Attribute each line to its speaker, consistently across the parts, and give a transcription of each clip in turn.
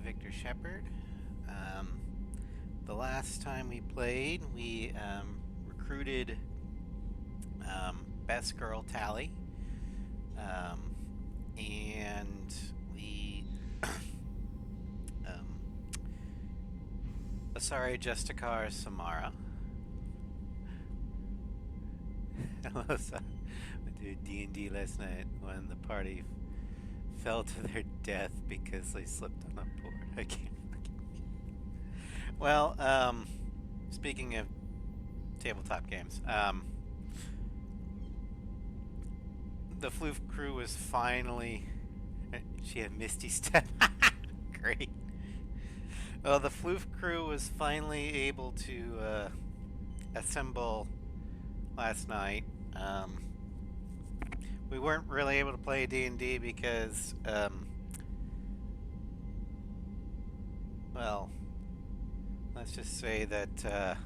Speaker 1: Victor Shepard. The last time we played, we recruited Best Girl Tally, and we Asari Justicar Samara. I did D&D last night when the party fell to their death because they slipped on a board. I can't. Well, speaking of tabletop games, the Floof crew was finally. She had Misty Step. Great. Well, the Floof crew was finally able to assemble last night. We weren't really able to play D&D because, well, let's just say that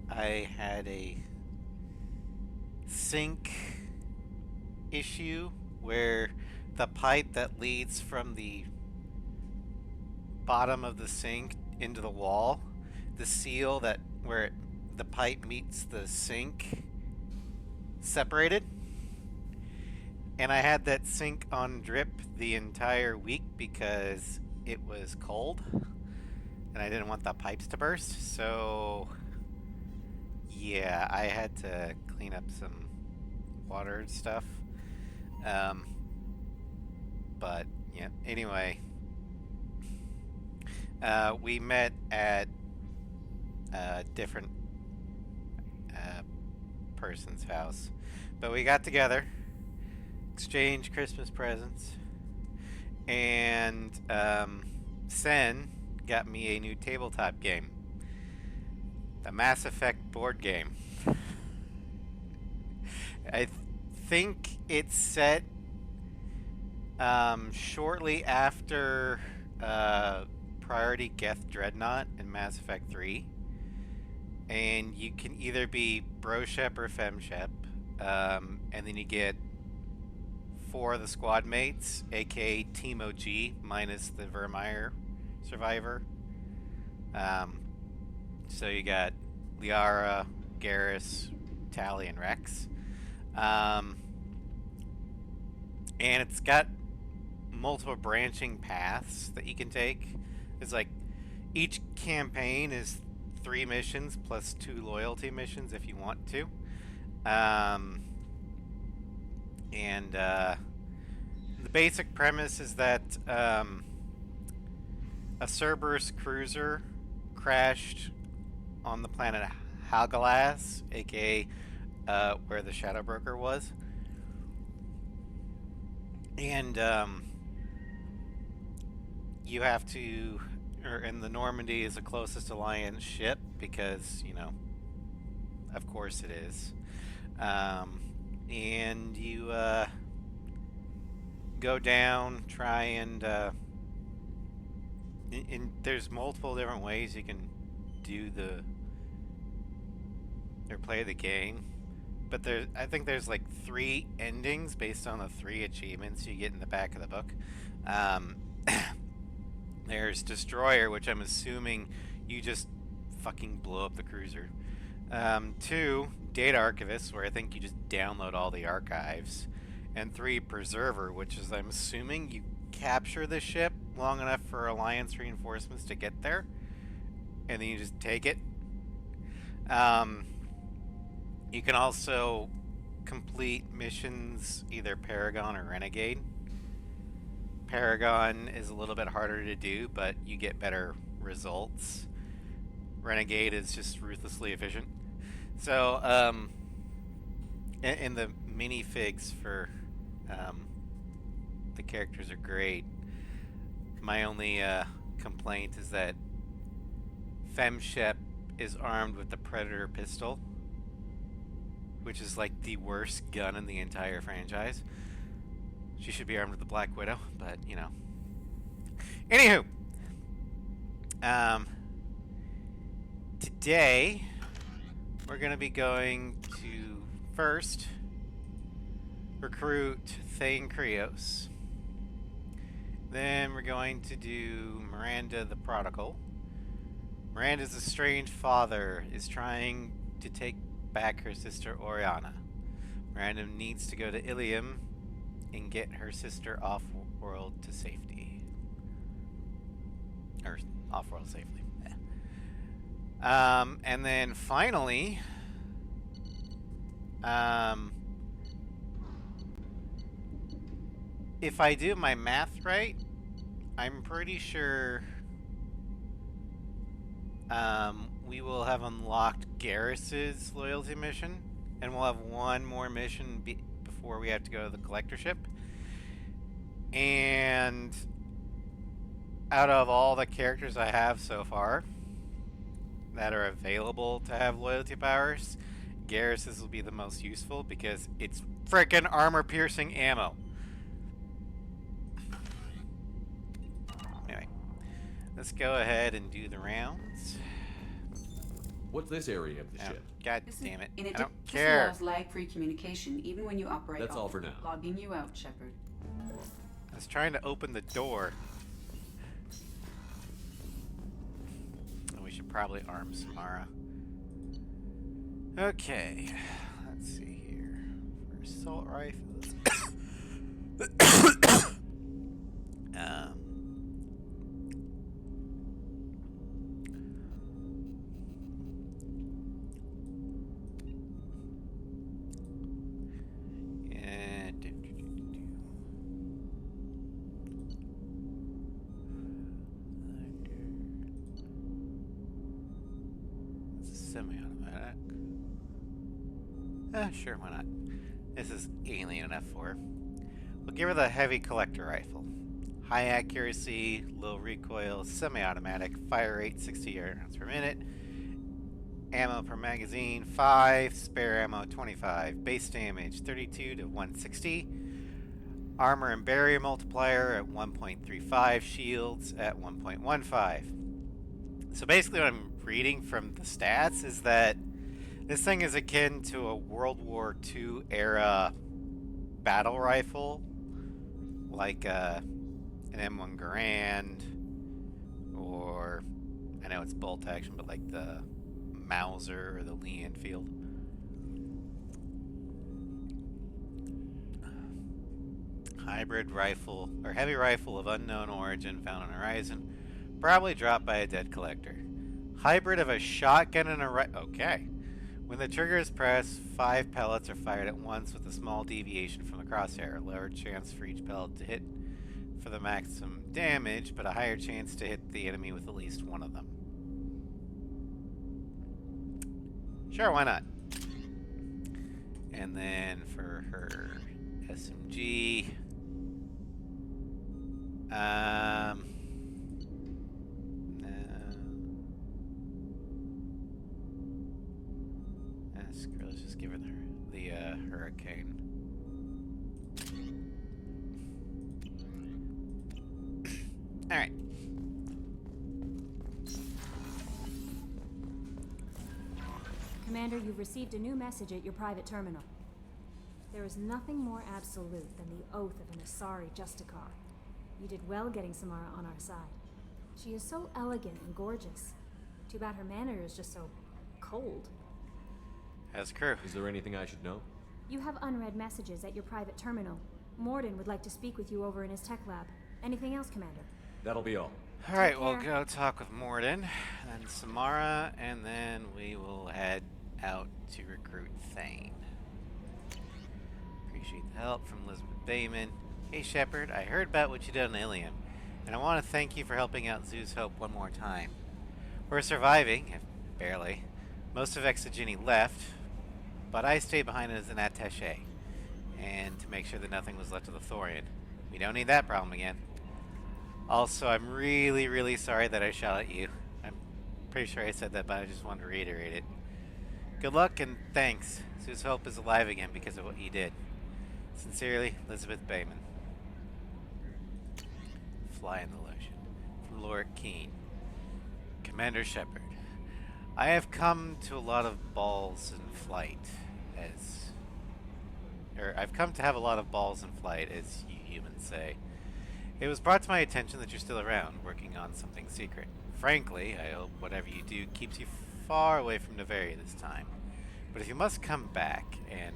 Speaker 1: I had a sink issue where the pipe that leads from the bottom of the sink into the wall, the seal that where the pipe meets the sink, separated. And I had that sink on drip the entire week because it was cold and I didn't want the pipes to burst. So yeah, I had to clean up some water and stuff. But yeah, anyway, we met at a different person's house, but we got together, exchanged Christmas presents, and Sen got me a new tabletop game, the Mass Effect board game. I think it's set shortly after Priority Geth Dreadnought in Mass Effect 3. And you can either be Bro Shep or Fem Shep. And then you get 4 of the squad mates, aka Team OG, minus the Vermeer survivor. So you got Liara, Garrus, Tally, and Rex. And it's got multiple branching paths that you can take. It's like each campaign is 3 missions plus 2 loyalty missions if you want to. The basic premise is that a Cerberus cruiser crashed on the planet Halgalas, aka where the Shadow Broker was. And you have to, and the Normandy is the closest Alliance ship because, you know, of course it is. And you go down, try and there's multiple different ways you can do or play the game. But I think there's like 3 endings based on the 3 achievements you get in the back of the book. There's Destroyer, which I'm assuming you just fucking blow up the cruiser. 2, Data Archivist, where I think you just download all the archives. And 3, Preserver, which is, I'm assuming, you capture the ship long enough for Alliance reinforcements to get there, and then you just take it. You can also complete missions either Paragon or Renegade. Paragon is a little bit harder to do, but you get better results. Renegade is just ruthlessly efficient. So, and the minifigs for the characters are great. My only complaint is that FemShep is armed with the Predator pistol, which is like the worst gun in the entire franchise. She should be armed with the Black Widow, but you know. Anywho, today we're going to be going to first recruit Thane Krios. Then we're going to do Miranda the Prodigal. Miranda's estranged father is trying to take back her sister Oriana. Miranda needs to go to Ilium and get her sister off-world to safety. Or off-world safely. Yeah. And then finally, if I do my math right, I'm pretty sure we will have unlocked Garrus's loyalty mission, and we'll have one more mission before we have to go to the collector ship. And out of all the characters I have so far that are available to have loyalty powers, Garrus's will be the most useful because it's frickin' armor-piercing ammo. Anyway, let's go ahead and do the rounds.
Speaker 2: What's this area of the ship?
Speaker 1: God damn it.
Speaker 3: In
Speaker 1: I
Speaker 3: addition,
Speaker 1: don't care.
Speaker 3: this allows lag-free communication even when you operate.
Speaker 2: That's all for now.
Speaker 3: Logging you out, Shepard.
Speaker 1: I was trying to open the door. We should probably arm Samara. Okay, let's see here. For assault rifles. Semi-automatic. Sure, why not? This is alien enough for her. We'll give her the heavy collector rifle. High accuracy, low recoil, semi-automatic, fire rate 60 rounds per minute. Ammo per magazine 5, spare ammo 25, base damage 32 to 160. Armor and barrier multiplier at 1.35, shields at 1.15. So basically what I'm reading from the stats is that this thing is akin to a World War II era battle rifle, like an M1 Garand, or I know it's bolt action, but like the Mauser or the Lee Enfield. Hybrid rifle, or heavy rifle of unknown origin found on horizon. Probably dropped by a dead collector. Hybrid of a shotgun and a okay. When the trigger is pressed, 5 pellets are fired at once with a small deviation from the crosshair. Lower chance for each pellet to hit for the maximum damage, but a higher chance to hit the enemy with at least one of them. Sure, why not? And then for her SMG, screw, let's just give her the Hurricane. Alright.
Speaker 4: Commander, you've received a new message at your private terminal. There is nothing more absolute than the oath of an Asari Justicar. You did well getting Samara on our side. She is so elegant and gorgeous. Too bad her manner is just so cold.
Speaker 1: As crew.
Speaker 2: Is there anything I should know?
Speaker 4: You have unread messages at your private terminal. Morden would like to speak with you over in his tech lab. Anything else, Commander?
Speaker 2: That'll be all.
Speaker 1: Alright, we'll go talk with Morden, and Samara, and then we will head out to recruit Thane. Appreciate the help from Elizabeth Bayman. Hey Shepard, I heard about what you did on Ilium, and I want to thank you for helping out Zeus Hope one more time. We're surviving, if barely. Most of Exogeny left, but I stayed behind as an attaché, and to make sure that nothing was left of the Thorian. We don't need that problem again. Also, I'm really, really sorry that I shot at you. I'm pretty sure I said that, but I just wanted to reiterate it. Good luck and thanks. Zeus Hope is alive again because of what you did. Sincerely, Elizabeth Bayman. Fly in the Lotion. From Lorik Keen. Commander Shepard. I have come to a lot of balls in flight, as or I've come to have a lot of balls in flight, as you humans say. It was brought to my attention that you're still around, working on something secret. Frankly, I hope whatever you do keeps you far away from Nevaria this time. But if you must come back and,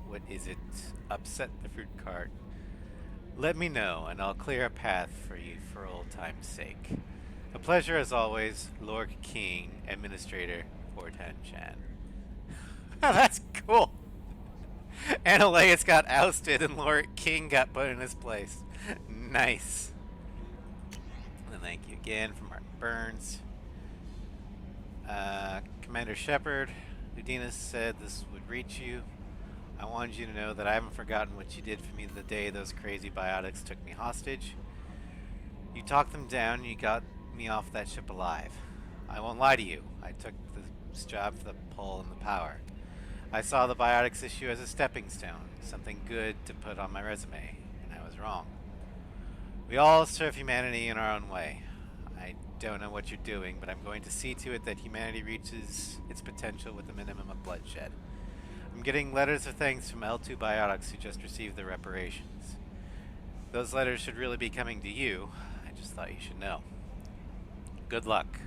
Speaker 1: what is it, upset the fruit cart, let me know, and I'll clear a path for you for old time's sake. A pleasure as always, Lord King, Administrator, Fortan Chan. That's cool! Analeus got ousted and Lord King got put in his place. Nice. And thank you again from Martin Burns. Commander Shepard, Udina said this would reach you. I wanted you to know that I haven't forgotten what you did for me the day those crazy biotics took me hostage. You talked them down and you got me off that ship alive. I won't lie to you. I took this job for the pull and the power. I saw the biotics issue as a stepping stone, something good to put on my resume, and I was wrong. We all serve humanity in our own way. I don't know what you're doing, but I'm going to see to it that humanity reaches its potential with a minimum of bloodshed. I'm getting letters of thanks from L2 Biotics who just received their reparations. Those letters should really be coming to you. I just thought you should know. Good luck.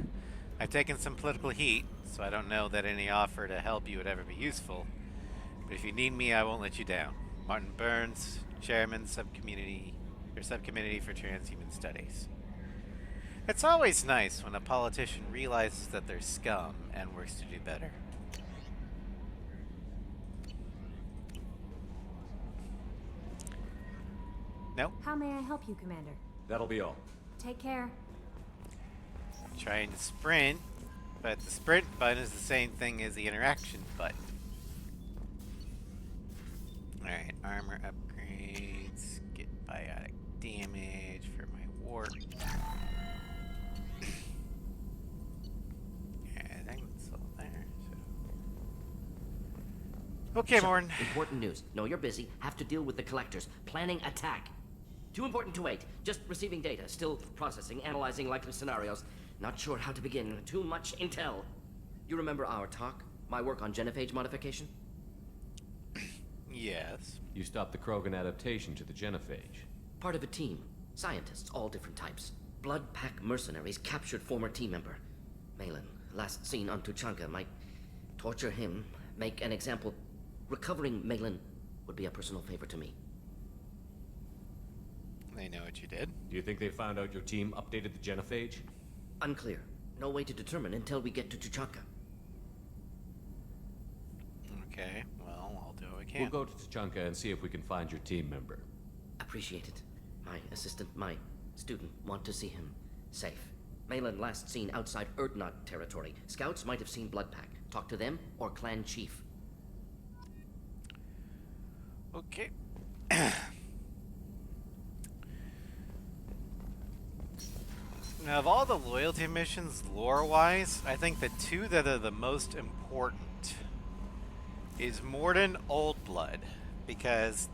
Speaker 1: I've taken some political heat, so I don't know that any offer to help you would ever be useful. But if you need me, I won't let you down. Martin Burns, Chairman, Subcommittee for Transhuman Studies. It's always nice when a politician realizes that they're scum and works to do better. No?
Speaker 4: How may I help you, Commander?
Speaker 2: That'll be all.
Speaker 4: Take care.
Speaker 1: Trying to sprint, but the sprint button is the same thing as the interaction button. Alright, armor upgrades, get biotic damage for my warp. Yeah, that's all there, so. Okay, Morton.
Speaker 5: Important news. No, you're busy. Have to deal with the collectors. Planning attack. Too important to wait. Just receiving data. Still processing, analyzing likely scenarios. Not sure how to begin. Too much intel. You remember our talk? My work on genophage modification?
Speaker 1: Yes.
Speaker 2: You stopped the Krogan adaptation to the genophage.
Speaker 5: Part of a team. Scientists, all different types. Blood pack mercenaries captured former team member. Malin, last seen on Tuchanka, might torture him, make an example. Recovering Malin would be a personal favor to me.
Speaker 1: They know what you did.
Speaker 2: Do you think they found out your team updated the genophage?
Speaker 5: Unclear. No way to determine until we get to Tuchanka.
Speaker 1: Okay, well, I'll do what I can.
Speaker 2: We'll go to Tuchanka and see if we can find your team member.
Speaker 5: Appreciate it. My assistant, my student, want to see him safe. Malin last seen outside Erdnot territory. Scouts might have seen Bloodpack. Talk to them or clan chief.
Speaker 1: Okay. Now, of all the loyalty missions, lore-wise, I think the two that are the most important is Morden Oldblood, because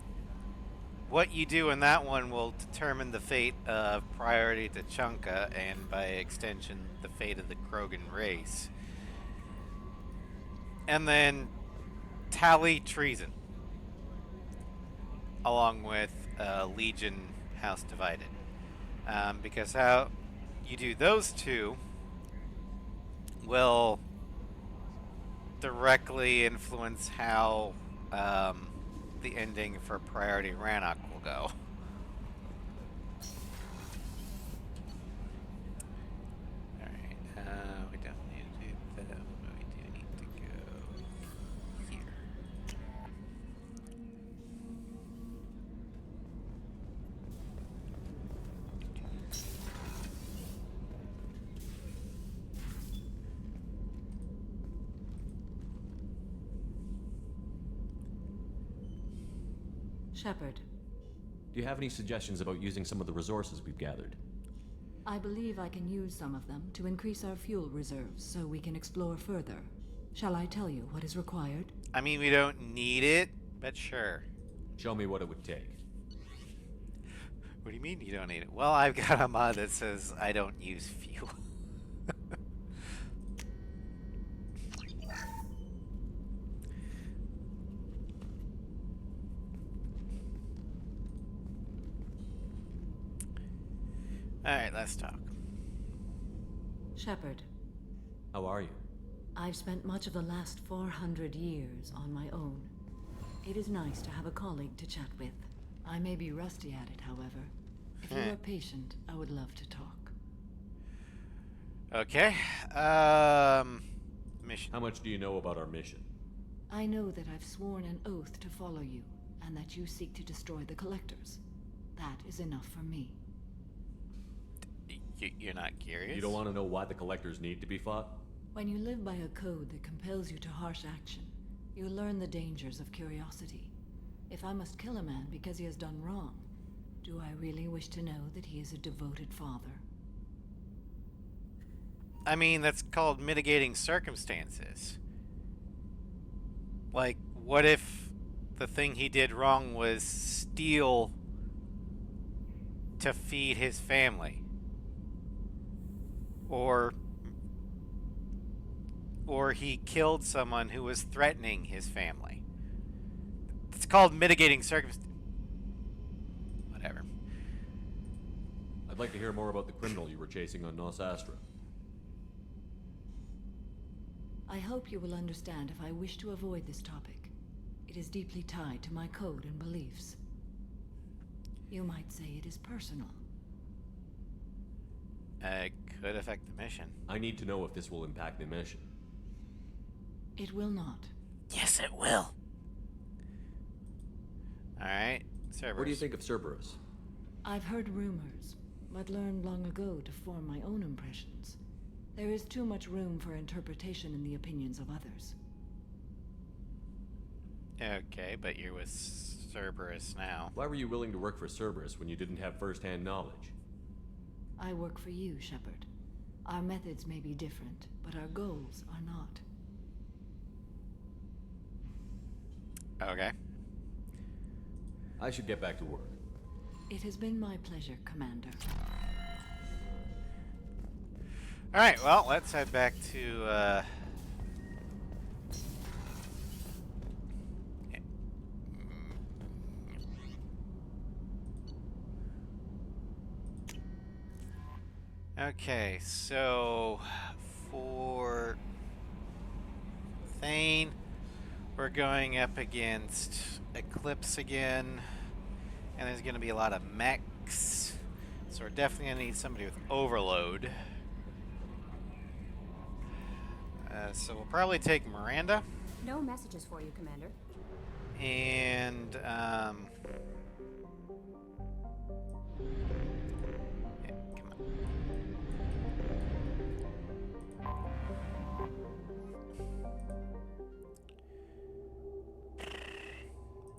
Speaker 1: what you do in that one will determine the fate of Priority to Chunka, and by extension, the fate of the Krogan race. And then Tally Treason, along with Legion House Divided. Because how you do those two will directly influence how the ending for Priority Rannoch will go. Alright, we don't need to do that, but we do need to go here.
Speaker 6: Shepard,
Speaker 2: Do you have any suggestions about using some of the resources we've gathered?
Speaker 6: I believe I can use some of them to increase our fuel reserves so we can explore further. Shall I tell you what is required?
Speaker 1: I mean, we don't need it, but sure.
Speaker 2: Show me what it would take.
Speaker 1: What do you mean you don't need it? Well, I've got a mod that says I don't use fuel. Alright, let's talk.
Speaker 6: Shepard,
Speaker 2: How are you?
Speaker 6: I've spent much of the last 400 years on my own. It is nice to have a colleague to chat with. I may be rusty at it, however. If you are patient, I would love to talk.
Speaker 1: Okay. Mission.
Speaker 2: How much do you know about our mission?
Speaker 6: I know that I've sworn an oath to follow you, and that you seek to destroy the Collectors. That is enough for me.
Speaker 1: You're not curious?
Speaker 2: You don't want to know why the Collectors need to be fought?
Speaker 6: When you live by a code that compels you to harsh action, you learn the dangers of curiosity. If I must kill a man because he has done wrong, do I really wish to know that he is a devoted father?
Speaker 1: I mean, that's called mitigating circumstances. Like, what if the thing he did wrong was steal to feed his family? Or he killed someone who was threatening his family. It's called mitigating circumstances. Whatever.
Speaker 2: I'd like to hear more about the criminal you were chasing on Nos Astra.
Speaker 6: I hope you will understand if I wish to avoid this topic. It is deeply tied to my code and beliefs. You might say it is personal.
Speaker 1: It could affect the mission.
Speaker 2: I need to know if this will impact the mission.
Speaker 6: It will not.
Speaker 1: Yes, it will. Alright, Cerberus.
Speaker 2: What do you think of Cerberus?
Speaker 6: I've heard rumors, but learned long ago to form my own impressions. There is too much room for interpretation in the opinions of others.
Speaker 1: Okay, but you're with Cerberus now.
Speaker 2: Why were you willing to work for Cerberus when you didn't have first-hand knowledge?
Speaker 6: I work for you, Shepard. Our methods may be different, but our goals are not.
Speaker 1: Okay.
Speaker 2: I should get back to work.
Speaker 6: It has been my pleasure, Commander.
Speaker 1: Alright, well, let's head back to, Okay, so for Thane, we're going up against Eclipse again, and there's going to be a lot of mechs, so we're definitely going to need somebody with overload. So we'll probably take Miranda,
Speaker 4: No messages for you, Commander.
Speaker 1: and yeah, come on.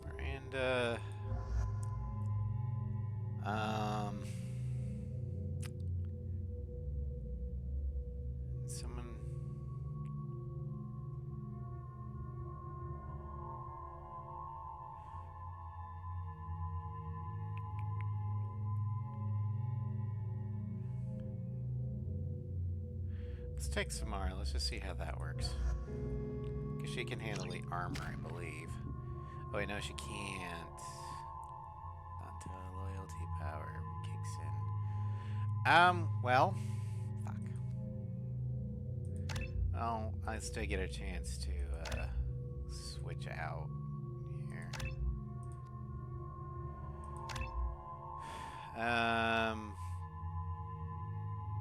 Speaker 1: Miranda. Someone. Let's take Samara. Let's just see how that works. Because she can handle the armor, I believe. Oh, wait, no, she can't. Not until loyalty power kicks in. Well, fuck. Well, I still get a chance to, switch out here.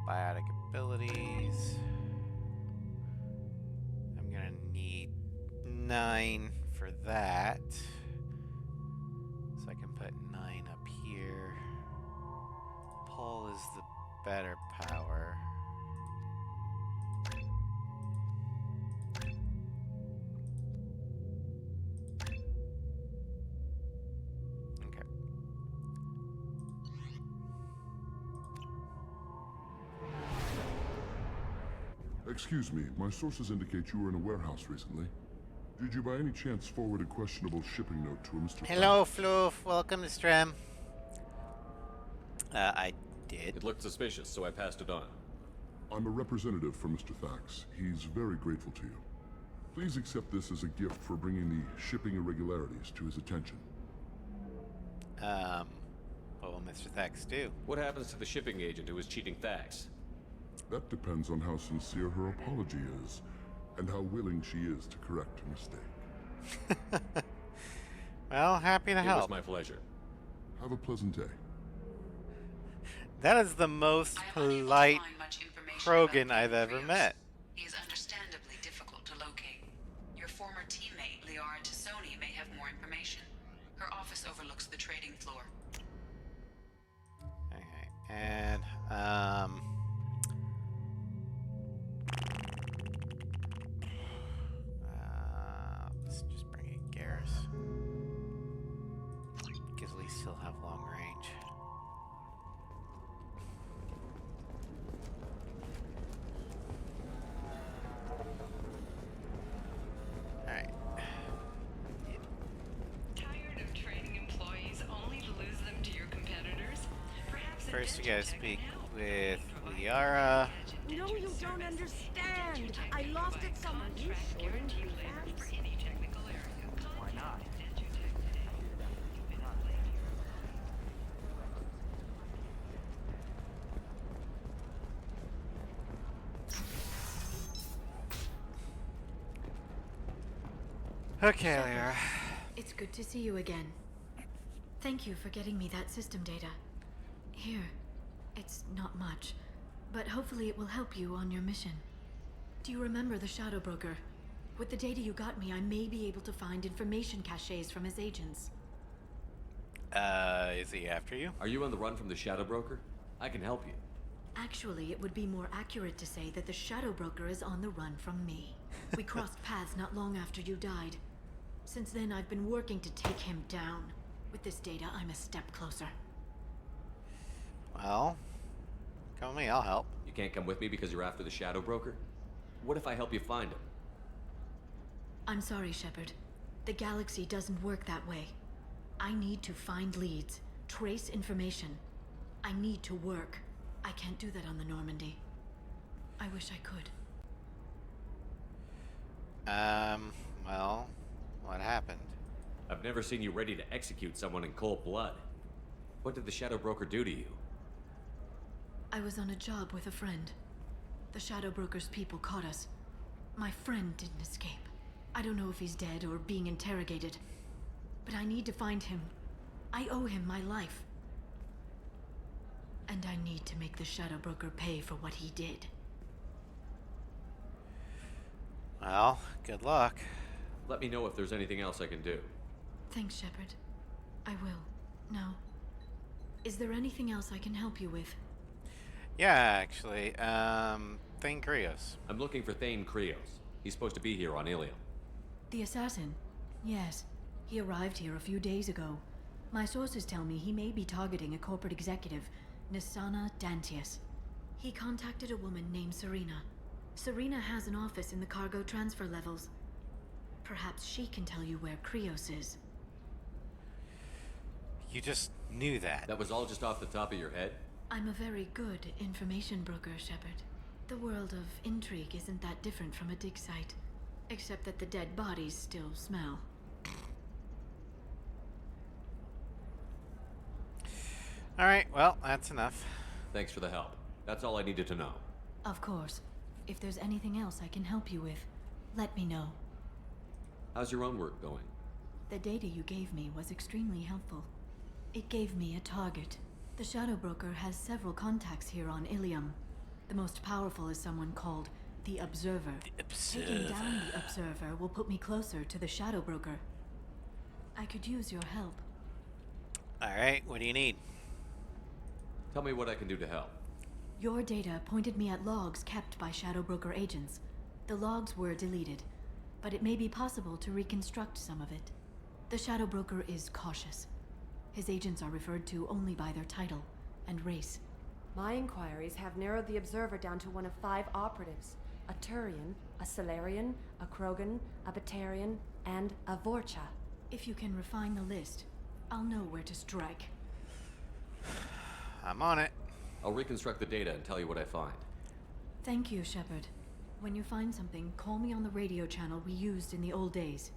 Speaker 1: Biotic abilities. I'm gonna need 9 for that. So I can put 9 up here. Pull is the better power. Okay.
Speaker 7: Excuse me, my sources indicate you were in a warehouse recently. Did you by any chance forward a questionable shipping note to a Mr.
Speaker 1: Hello, Floof. Welcome to Strem. I did.
Speaker 2: It looked suspicious, so I passed it on.
Speaker 7: I'm a representative for Mr. Thax. He's very grateful to you. Please accept this as a gift for bringing the shipping irregularities to his attention.
Speaker 1: What will Mr. Thax do?
Speaker 2: What happens to the shipping agent who was cheating Thax?
Speaker 7: That depends on how sincere her apology is, and how willing she is to correct her mistake.
Speaker 1: Well, happy to
Speaker 2: It
Speaker 1: help.
Speaker 2: was my pleasure.
Speaker 7: Have a pleasant day.
Speaker 1: That is the most
Speaker 3: I am unable to
Speaker 1: polite
Speaker 3: find much information
Speaker 1: Krogan
Speaker 3: about
Speaker 1: I've
Speaker 3: King
Speaker 1: ever
Speaker 3: Krios.
Speaker 1: met.
Speaker 3: He is understandably difficult to locate. Your former teammate, Liara Tassoni, may have more information. Her office overlooks the trading floor.
Speaker 1: Okay, and let's just bring in Garrus. Because we still have long range. Alright.
Speaker 8: Tired of training employees only to lose them to your competitors? Perhaps a
Speaker 1: First, you
Speaker 8: dental
Speaker 1: gotta
Speaker 8: tech
Speaker 1: speak
Speaker 8: can help.
Speaker 1: with
Speaker 8: Provide
Speaker 1: Liara.
Speaker 9: No, you don't understand. I lost it someone. You
Speaker 8: Contract
Speaker 9: sure didn't
Speaker 8: guaranteed
Speaker 9: do
Speaker 8: labor
Speaker 9: that?
Speaker 8: for any technical area.
Speaker 10: Why not?
Speaker 8: Dentutech today.
Speaker 1: Okay, Liara.
Speaker 11: It's good to see you again. Thank you for getting me that system data. Here, it's not much, but hopefully it will help you on your mission. Do you remember the Shadow Broker? With the data you got me, I may be able to find information caches from his agents.
Speaker 1: Is he after you?
Speaker 2: Are you on the run from the Shadow Broker? I can help you.
Speaker 11: Actually, it would be more accurate to say that the Shadow Broker is on the run from me. We crossed paths not long after you died. Since then, I've been working to take him down. With this data, I'm a step closer.
Speaker 1: Well, come with me, I'll help.
Speaker 2: You can't come with me because you're after the Shadow Broker? What if I help you find him?
Speaker 11: I'm sorry, Shepard. The galaxy doesn't work that way. I need to find leads, trace information. I need to work. I can't do that on the Normandy. I wish I could.
Speaker 1: Well, what happened?
Speaker 2: I've never seen you ready to execute someone in cold blood. What did the Shadow Broker do to you?
Speaker 11: I was on a job with a friend. The Shadow Broker's people caught us. My friend didn't escape. I don't know if he's dead or being interrogated. But I need to find him. I owe him my life. And I need to make the Shadow Broker pay for what he did.
Speaker 1: Well, good luck.
Speaker 2: Let me know if there's anything else I can do.
Speaker 11: Thanks, Shepard. I will. Now, is there anything else I can help you with?
Speaker 1: Yeah, actually, Thane Krios.
Speaker 2: I'm looking for Thane Krios. He's supposed to be here on Ilium.
Speaker 11: The assassin? Yes. He arrived here a few days ago. My sources tell me he may be targeting a corporate executive, Nisana Dantius. He contacted a woman named Serena. Serena has an office in the cargo transfer levels. Perhaps she can tell you where Krios is.
Speaker 1: You just knew that.
Speaker 2: That was all just off the top of your head?
Speaker 11: I'm a very good information broker, Shepard. The world of intrigue isn't that different from a dig site, except that the dead bodies still smell.
Speaker 1: Alright, well, that's enough.
Speaker 2: Thanks for the help. That's all I needed to know.
Speaker 11: Of course. If there's anything else I can help you with, let me know.
Speaker 2: How's your own work going?
Speaker 11: The data you gave me was extremely helpful. It gave me a target. The Shadow Broker has several contacts here on Ilium. The most powerful is someone called the Observer. Taking down the Observer will put me closer to the Shadow Broker. I could use your help.
Speaker 1: Alright, what do you need?
Speaker 2: Tell me what I can do to help.
Speaker 11: Your data pointed me at logs kept by Shadow Broker agents. The logs were deleted, but it may be possible to reconstruct some of it. The Shadow Broker is cautious. His agents are referred to only by their title and race.
Speaker 9: My inquiries have narrowed the Observer down to one of 5 operatives. A Turian, a Solarian, a Krogan, a Batarian, and a Vorcha.
Speaker 11: If you can refine the list, I'll know where to strike.
Speaker 1: I'm on it.
Speaker 2: I'll reconstruct the data and tell you what I find.
Speaker 11: Thank you, Shepard. When you find something, call me on the radio channel we used in the old days.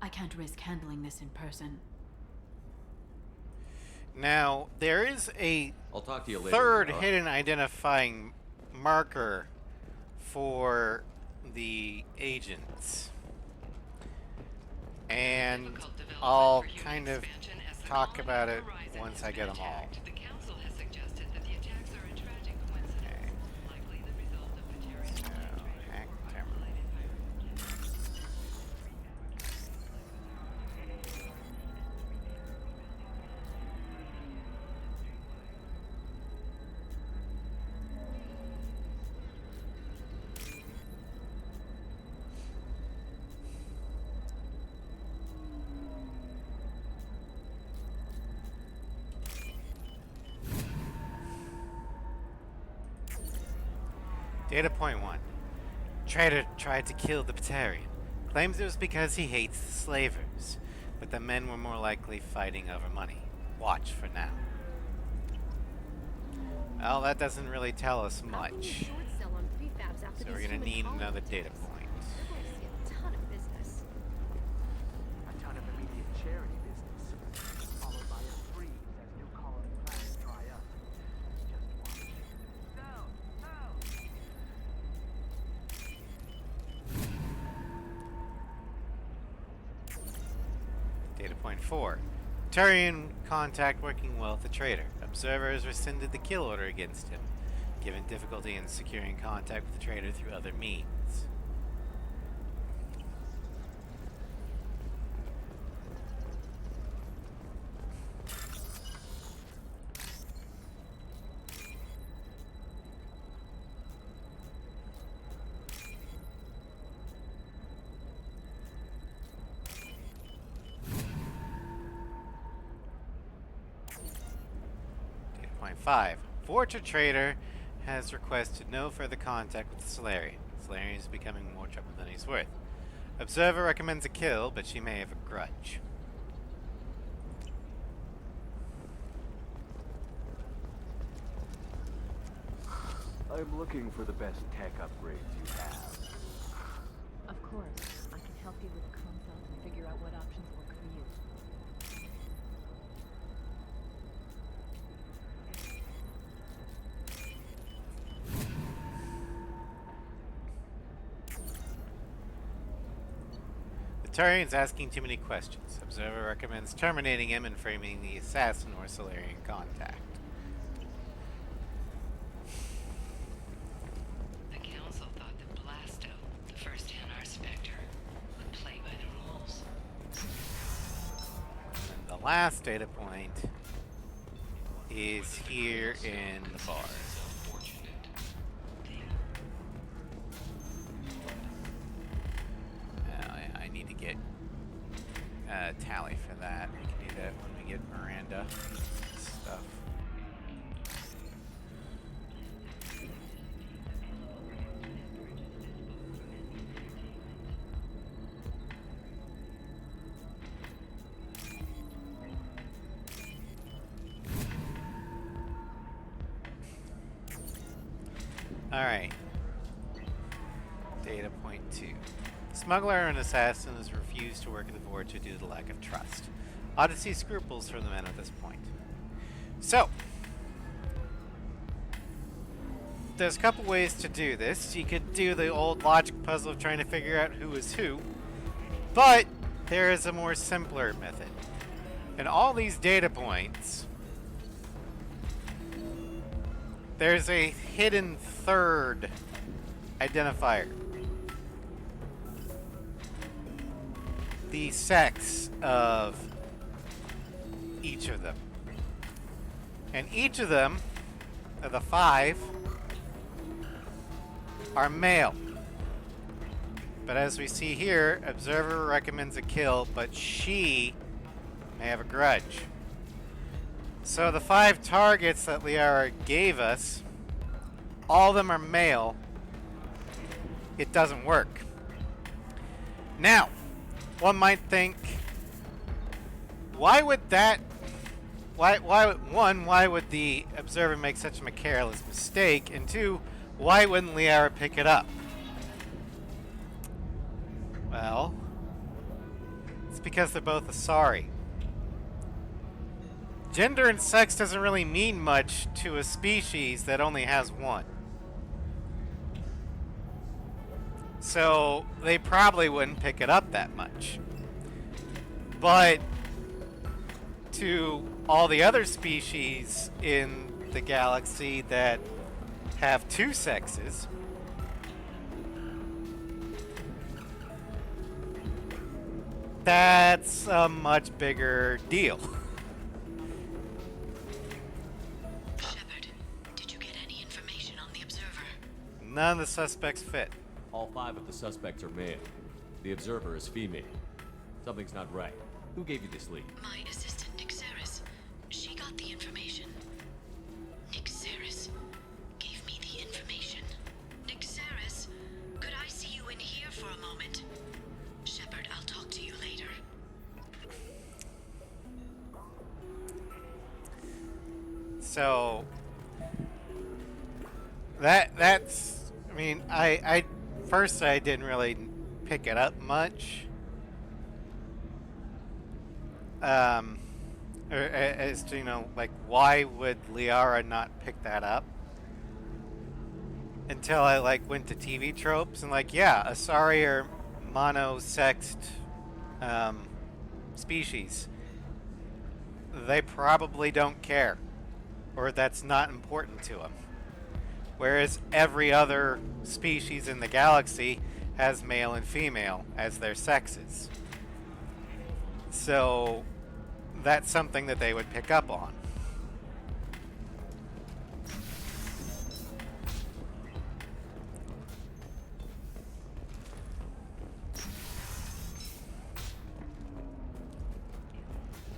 Speaker 11: I can't risk handling this in person.
Speaker 1: Now, there is a
Speaker 2: I'll talk to you later.
Speaker 1: third
Speaker 2: Liara.
Speaker 1: hidden identifying marker for the agents. And
Speaker 3: Difficult development
Speaker 1: I'll
Speaker 3: for human
Speaker 1: kind of
Speaker 3: expansion as the
Speaker 1: talk
Speaker 3: colony
Speaker 1: about it
Speaker 3: horizon
Speaker 1: once
Speaker 3: has
Speaker 1: I get
Speaker 3: been
Speaker 1: them all.
Speaker 3: attacked. The council has suggested that the attacks are a tragic coincidence, likely the result of Batarian
Speaker 1: Hack terminal. Data point 1. Traitor tried to kill the Batarian. Claims it was because he hates the slavers, but the men were more likely fighting over money. Watch for now. Well, that doesn't really tell us much. So we're gonna need another data point.
Speaker 10: A ton of immediate charity business, followed by a freeze as new colony plans dry up. Just watch.
Speaker 1: Data point 4. Turian contact working well with the traitor. Observers rescinded the kill order against him, given difficulty in securing contact with the traitor through other means. Data point 5. Fortune Trader has requested no further contact with the Solarian. Solarian is becoming more trouble than he's worth. Observer recommends a kill, but she may have a grudge.
Speaker 10: I'm looking for the best tech upgrades you have.
Speaker 12: Of course. I can help you with a consult and figure out what options work for you.
Speaker 1: The Turian's asking too many questions. Observer recommends terminating him and framing the assassin or Solarian contact.
Speaker 3: The council thought that Blasto, the first Hanar Spectre, would play by the rules.
Speaker 1: And the last data point is here in the bar. I need to get a tally for that. We can do that when we get Miranda stuff. Alright. Data point 2. Smuggler and assassin has refused to work at the Vorcha due to lack of trust. Odyssey scruples from the men at this point. So, there's a couple ways to do this. You could do the old logic puzzle of trying to figure out who is who, but there is a more simpler method. In all these data points, there's a hidden third identifier. The sex of each of them. And each of them, of the 5, are male. But as we see here, observer recommends a kill, but she may have a grudge. So the 5 targets that Liara gave us, all of them are male. It doesn't work. Now, one might think, why would that, why would the observer make such a careless mistake? And 2, why wouldn't Liara pick it up? Well, it's because they're both Asari. Gender and sex doesn't really mean much to a species that only has one. So they probably wouldn't pick it up that much. But to all the other species in the galaxy that have two sexes, that's a much bigger deal.
Speaker 11: Shepard, did you get any information on the observer?
Speaker 1: None of the suspects fit.
Speaker 2: All 5 of the suspects are male. The observer is female. Something's not right. Who gave you this lead?
Speaker 11: My assistant, Nixeris. She got the information. Nixeris gave me the information. Nixeris, could I see you in here for a moment? Shepard, I'll talk to you later.
Speaker 1: So that's I mean, I first I didn't really pick it up much. Or as to, you know, like, why would Liara not pick that up? Until I, like, went to TV tropes and, like, yeah, Asari are monosexed species. They probably don't care. Or that's not important to them. Whereas every other species in the galaxy has male and female as their sexes. So that's something that they would pick up on.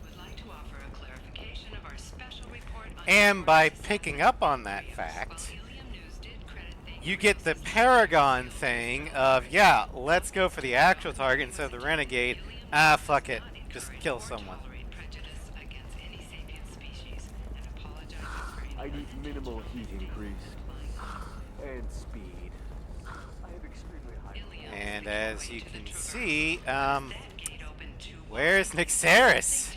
Speaker 3: Would like to offer a clarification of our special report on
Speaker 1: And by picking up on that fact, you get the Paragon thing of, yeah, let's go for the actual target instead of the Renegade. Ah, fuck it. Just kill someone.
Speaker 10: I need minimal heat increase. And speed. I have extremely high...
Speaker 1: And as you can see, where's Nixeris?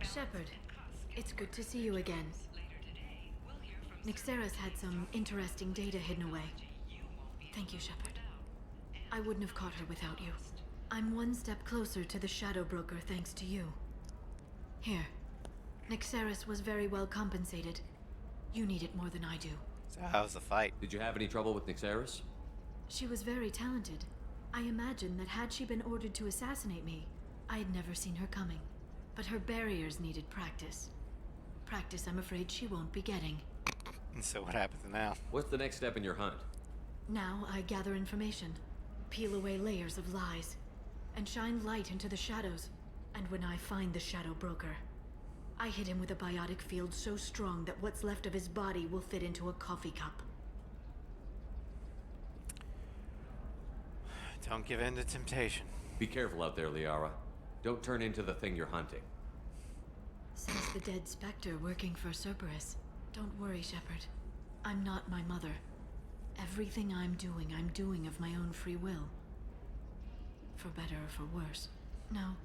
Speaker 11: Shepard, it's good to see you again. Nixeris had some interesting data hidden away. Thank you, Shepard. I wouldn't have caught her without you. I'm one step closer to the Shadow Broker thanks to you. Here. Nixeris was very well compensated. You need it more than I do.
Speaker 1: So how's the fight?
Speaker 2: Did you have any trouble with Nixeris?
Speaker 11: She was very talented. I imagine that had she been ordered to assassinate me, I had never seen her coming. But her barriers needed practice. Practice I'm afraid she won't be getting.
Speaker 1: And so what happens now?
Speaker 2: What's the next step in your hunt?
Speaker 11: Now I gather information, peel away layers of lies, and shine light into the shadows. And when I find the Shadow Broker, I hit him with a biotic field so strong that what's left of his body will fit into a coffee cup.
Speaker 1: Don't give in to temptation.
Speaker 2: Be careful out there, Liara. Don't turn into the thing you're hunting.
Speaker 11: Says the dead Spectre working for Cerberus. Don't worry, Shepard. I'm not my mother. Everything I'm doing of my own free will. For better or for worse. Now,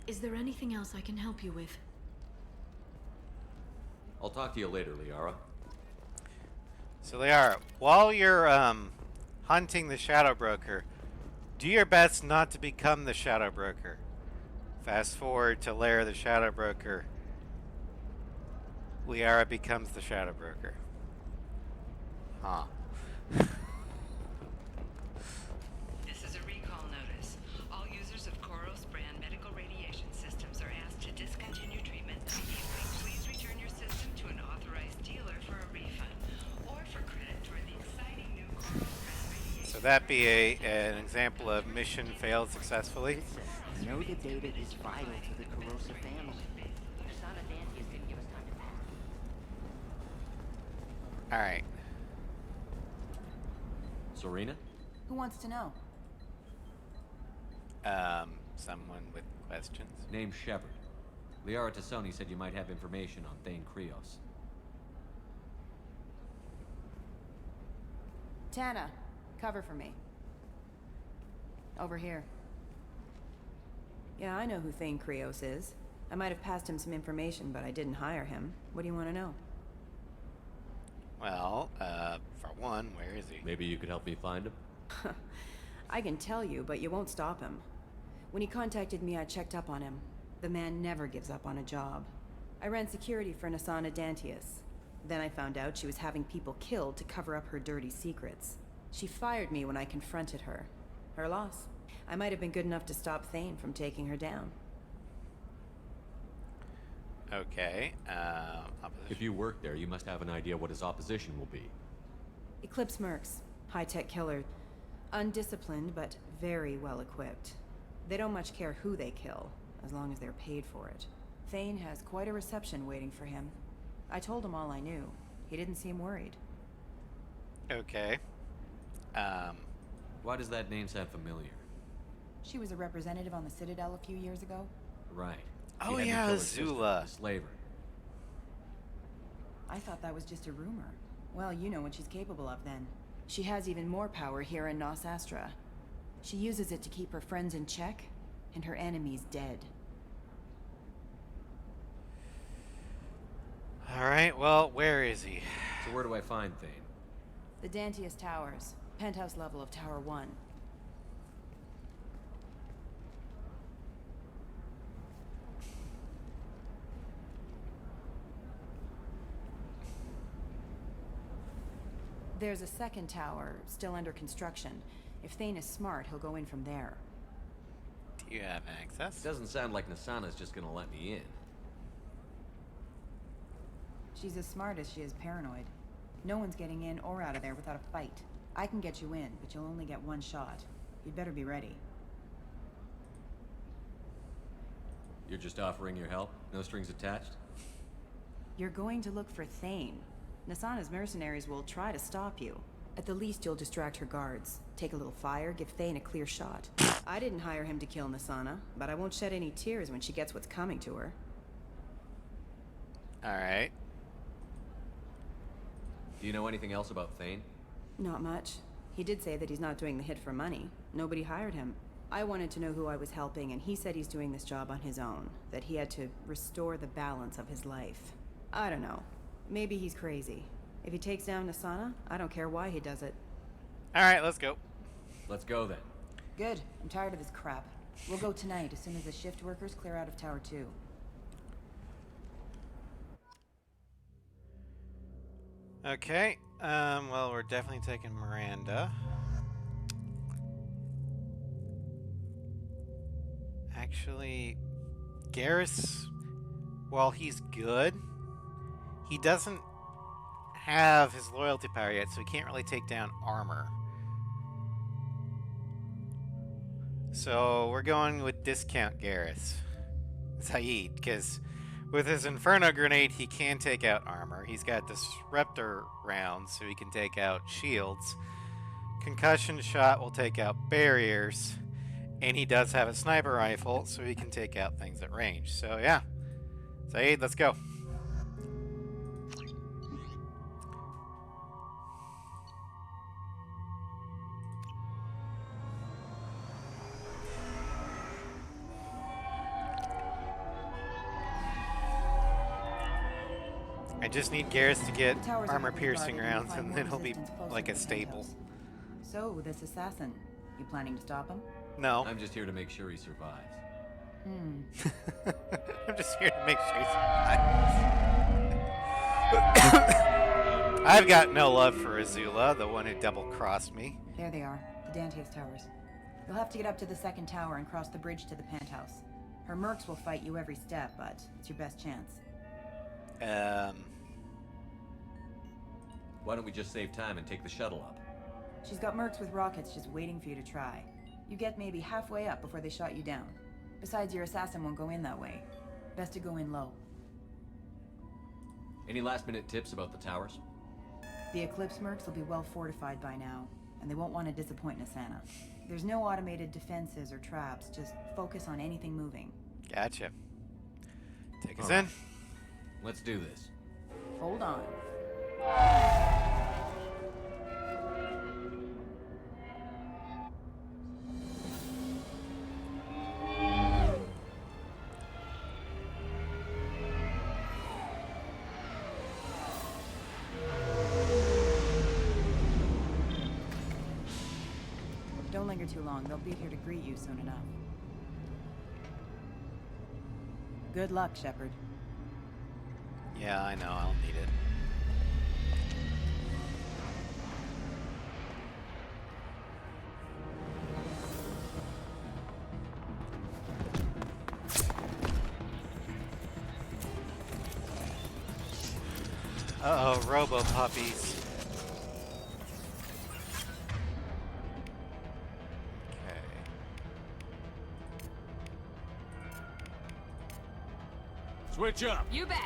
Speaker 11: is there anything else I can help you with?
Speaker 2: I'll talk to you later, Liara.
Speaker 1: So Liara, while you're hunting the Shadow Broker, do your best not to become the Shadow Broker. Fast forward to Lair the Shadow Broker. Liara becomes the Shadow Broker. Huh.
Speaker 3: This is a recall notice. All users of Koros brand medical radiation systems are asked to discontinue treatment immediately. Please return your system to an authorized dealer for a refund or for credit toward the exciting new Koros brand radiation.
Speaker 1: So that be an example of mission failed successfully.
Speaker 13: Know the data is vital to the corrosive family.
Speaker 1: Alright.
Speaker 2: Serena?
Speaker 14: Who wants to know?
Speaker 1: Someone with questions?
Speaker 2: Name's Shepard. Liara Tassoni said you might have information on Thane Krios.
Speaker 14: Tana, cover for me. Over here. Yeah, I know who Thane Krios is. I might have passed him some information, but I didn't hire him. What do you want to know?
Speaker 1: Well, for one, where is he?
Speaker 2: Maybe you could help me find him?
Speaker 14: I can tell you, but you won't stop him. When he contacted me, I checked up on him. The man never gives up on a job. I ran security for Nisana Dantius. Then I found out she was having people killed to cover up her dirty secrets. She fired me when I confronted her. Her loss. I might have been good enough to stop Thane from taking her down.
Speaker 1: Okay,
Speaker 2: If you work there, you must have an idea what his opposition will be.
Speaker 14: Eclipse mercs. High-tech killer. Undisciplined, but very well equipped. They don't much care who they kill, as long as they're paid for it. Thane has quite a reception waiting for him. I told him all I knew. He didn't seem worried.
Speaker 1: Okay.
Speaker 2: Why does that name sound familiar?
Speaker 14: She was a representative on the Citadel a few years ago.
Speaker 2: Right.
Speaker 1: Oh,
Speaker 2: She had
Speaker 1: yeah,
Speaker 2: me kill her sister,
Speaker 1: Azula.
Speaker 2: the slaver.
Speaker 14: I thought that was just a rumor. Well, you know what she's capable of then. She has even more power here in Nos Astra. She uses it to keep her friends in check, and her enemies dead.
Speaker 1: Alright, well, where is he?
Speaker 2: So where do I find Thane?
Speaker 14: The Dantius Towers. Penthouse level of Tower 1. There's a second tower, still under construction. If Thane is smart, he'll go in from there.
Speaker 1: Do you have access?
Speaker 2: Doesn't sound like Nisana's just gonna let me in.
Speaker 14: She's as smart as she is paranoid. No one's getting in or out of there without a fight. I can get you in, but you'll only get one shot. You'd better be ready.
Speaker 2: You're just offering your help? No strings attached?
Speaker 14: You're going to look for Thane. Nisana's mercenaries will try to stop you. At the least, you'll distract her guards. Take a little fire, give Thane a clear shot. I didn't hire him to kill Nisana, but I won't shed any tears when she gets what's coming to her.
Speaker 1: Alright.
Speaker 2: Do you know anything else about Thane?
Speaker 14: Not much. He did say that he's not doing the hit for money. Nobody hired him. I wanted to know who I was helping, and he said he's doing this job on his own. That he had to restore the balance of his life. I don't know. Maybe he's crazy. If he takes down Nisana, I don't care why he does it.
Speaker 1: Alright, let's go.
Speaker 2: Let's go then.
Speaker 14: Good. I'm tired of this crap. We'll go tonight as soon as the shift workers clear out of Tower 2.
Speaker 1: Okay, well, we're definitely taking Miranda. Actually, Garrus, while he's good, he doesn't have his loyalty power yet, so he can't really take down armor. So we're going with discount Garrus. Zaid, because with his Inferno Grenade, he can take out armor. He's got Disruptor rounds, so he can take out shields. Concussion Shot will take out barriers. And he does have a Sniper Rifle, so he can take out things at range. So, yeah. Zaid, let's go. I just need Garrus to get armor-piercing rounds, and then he'll be like a staple.
Speaker 14: So, this assassin, you planning to stop him?
Speaker 1: No.
Speaker 2: I'm just here to make sure he survives.
Speaker 1: I'm just here to make sure he survives. I've got no love for Azula, the one who double-crossed me.
Speaker 14: There they are, the Dantius Towers. You'll have to get up to the second tower and cross the bridge to the penthouse. Her mercs will fight you every step, but it's your best chance.
Speaker 2: Why don't we just save time and take the shuttle up?
Speaker 14: She's got mercs with rockets just waiting for you to try. You get maybe halfway up before they shot you down. Besides, your assassin won't go in that way. Best to go in low.
Speaker 2: Any last-minute tips about the towers?
Speaker 14: The Eclipse mercs will be well fortified by now, and they won't want to disappoint Nisana. There's no automated defenses or traps, just focus on anything moving.
Speaker 1: Gotcha. Take us in.
Speaker 2: Let's do this.
Speaker 14: Hold on. linger too long. They'll be here to greet you soon enough. Good luck, Shepard.
Speaker 1: Yeah, I know. I'll need it. Uh-oh, robo puppies. Okay.
Speaker 2: Switch up!
Speaker 8: You bet.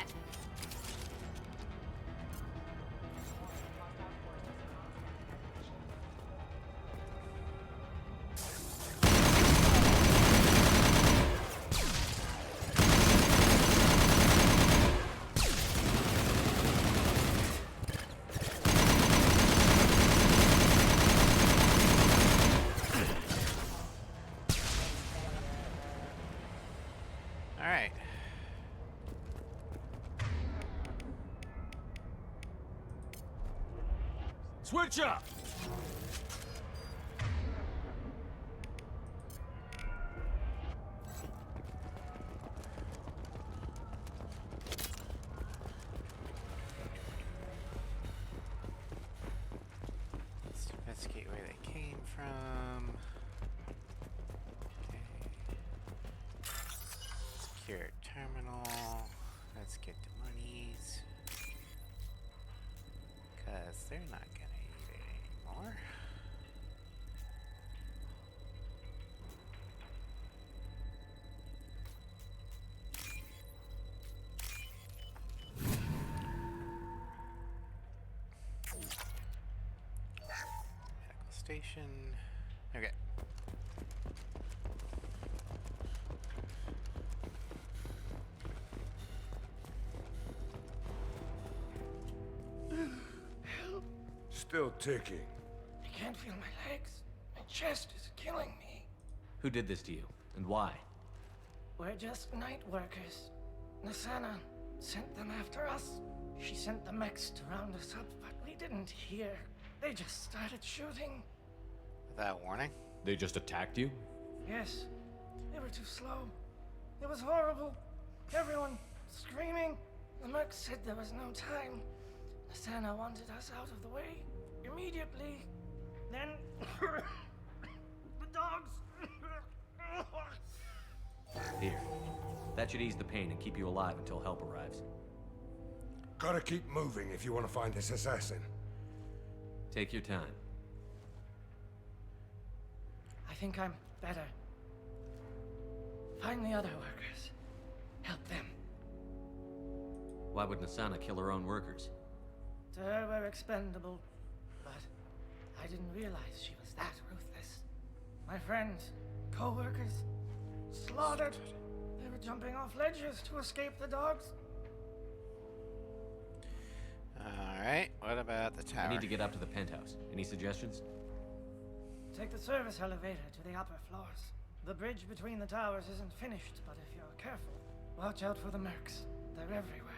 Speaker 1: Alright.
Speaker 2: Switch up!
Speaker 1: Let's investigate where they came from. Okay. Secure terminal. Let's get the monies. Because they're not going to eat it anymore. Medical station. Okay.
Speaker 15: Still ticking.
Speaker 10: I can't feel my legs. My chest is killing me.
Speaker 2: Who did this to you, and why?
Speaker 10: We're just night workers. Nasana sent them after us. She sent the mechs to round us up, but we didn't hear. They just started shooting.
Speaker 1: Without warning?
Speaker 2: They just attacked you?
Speaker 10: Yes, they were too slow. It was horrible. Everyone screaming. The mechs said there was no time. Nasana wanted us out of the way immediately. Then the dogs.
Speaker 2: Here. That should ease the pain and keep you alive until help arrives.
Speaker 15: Gotta keep moving if you want to find this assassin.
Speaker 2: Take your time.
Speaker 10: I think I'm better. Find the other workers. Help them.
Speaker 2: Why would Nasana kill her own workers?
Speaker 10: To her, we're expendable. But I didn't realize she was that ruthless. My friends, co-workers, slaughtered. They were jumping off ledges to escape the dogs.
Speaker 1: Alright, what about the tower?
Speaker 2: I need to get up to the penthouse. Any suggestions?
Speaker 10: Take the service elevator to the upper floors. The bridge between the towers isn't finished, but if you're careful, watch out for the mercs. They're everywhere.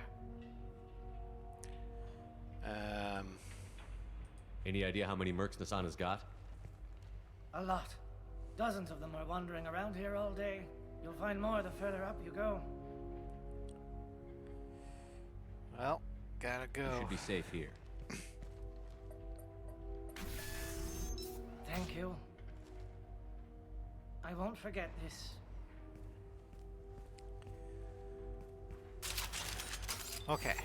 Speaker 2: Any idea how many mercs Nasana's got?
Speaker 10: A lot. Dozens of them are wandering around here all day. You'll find more the further up you go.
Speaker 1: Well, gotta go.
Speaker 2: You should be safe here.
Speaker 10: Thank you. I won't forget this.
Speaker 1: Okay.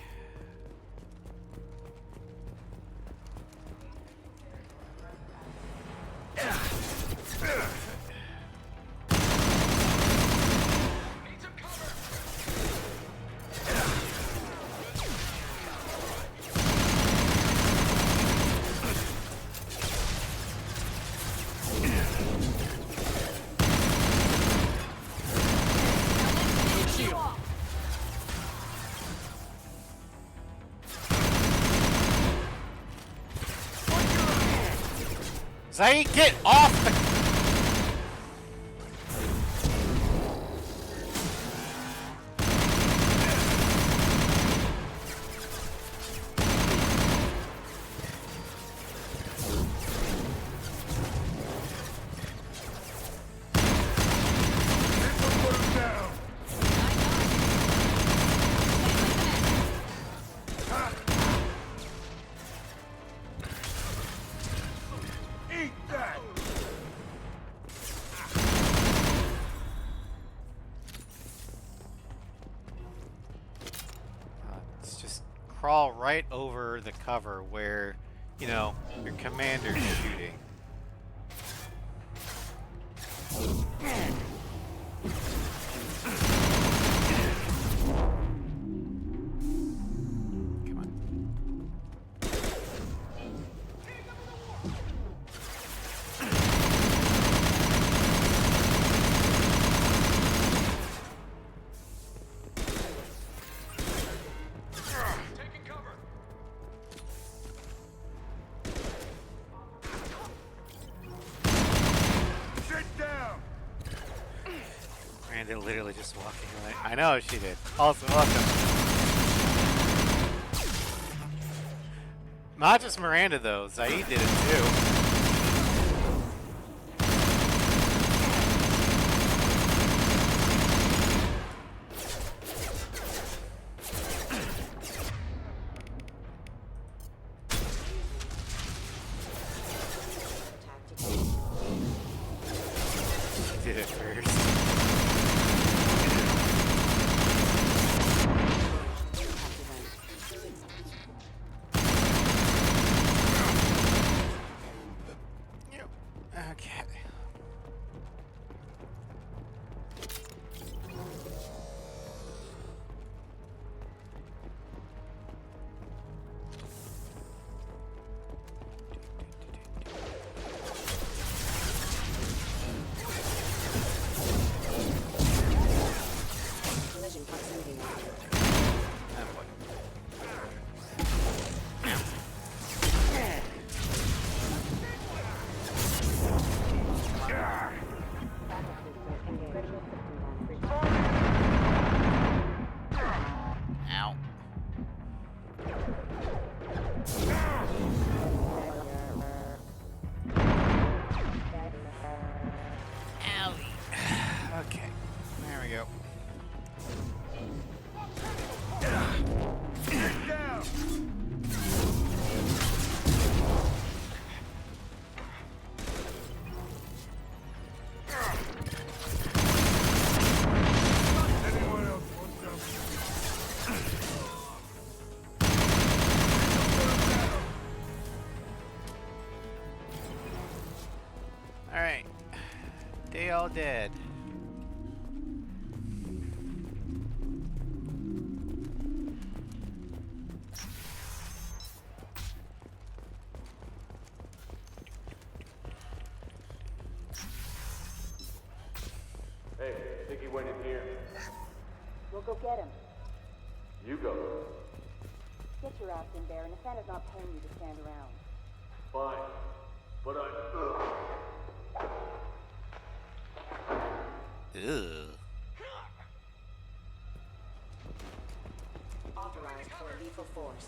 Speaker 1: Zay, get off the... crawl right over the cover where, you know, your commander's shooting. Come on.
Speaker 15: Taking cover. Sit down.
Speaker 1: Miranda literally just walking away. I know she did. Also, welcome. Not just Miranda though. Zaid did it too. She did it first. Okay. Ow. Owie. Okay. There we go.
Speaker 15: Sit down. Anyone else want some?
Speaker 1: Alright. They all dead.
Speaker 2: Hey, think he went in here?
Speaker 16: We'll go get him.
Speaker 2: You go.
Speaker 16: Get your ass in there, and Nathana's not paying you to stand around.
Speaker 2: Fine. But
Speaker 1: Ugh.
Speaker 16: Authorized for lethal force.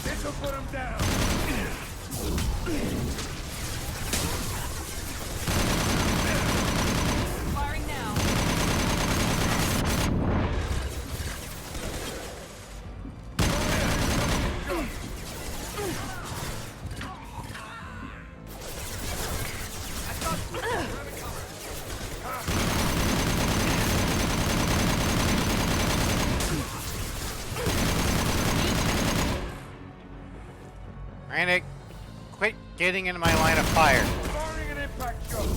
Speaker 15: This'll put him down.
Speaker 9: Firing now.
Speaker 1: Miranda, quit getting into my line of fire.
Speaker 15: Firing an impact shot.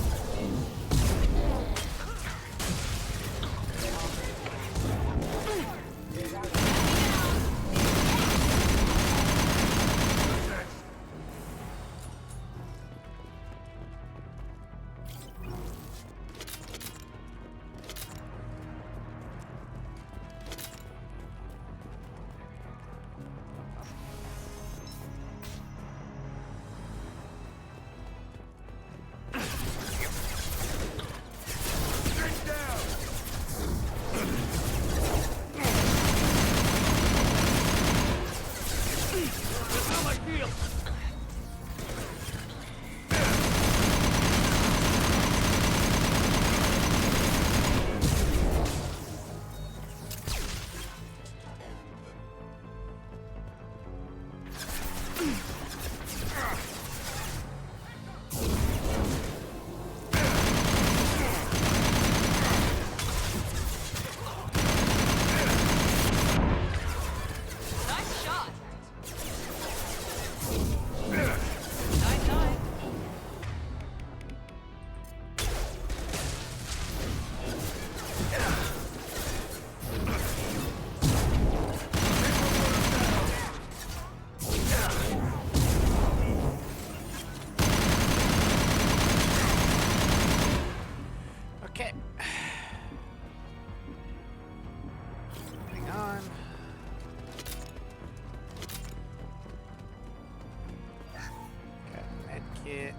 Speaker 1: Get.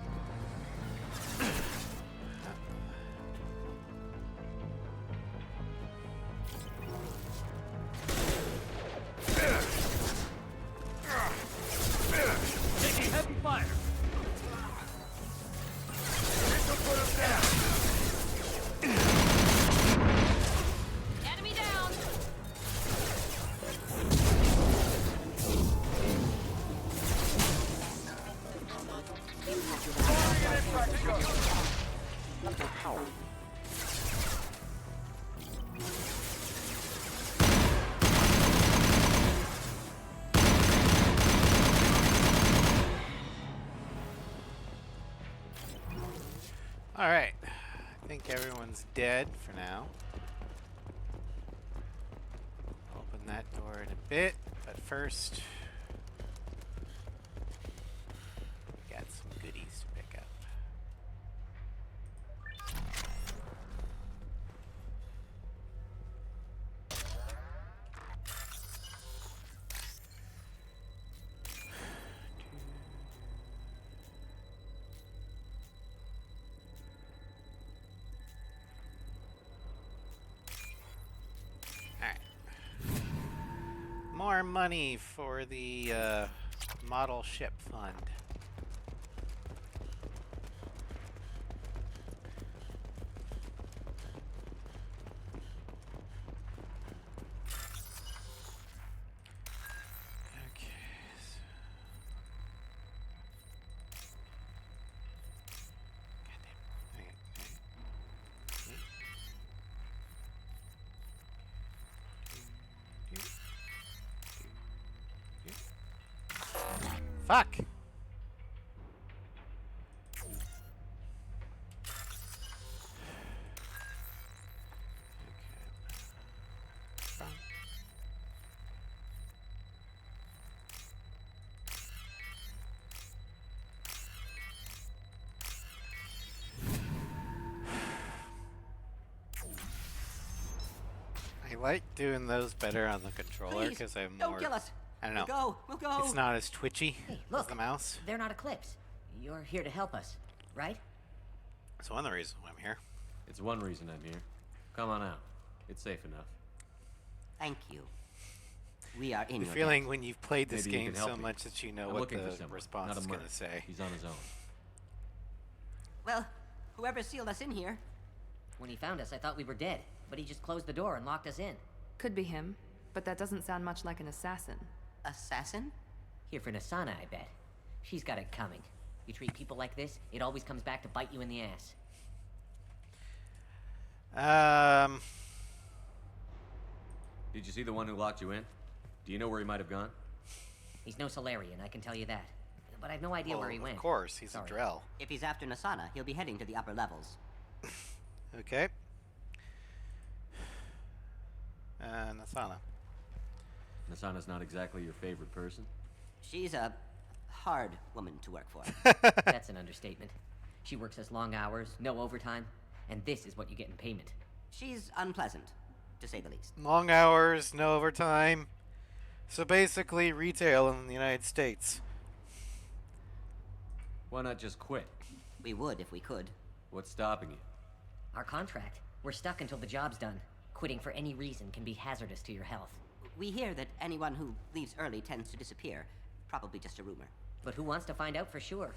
Speaker 2: Taking heavy fire.
Speaker 8: Enemy down.
Speaker 1: All right. I think everyone's dead for now. Open that door in a bit, but first, we got some goodies to pick up. More money for the model ship fund. Okay. Fuck! I like doing those better on the controller because I'm more.
Speaker 5: Don't kill us.
Speaker 1: I don't know.
Speaker 5: We'll go.
Speaker 1: It's not as twitchy
Speaker 5: Hey,
Speaker 1: as
Speaker 5: look.
Speaker 1: the mouse.
Speaker 5: They're not Eclipse. You're here to help us, right?
Speaker 1: It's one of the reasons why I'm here.
Speaker 2: It's one reason I'm here. Come on out. It's safe enough.
Speaker 13: Thank you. We are in
Speaker 1: The
Speaker 13: your
Speaker 1: feeling
Speaker 13: debt.
Speaker 1: when you've played this
Speaker 2: Maybe you
Speaker 1: game
Speaker 2: can help
Speaker 1: so
Speaker 2: me.
Speaker 1: much that you know
Speaker 2: I'm
Speaker 1: what
Speaker 2: looking for
Speaker 1: the
Speaker 2: someone,
Speaker 1: response
Speaker 2: not a
Speaker 1: is going
Speaker 2: merc.
Speaker 1: to say.
Speaker 2: He's on his own.
Speaker 5: Well, whoever sealed us in here. When he found us, I thought we were dead, but he just closed the door and locked us in.
Speaker 9: Could be him, but that doesn't sound much like an assassin.
Speaker 13: Assassin?
Speaker 5: Here for Nasana, I bet. She's got it coming. You treat people like this, it always comes back to bite you in the ass.
Speaker 2: Did you see the one who locked you in? Do you know where he might have gone?
Speaker 5: He's no Solarian, I can tell you that. But I've no idea
Speaker 1: Well,
Speaker 5: where he went.
Speaker 1: Of course, he's
Speaker 5: Sorry.
Speaker 1: a Drell.
Speaker 13: If he's after Nasana, he'll be heading to the upper levels.
Speaker 1: Okay. Nasana.
Speaker 2: Nasana's not exactly your favorite person.
Speaker 13: She's a hard woman to work for.
Speaker 5: That's an understatement. She works us long hours, no overtime, and this is what you get in payment.
Speaker 13: She's unpleasant, to say the least.
Speaker 1: Long hours, no overtime. So basically, retail in the United States.
Speaker 2: Why not just quit?
Speaker 13: We would if we could.
Speaker 2: What's stopping you?
Speaker 5: Our contract. We're stuck until the job's done. Quitting for any reason can be hazardous to your health.
Speaker 13: We hear that anyone who leaves early tends to disappear. Probably just a rumor.
Speaker 5: But who wants to find out for sure?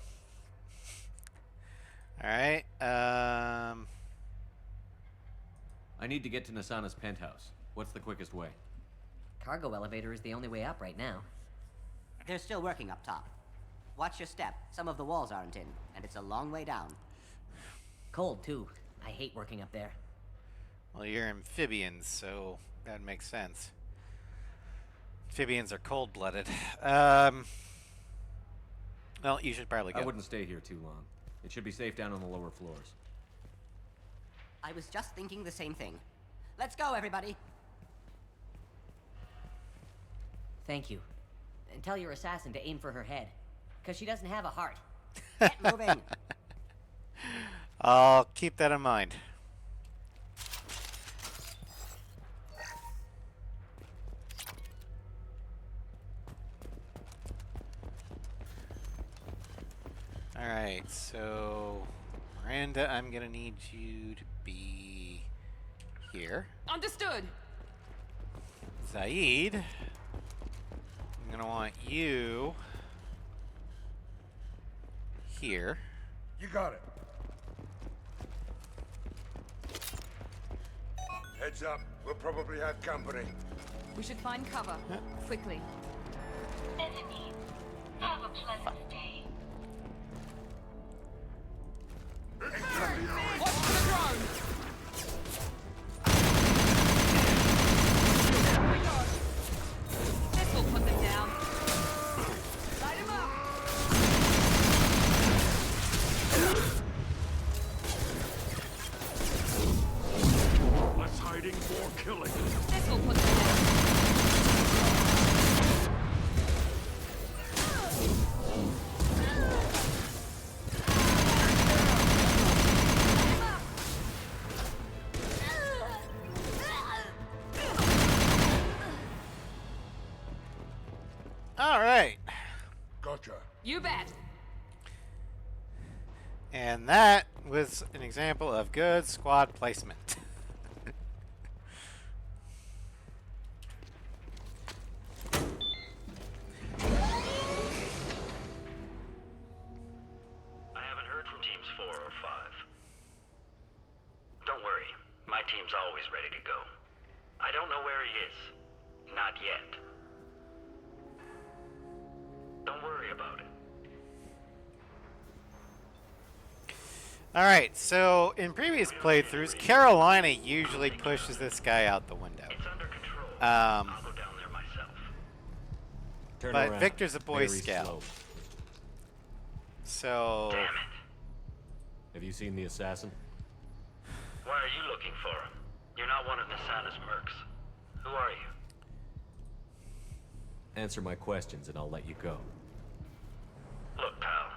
Speaker 1: Alright,
Speaker 2: I need to get to Nasana's penthouse. What's the quickest way?
Speaker 5: Cargo elevator is the only way up right now.
Speaker 13: They're still working up top. Watch your step. Some of the walls aren't in, and it's a long way down.
Speaker 5: Cold, too. I hate working up there.
Speaker 1: well, you're amphibians, so that makes sense. Amphibians are cold-blooded. Well, you should probably go.
Speaker 2: I wouldn't stay here too long. It should be safe down on the lower floors.
Speaker 13: I was just thinking the same thing. Let's go, everybody!
Speaker 5: Thank you. And tell your assassin to aim for her head. Because she doesn't have a heart.
Speaker 13: Get moving!
Speaker 1: I'll keep that in mind. Alright, so Miranda, I'm gonna need you to be here.
Speaker 8: Understood.
Speaker 1: Zaid, I'm gonna want you here.
Speaker 15: You got it. Heads up, we'll probably have company.
Speaker 8: We should find cover. Quickly.
Speaker 16: Bethany, have a pleasant day.
Speaker 8: Watch for the drone! This will put them down. Light him up!
Speaker 15: Less hiding, more killing.
Speaker 8: This will put them down.
Speaker 1: Alright.
Speaker 15: Gotcha.
Speaker 8: You bet.
Speaker 1: And that was an example of good squad placement.
Speaker 17: I haven't heard from teams 4 or 5. Don't worry, my team's always ready to go. I don't know where he is. Not yet. Don't worry about it.
Speaker 1: Alright, so in previous playthroughs, Carolina usually pushes this guy out the window.
Speaker 17: I'll go down there myself.
Speaker 2: Turn
Speaker 1: But
Speaker 2: around.
Speaker 1: Victor's a Boy
Speaker 2: Very
Speaker 1: Scout.
Speaker 2: slow.
Speaker 1: So...
Speaker 17: Damn it.
Speaker 2: Have you seen the assassin?
Speaker 17: Why are you looking for him? You're not one of Nisana's mercs. Who are you?
Speaker 2: Answer my questions and I'll let you go.
Speaker 17: Look, pal.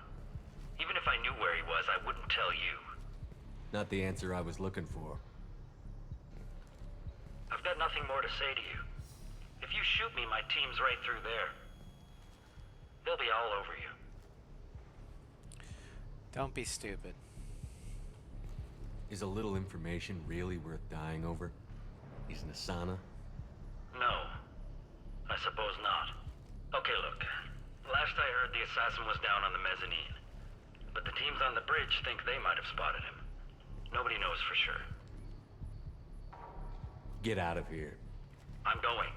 Speaker 17: Even if I knew where he was, I wouldn't tell you.
Speaker 2: Not the answer I was looking for.
Speaker 17: I've got nothing more to say to you. If you shoot me, my team's right through there. They'll be all over you.
Speaker 1: Don't be stupid.
Speaker 2: Is a little information really worth dying over? He's Nisana?
Speaker 17: No. I suppose not. Okay, look. Last I heard, the assassin was down on the mezzanine. But the teams on the bridge think they might have spotted him. Nobody knows for sure.
Speaker 2: Get out of here.
Speaker 17: I'm going.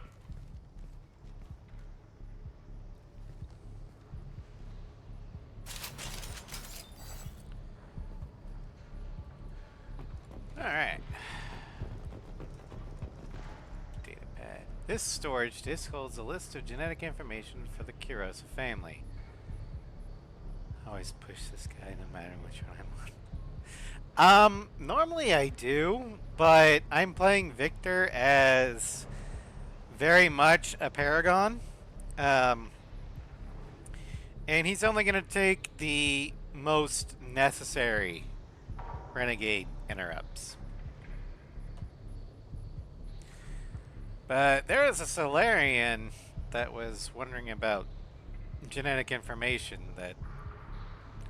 Speaker 1: Alright. Datapad. This storage disk holds a list of genetic information for the Kurosa family. I always push this guy no matter which one I'm on. Normally I do, but I'm playing Victor as very much a Paragon. And he's only going to take the most necessary Renegade interrupts. But there is a Solarian that was wondering about genetic information that,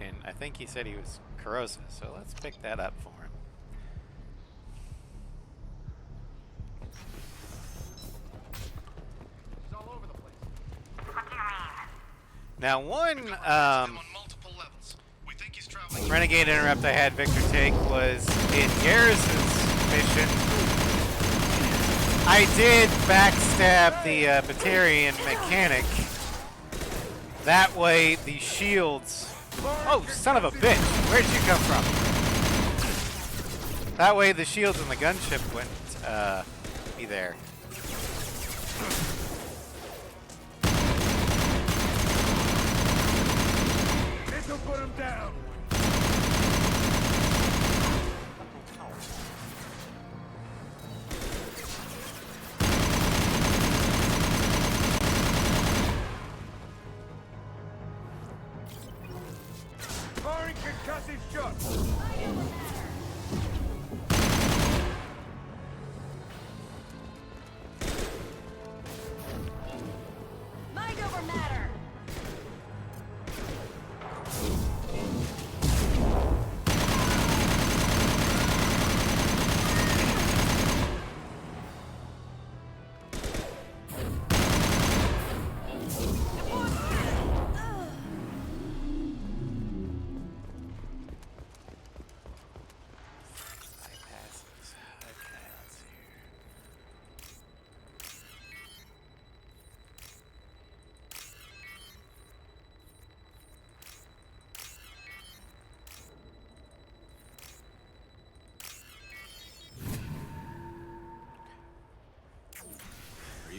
Speaker 1: and I think he said he was Kurosa, so let's pick that up for him.
Speaker 18: He's all over the place.
Speaker 1: Now one Renegade interrupt I had Victor take was in Garrison's mission. I did backstab the Batarian mechanic. That way the shields... Oh, son of a bitch! Where'd you come from? That way the shields and the gunship wouldn't be there.
Speaker 15: This'll put him down. Firing concussive shots.
Speaker 9: Mind over matter.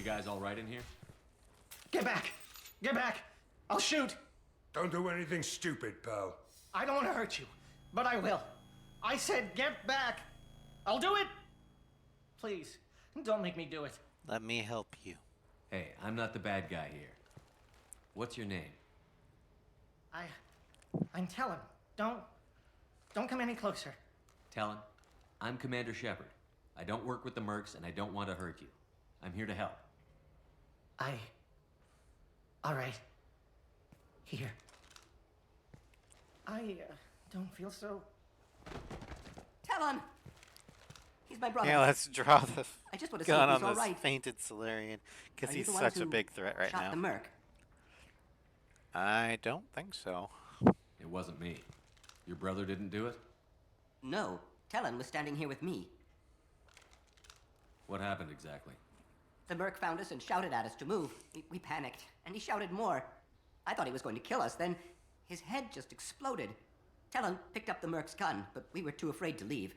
Speaker 2: guys all right in here?
Speaker 10: Get back! Get back! I'll shoot!
Speaker 15: Don't do anything stupid, pal.
Speaker 10: I don't want to hurt you, but I will. I said get back! I'll do it! Please, don't make me do it.
Speaker 1: Let me help you.
Speaker 2: Hey, I'm not the bad guy here. What's your name?
Speaker 10: I'm Talon. Don't come any closer.
Speaker 2: Talon, I'm Commander Shepard. I don't work with the mercs, and I don't want to hurt you. I'm here to help.
Speaker 10: All right. Here. I don't feel so...
Speaker 13: Talon! He's my brother.
Speaker 1: Yeah, let's draw the
Speaker 13: I just want to see
Speaker 1: gun
Speaker 13: if
Speaker 1: on
Speaker 13: he's
Speaker 1: this
Speaker 13: all right.
Speaker 1: fainted Solarian, because
Speaker 13: Are you
Speaker 1: he's
Speaker 13: the ones
Speaker 1: such a
Speaker 13: who
Speaker 1: big threat right
Speaker 13: shot
Speaker 1: now.
Speaker 13: the merc?
Speaker 1: I don't think so.
Speaker 2: It wasn't me. Your brother didn't do it?
Speaker 13: No. Talon was standing here with me.
Speaker 2: What happened exactly?
Speaker 13: The merc found us and shouted at us to move. We panicked, and he shouted more. I thought he was going to kill us, then his head just exploded. Talon picked up the merc's gun, but we were too afraid to leave.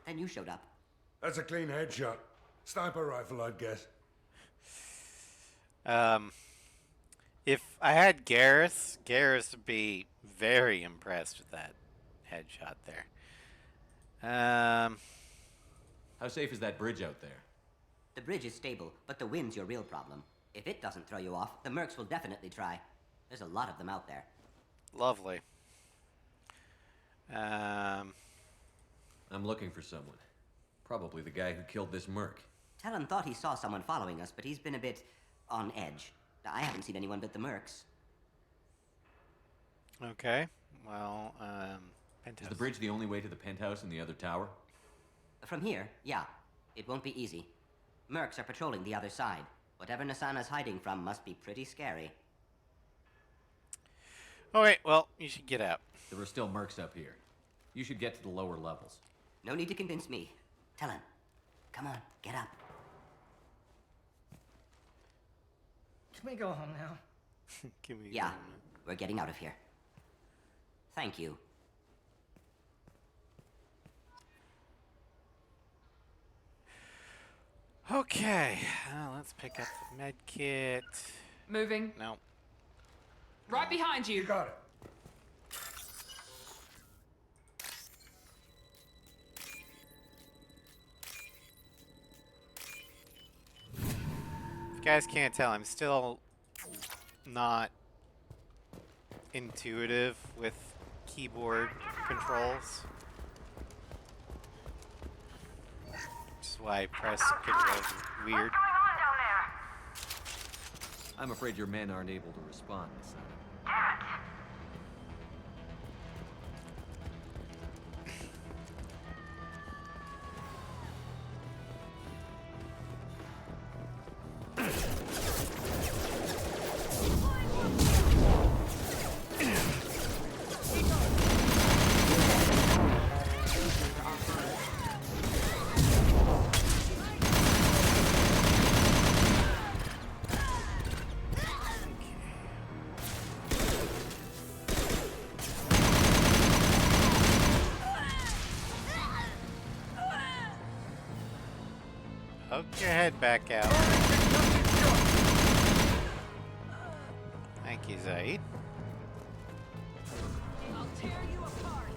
Speaker 13: Then you showed up.
Speaker 15: That's a clean headshot. Sniper rifle, I'd guess.
Speaker 1: If I had Garrus would be very impressed with that headshot there.
Speaker 2: How safe is that bridge out there?
Speaker 13: The bridge is stable, but the wind's your real problem. If it doesn't throw you off, the mercs will definitely try. There's a lot of them out there.
Speaker 1: Lovely.
Speaker 2: I'm looking for someone. Probably the guy who killed this merc.
Speaker 13: Talon thought he saw someone following us, but he's been a bit on edge. I haven't seen anyone but the mercs.
Speaker 1: Okay. Well, penthouse.
Speaker 2: Is the bridge the only way to the penthouse in the other tower?
Speaker 13: From here, yeah. It won't be easy. Mercs are patrolling the other side. Whatever Nasana's hiding from must be pretty scary.
Speaker 1: Alright, well, you should get out.
Speaker 2: There are still mercs up here. You should get to the lower levels.
Speaker 13: No need to convince me. Talon, come on, get up.
Speaker 10: Can we go home now?
Speaker 1: Can we
Speaker 13: Yeah, we're getting out of here. Thank you.
Speaker 1: Okay, let's pick up the med kit.
Speaker 18: Moving.
Speaker 1: No.
Speaker 18: Right behind you.
Speaker 15: You got it.
Speaker 1: If you guys can't tell, I'm still not intuitive with keyboard controls. Which is why I press controls weird.
Speaker 2: I'm afraid your men aren't able to respond, son.
Speaker 1: Poke your head back out. Thank you, Zaid.
Speaker 8: I'll tear you apart.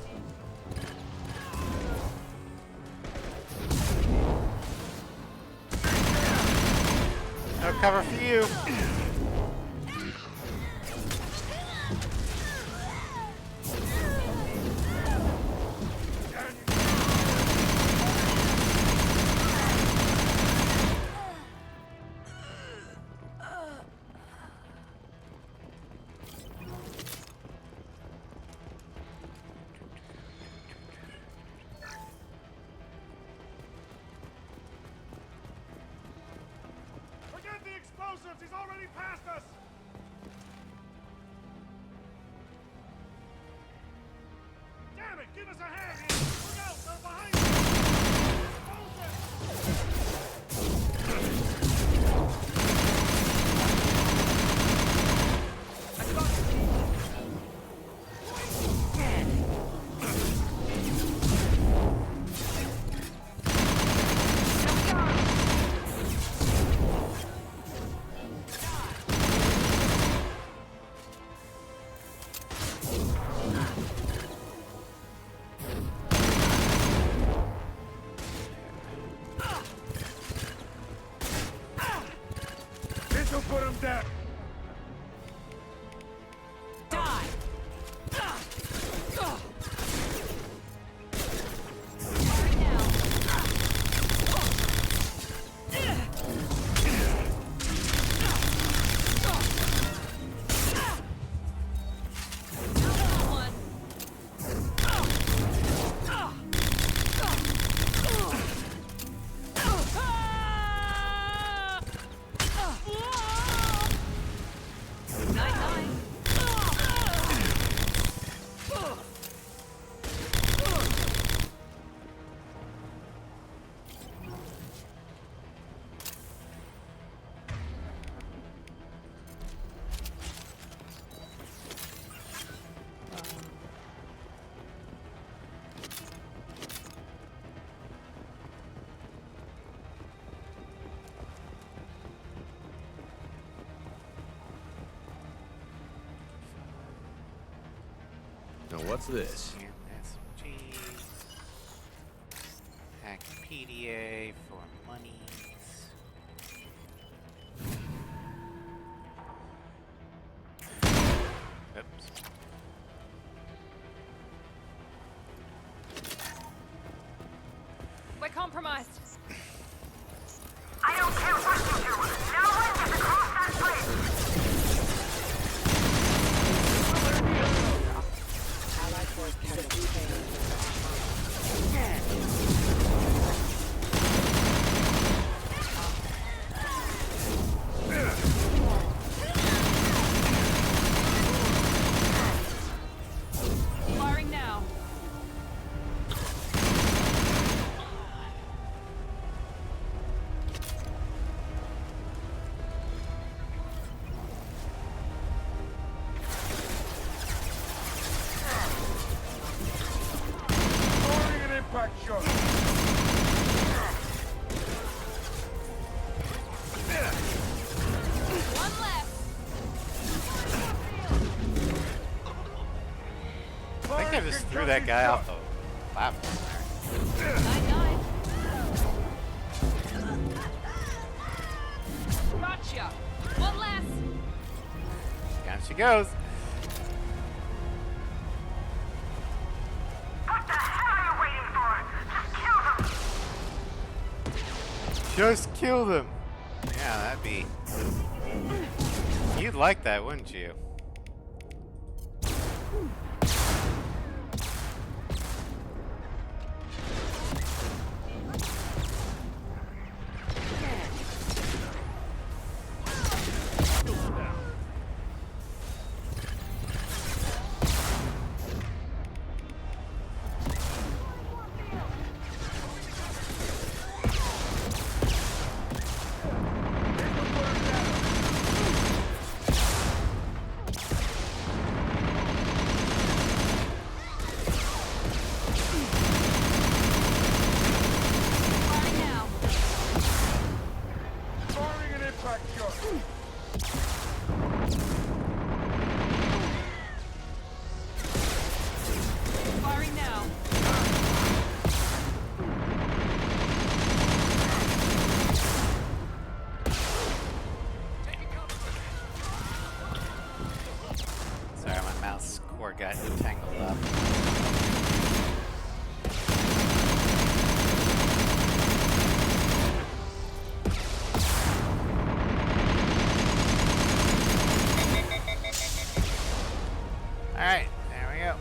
Speaker 1: No cover for you.
Speaker 19: Forget the explosives! He's already past us! Damn it! Give us a hand here! Look out! They're behind This'll put him down.
Speaker 18: Die!
Speaker 2: Now what's this?
Speaker 1: MSG. Hackpedia for monies. Oops.
Speaker 18: We're compromised.
Speaker 20: I don't care what you do. No one gets across that bridge.
Speaker 16: Allied force has
Speaker 18: Firing now.
Speaker 19: Firing an impact shot.
Speaker 18: One left.
Speaker 1: I think I just threw that guy off the platform there.
Speaker 18: 9-9. Gotcha. One less.
Speaker 1: Down she goes.
Speaker 20: What the hell are you waiting for? Just kill them.
Speaker 1: Just kill them. Yeah, that'd be. You'd like that, wouldn't you?
Speaker 18: Firing now.
Speaker 19: Firing an impact shot.
Speaker 18: Firing now.
Speaker 1: Sorry, my mouse cord got tangled up. Alright, there we go.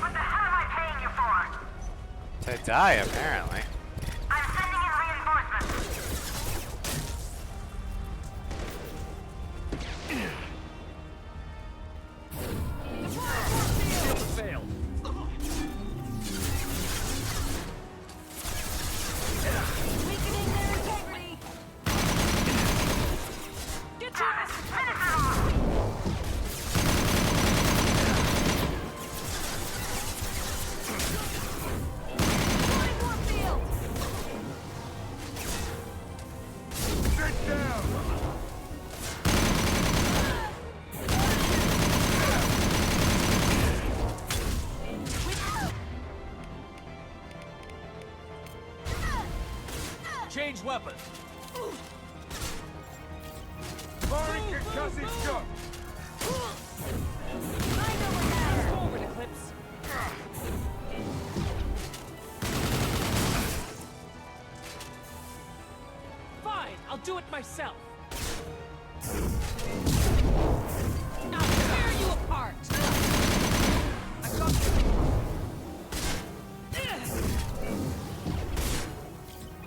Speaker 20: What the hell am I paying you for?
Speaker 1: To die, apparently.
Speaker 20: I'm sending in reinforcements.
Speaker 2: Failed.
Speaker 18: Weakening their integrity. Get your ass.
Speaker 20: Finish it off.
Speaker 18: Deploying warp field.
Speaker 19: his weapon.
Speaker 15: Firing concussive shot.
Speaker 18: I know what matters. Forward, Eclipse. Fine, I'll do it myself. I'll tear you apart. I got you.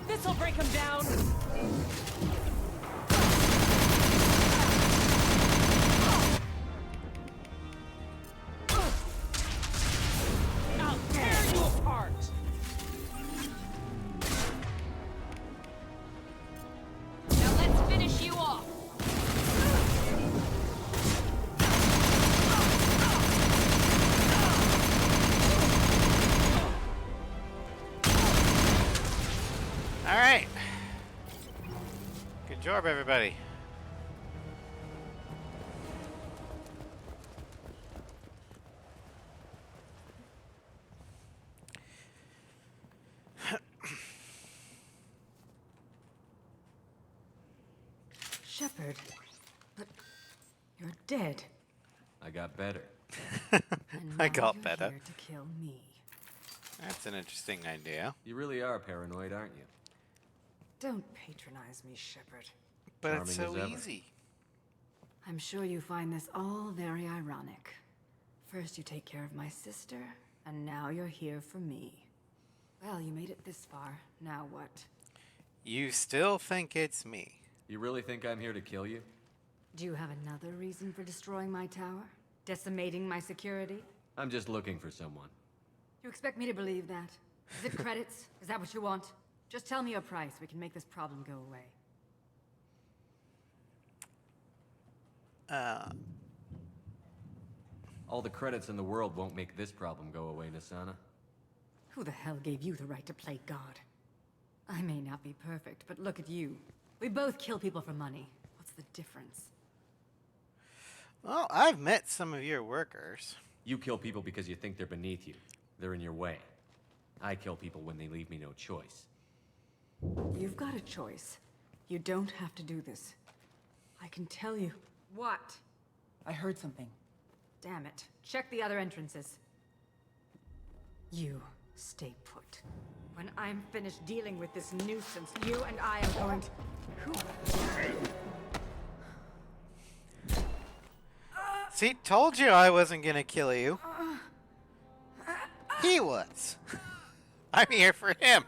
Speaker 18: This'll break him down. I'll tear you apart. Now let's finish you off.
Speaker 1: All right. Good job, everybody.
Speaker 6: Shepard, but you're dead.
Speaker 2: I got better.
Speaker 6: And
Speaker 1: I
Speaker 6: now
Speaker 1: got
Speaker 6: you're
Speaker 1: better.
Speaker 6: here to kill me.
Speaker 1: That's an interesting idea.
Speaker 2: You really are paranoid, aren't you?
Speaker 6: Don't patronize me, Shepard.
Speaker 1: But it's
Speaker 2: Charming
Speaker 1: so
Speaker 2: as ever.
Speaker 1: easy.
Speaker 6: I'm sure you find this all very ironic. First you take care of my sister, and now you're here for me. Well, you made it this far. Now what?
Speaker 1: You still think it's me?
Speaker 2: You really think I'm here to kill you?
Speaker 6: Do you have another reason for destroying my tower? Decimating my security?
Speaker 2: I'm just looking for someone.
Speaker 6: You expect me to believe that? Is it credits? Is that what you want? Just tell me a price. We can make this problem go away.
Speaker 2: All the credits in the world won't make this problem go away, Nisana.
Speaker 6: Who the hell gave you the right to play God? I may not be perfect, but look at you. We both kill people for money. What's the difference?
Speaker 1: Well, I've met some of your workers.
Speaker 2: You kill people because you think they're beneath you. They're in your way. I kill people when they leave me no choice.
Speaker 6: You've got a choice. You don't have to do this. I can tell you. What?
Speaker 14: I heard something.
Speaker 6: Damn it. Check the other entrances. You stay put. When I'm finished dealing with this nuisance, you and I are going to...
Speaker 1: See, told you I wasn't gonna kill you. He was. I'm here for him.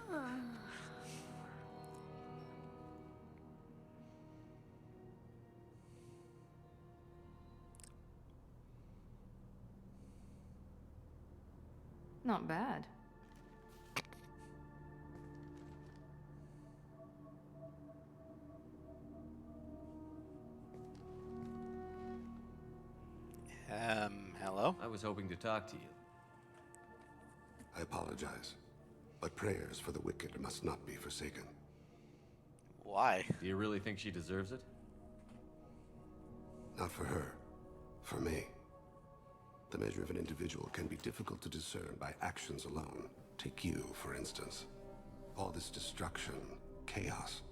Speaker 6: Not bad.
Speaker 1: Hello?
Speaker 2: I was hoping to talk to you.
Speaker 21: I apologize, but prayers for the wicked must not be forsaken.
Speaker 1: Why?
Speaker 2: Do you really think she deserves it?
Speaker 21: Not for her. For me. The measure of an individual can be difficult to discern by actions alone. Take you, for instance. All this destruction, chaos.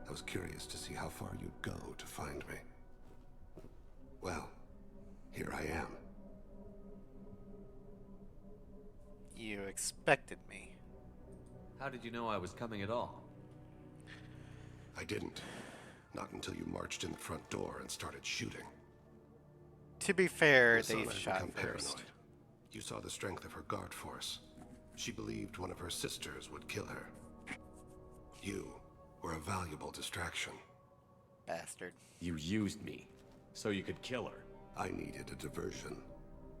Speaker 21: I was curious to see how far you'd go to find me. Well, here I am.
Speaker 1: You expected me.
Speaker 2: How did you know I was coming at all?
Speaker 21: I didn't. Not until you marched in the front door and started shooting.
Speaker 1: To be fair,
Speaker 21: Nisana
Speaker 1: they
Speaker 21: had
Speaker 1: shot
Speaker 21: become
Speaker 1: first.
Speaker 21: paranoid. You saw the strength of her guard force. She believed one of her sisters would kill her. You were a valuable distraction.
Speaker 1: Bastard.
Speaker 2: You used me, so you could kill her.
Speaker 21: I needed a diversion.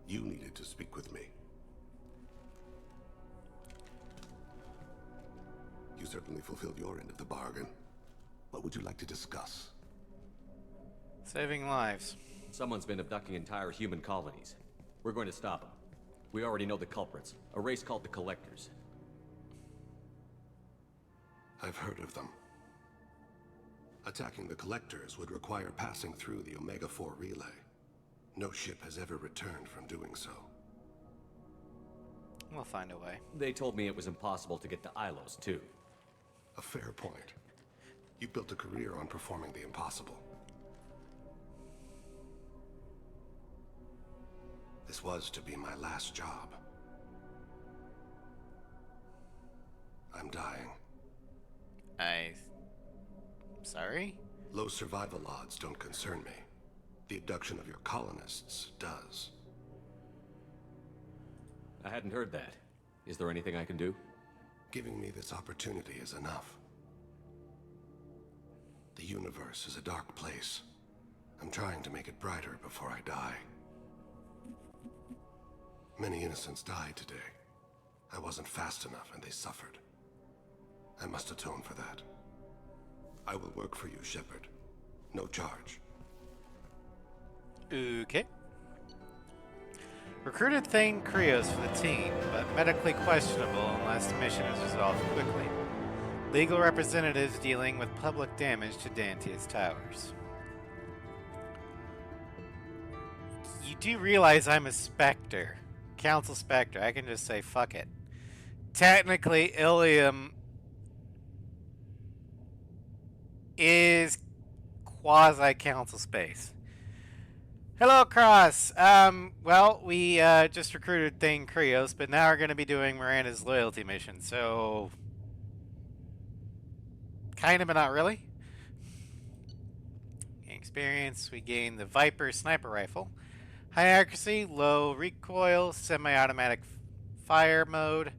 Speaker 21: You needed to speak with me. You certainly fulfilled your end of the bargain. What would you like to discuss?
Speaker 1: Saving lives.
Speaker 2: Someone's been abducting entire human colonies. We're going to stop them. We already know the culprits, a race called the Collectors.
Speaker 21: I've heard of them. Attacking the Collectors would require passing through the Omega-4 relay. No ship has ever returned from doing so.
Speaker 1: We'll find a way.
Speaker 2: They told me it was impossible to get to Ilos, too.
Speaker 21: A fair point. You built a career on performing the impossible. This was to be my last job. I'm dying.
Speaker 1: Sorry?
Speaker 21: Low survival odds don't concern me. The abduction of your colonists does.
Speaker 2: I hadn't heard that. Is there anything I can do?
Speaker 21: Giving me this opportunity is enough. The universe is a dark place. I'm trying to make it brighter before I die. Many innocents died today. I wasn't fast enough and they suffered. I must atone for that. I will work for you, Shepard. No charge.
Speaker 1: Okay. Recruited Thane Krios for the team, but medically questionable unless the mission is resolved quickly. Legal representatives dealing with public damage to Dante's towers. You do realize I'm a Spectre. Council Spectre. I can just say fuck it. Technically, Ilium is quasi-council space. Hello, Cross. Well, we just recruited Thane Krios, but now we're going to be doing Miranda's loyalty mission, so... kind of, but not really. Gain experience. We gain the Viper sniper rifle. High accuracy, low recoil, semi-automatic fire mode.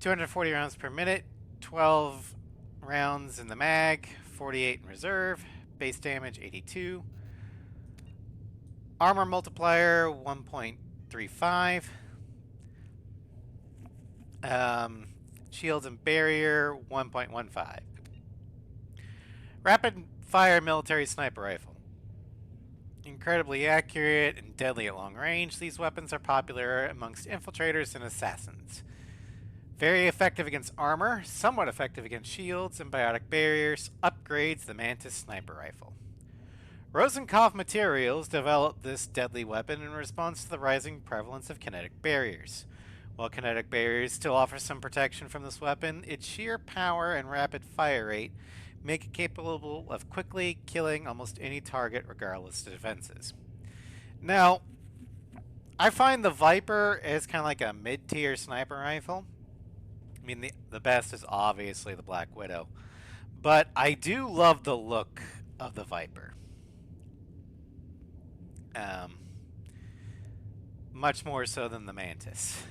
Speaker 1: 240 rounds per minute. 12 rounds in the mag. 48 in reserve. Base damage, 82. Armor multiplier, 1.35. Shields and barrier, 1.15. Rapid fire military sniper rifle. Incredibly accurate and deadly at long range, these weapons are popular amongst infiltrators and assassins. Very effective against armor, somewhat effective against shields and biotic barriers, upgrades the Mantis sniper rifle. Rosenkopf Materials developed this deadly weapon in response to the rising prevalence of kinetic barriers. While kinetic barriers still offer some protection from this weapon, its sheer power and rapid fire rate make it capable of quickly killing almost any target regardless of defenses. Now, I find the Viper as kind of like a mid-tier sniper rifle. I mean, the best is obviously the Black Widow. But I do love the look of the Viper. Much more so than the Mantis.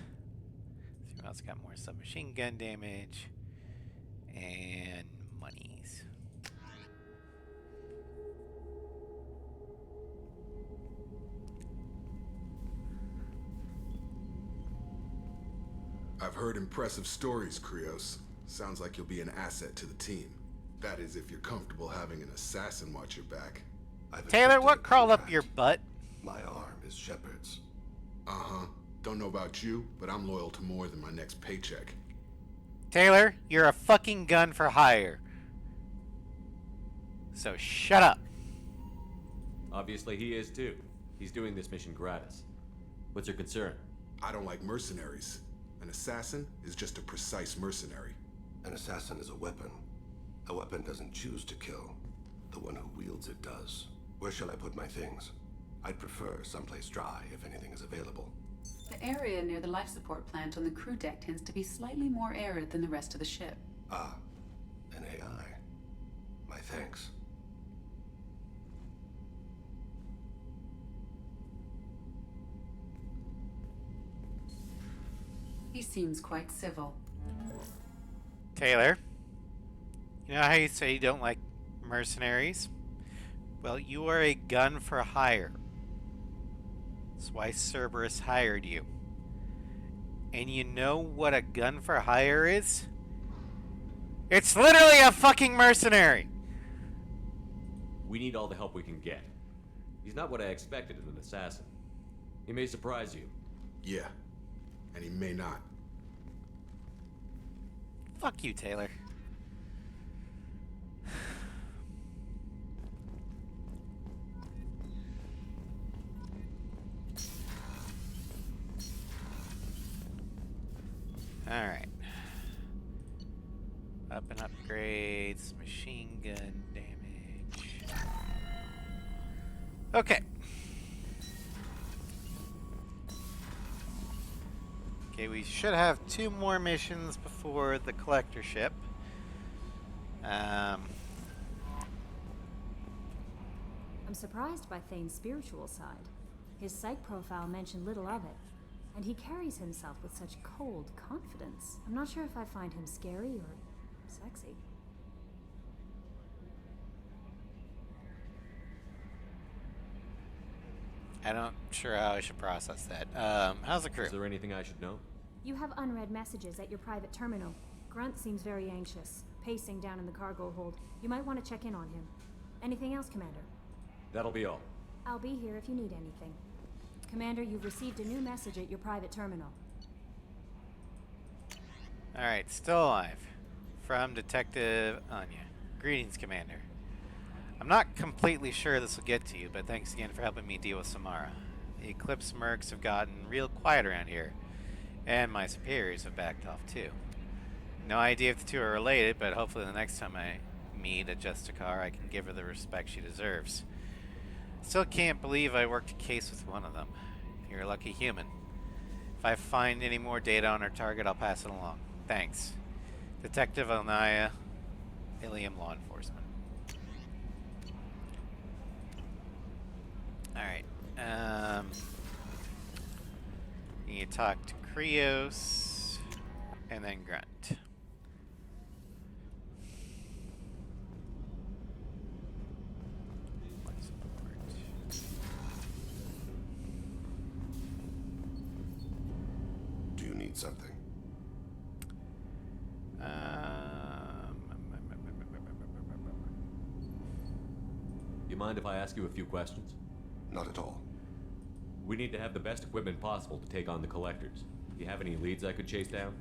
Speaker 1: We also got more submachine gun damage and monies.
Speaker 4: I've heard impressive stories, Krios. Sounds like you'll be an asset to the team. That is, if you're comfortable having an assassin watch your back.
Speaker 1: Taylor, what crawled up your butt?
Speaker 21: My arm is Shepard's.
Speaker 4: Uh-huh. Don't know about you, but I'm loyal to more than my next paycheck.
Speaker 1: Taylor, you're a fucking gun for hire. So shut up.
Speaker 2: Obviously he is too. He's doing this mission gratis. What's your concern?
Speaker 4: I don't like mercenaries. An assassin is just a precise mercenary.
Speaker 21: An assassin is a weapon. A weapon doesn't choose to kill. The one who wields it does. Where shall I put my things? I'd prefer someplace dry if anything is available.
Speaker 22: The area near the life support plant on the crew deck tends to be slightly more arid than the rest of the ship.
Speaker 21: Ah, an AI. My thanks.
Speaker 22: He seems quite civil.
Speaker 1: Taylor, you know how you say you don't like mercenaries? Well, you are a gun for hire. That's why Cerberus hired you. And you know what a gun for hire is? It's literally a fucking mercenary!
Speaker 2: We need all the help we can get. He's not what I expected as an assassin. He may surprise you.
Speaker 4: Yeah, and he may not.
Speaker 1: Fuck you, Taylor. Up and upgrades, machine gun damage. Okay. Okay, we should have 2 more missions before the collector ship.
Speaker 7: I'm surprised by Thane's spiritual side. His psych profile mentioned little of it, and he carries himself with such cold confidence. I'm not sure if I find him scary or sexy.
Speaker 1: I'm not sure how I should process that. How's the crew?
Speaker 2: Is there anything I should know?
Speaker 7: You have unread messages at your private terminal. Grunt seems very anxious, pacing down in the cargo hold. You might want to check in on him. Anything else, Commander?
Speaker 2: That'll be all.
Speaker 7: I'll be here if you need anything. Commander, you've received a new message at your private terminal.
Speaker 1: Alright, still alive. From Detective Anya. Greetings, Commander. I'm not completely sure this will get to you, but thanks again for helping me deal with Samara. The Eclipse mercs have gotten real quiet around here, and my superiors have backed off too. No idea if the two are related, but hopefully the next time I meet a Justicar, I can give her the respect she deserves. Still can't believe I worked a case with one of them. You're a lucky human. If I find any more data on our target, I'll pass it along. Thanks. Detective Anaya, Ilium Law Enforcement. Alright. You talk to Krios, and then Grunt.
Speaker 21: Do you need something?
Speaker 2: You mind if I ask you a few questions?
Speaker 21: Not at all.
Speaker 2: We need to have the best equipment possible to take on the collectors. Do you have any leads I could chase down?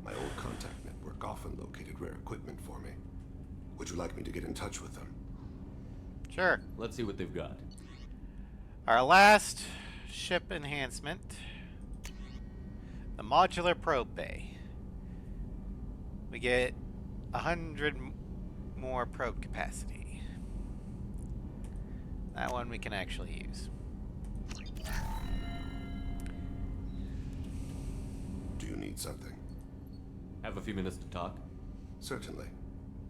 Speaker 21: My old contact network often located rare equipment for me. Would you like me to get in touch with them?
Speaker 1: Sure.
Speaker 2: Let's see what they've got.
Speaker 1: Our last ship enhancement. The modular probe bay. We get 100 more probe capacity. That one we can actually use.
Speaker 21: Do you need something?
Speaker 2: Have a few minutes to talk?
Speaker 21: Certainly.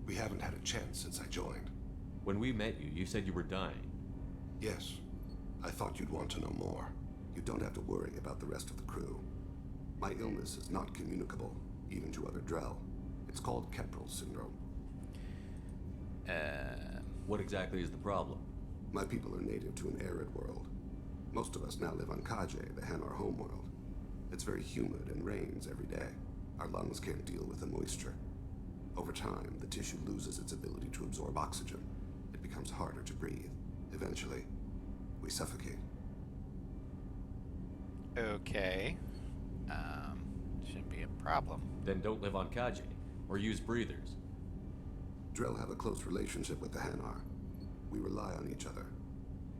Speaker 21: We haven't had a chance since I joined.
Speaker 2: When we met you, you said you were dying.
Speaker 21: Yes. I thought you'd want to know more. You don't have to worry about the rest of the crew. My illness is not communicable, even to other Drell. It's called Keprel syndrome.
Speaker 2: What exactly is the problem?
Speaker 21: My people are native to an arid world. Most of us now live on Kaje, the Hanar homeworld. It's very humid and rains every day. Our lungs can't deal with the moisture. Over time, the tissue loses its ability to absorb oxygen. It becomes harder to breathe. Eventually, we suffocate.
Speaker 1: Okay. Shouldn't be a problem.
Speaker 2: Then don't live on Kaje, or use breathers.
Speaker 21: Drell have a close relationship with the Hanar. We rely on each other.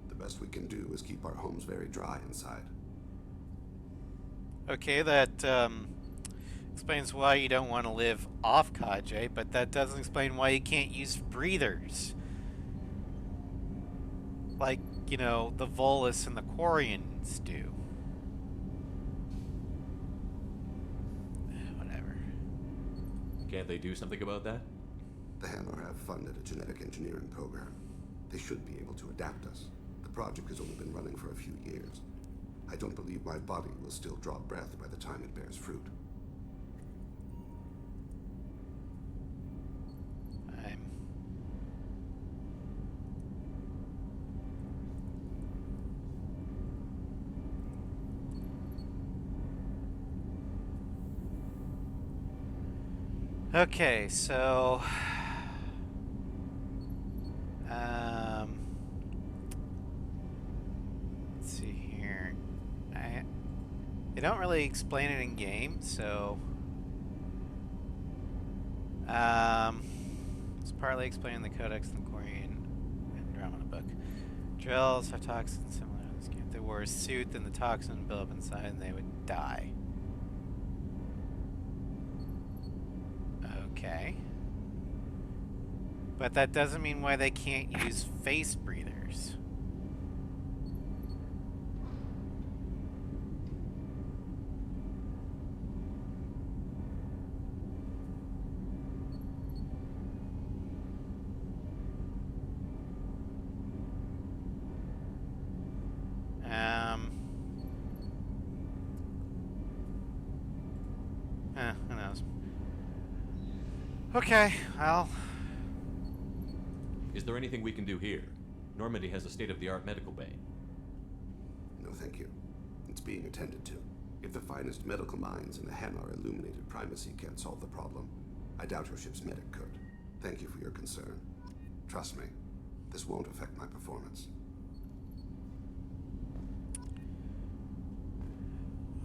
Speaker 21: The best we can do is keep our homes very dry inside.
Speaker 1: Okay, that explains why you don't want to live off Kaje, but that doesn't explain why you can't use breathers. Like, you know, the Volus and the Quarians do. Whatever.
Speaker 2: Can't they do something about that?
Speaker 21: The Hanar have funded a genetic engineering program. They should be able to adapt us. The project has only been running for a few years. I don't believe my body will still draw breath by the time it bears fruit.
Speaker 1: Okay, so let's see here. They don't really explain it in game, so it's partly explaining the Codex and the Quarian Andromeda book. Drills have toxins similar to this game. If they wore a suit, then the toxin would build up inside and they would die. Okay. Okay. But that doesn't mean why they can't use face breathers. Who knows? Okay, well.
Speaker 2: Is there anything we can do here? Normandy has a state-of-the-art medical bay.
Speaker 21: No, thank you. It's being attended to. If the finest medical minds in the Hanar illuminated primacy can't solve the problem, I doubt your ship's medic could. Thank you for your concern. Trust me, this won't affect my performance.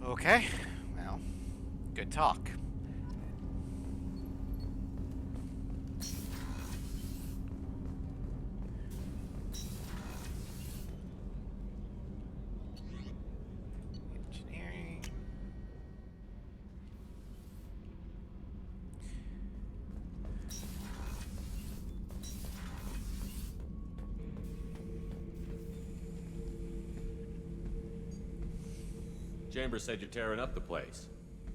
Speaker 1: Okay, well, good talk. Engineering.
Speaker 2: Chambers said you're tearing up the place.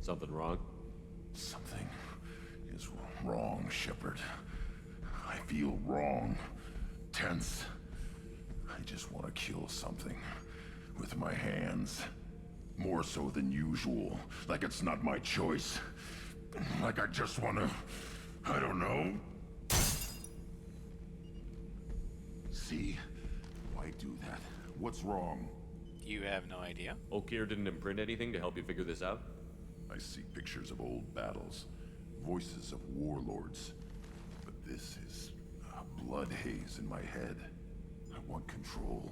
Speaker 2: Something wrong?
Speaker 11: Something is wrong, Shepard. I feel wrong. Tense. I just want to kill something. With my hands. More so than usual. Like it's not my choice. Like I just want to... I don't know. See? Why do that? What's wrong?
Speaker 1: You have no idea?
Speaker 2: Okir didn't imprint anything to help you figure this out?
Speaker 11: I see pictures of old battles, voices of warlords, but this is a blood haze in my head. I want control.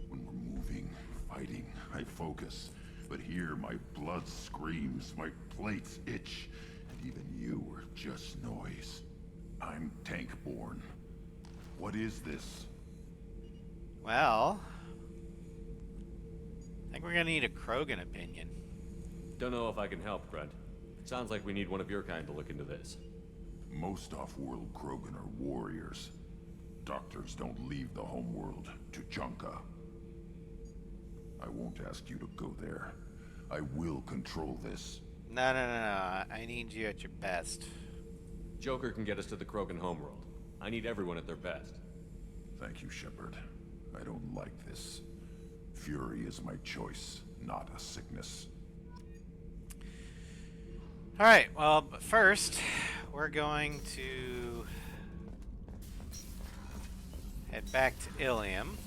Speaker 11: When we're moving, fighting, I focus. But here, my blood screams, my plates itch, and even you are just noise. I'm tank-born. What is this?
Speaker 1: Well, I think we're gonna need a Krogan opinion.
Speaker 2: Don't know if I can help, Grunt. Sounds like we need one of your kind to look into this.
Speaker 11: Most off-world Krogan are warriors. Doctors don't leave the homeworld to Junka. I won't ask you to go there. I will control this.
Speaker 1: No. I need you at your best.
Speaker 2: Joker can get us to the Krogan homeworld. I need everyone at their best.
Speaker 11: Thank you, Shepard. I don't like this. Fury is my choice, not a sickness.
Speaker 1: Alright, well, but first, we're going to head back to Ilium.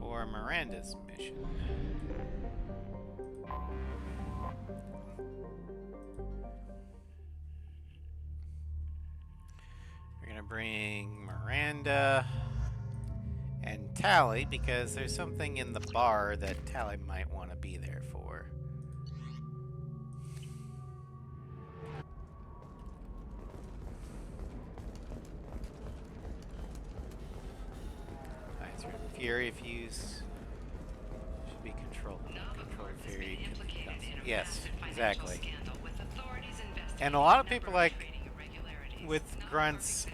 Speaker 1: For Miranda's mission. We're gonna bring Miranda and Tally because there's something in the bar that Tally might want to be there for. Alright, so Fury fuse should be controlled. Control Fury. Yes, exactly. And a lot of people like with Grunt's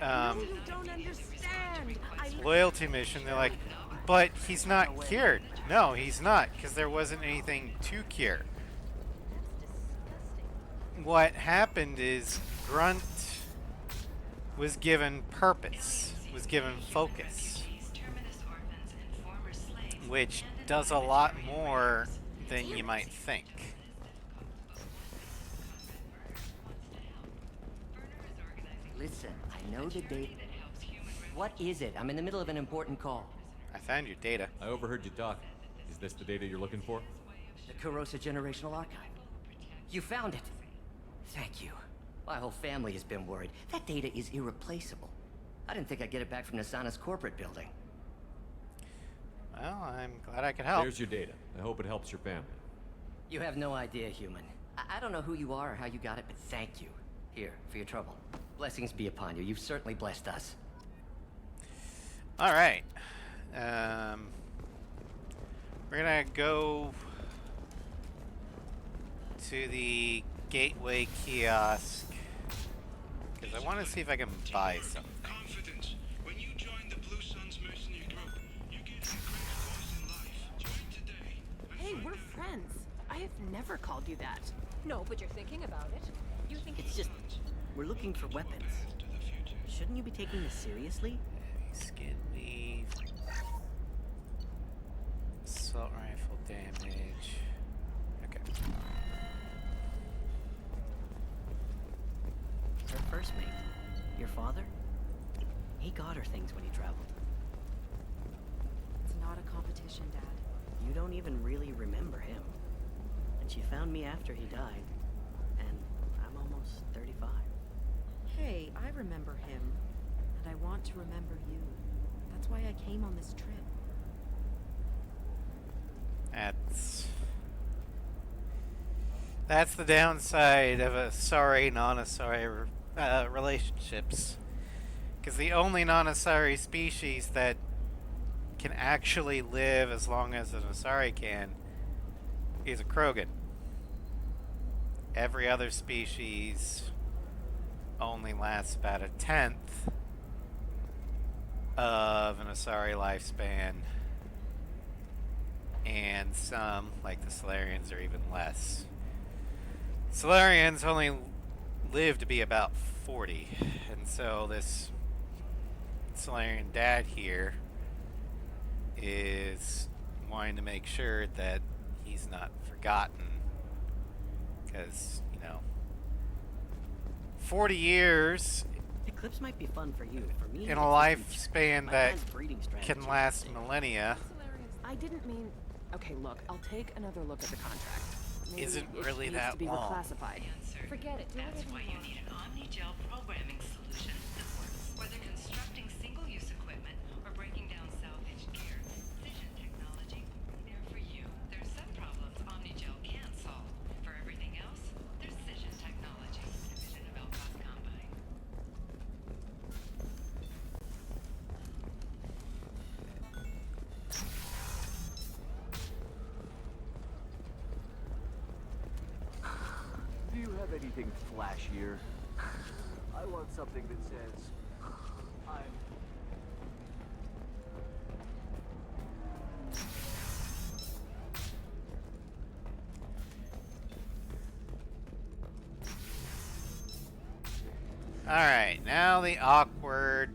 Speaker 1: loyalty mission, they're like, but he's not cured. No, he's not, because there wasn't anything to cure. What happened is Grunt was given purpose, was given focus, which does a lot more than you might think.
Speaker 13: Listen, I know the date. What is it? I'm in the middle of an important call.
Speaker 1: I found your data.
Speaker 2: I overheard you talk. Is this the data you're looking for?
Speaker 13: The Kurosa Generational Archive. You found it. Thank you. My whole family has been worried. That data is irreplaceable. I didn't think I'd get it back from Nasana's corporate building.
Speaker 1: Well, I'm glad I could help.
Speaker 2: There's your data. I hope it helps your family.
Speaker 13: You have no idea, human. I don't know who you are or how you got it, but thank you.
Speaker 5: Here, for your trouble. Blessings be upon you. You've certainly blessed us.
Speaker 1: All right. We're gonna go to the gateway kiosk because I want to see if I can buy something.
Speaker 3: Confidence. When you join the Blue Suns mercenary group, you get a great cause in life. Join today.
Speaker 18: Hey, we're friends. I have never called you that.
Speaker 12: No, but you're thinking about it. You think
Speaker 13: It's just, we're looking for weapons. Shouldn't you be taking this seriously?
Speaker 1: Skin weave. Assault rifle damage. Okay.
Speaker 13: Her first mate, your father? He got her things when he traveled.
Speaker 9: It's not a competition, Dad.
Speaker 13: You don't even really remember him. And she found me after he died. And I'm almost 35.
Speaker 9: Hey, I remember him. And I want to remember you. That's why I came on this trip.
Speaker 1: That's the downside of a sorry, non-Asari relationships. Because the only non-Asari species that can actually live as long as an Asari can is a Krogan. Every other species only lasts about a 10th of an Asari lifespan, and some, like the Solarians, are even less. Solarians only live to be about 40, and so this Solarian dad here is wanting to make sure that he's not forgotten, because, 40 years
Speaker 13: Eclipse might be fun for you. For me,
Speaker 1: in a lifespan that can last millennia
Speaker 18: I didn't mean... Okay, look, I'll take another look at the contract. Maybe
Speaker 1: isn't
Speaker 18: it
Speaker 1: really
Speaker 18: needs
Speaker 1: that
Speaker 18: to be
Speaker 1: long.
Speaker 18: reclassified.
Speaker 8: Forget it. That's why you need an omni-gel programming solution that works. Whether constructing single-use equipment or breaking down salvaged gear, Vision technology, there for you. There's some problems omni-gel can't solve. For everything else, there's Vision technology. Division of Elcott Combine.
Speaker 2: Do you have anything flashier? I want something that says, I'm...
Speaker 1: Alright, now the awkward,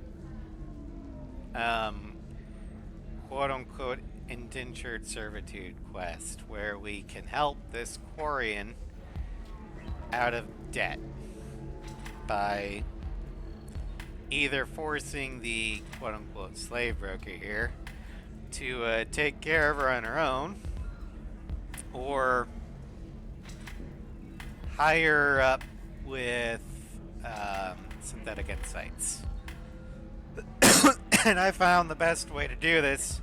Speaker 1: quote-unquote indentured servitude quest, where we can help this Quarian out of debt by either forcing the quote-unquote slave broker here to take care of her on her own, or hire her up with synthetic insights. And I found the best way to do this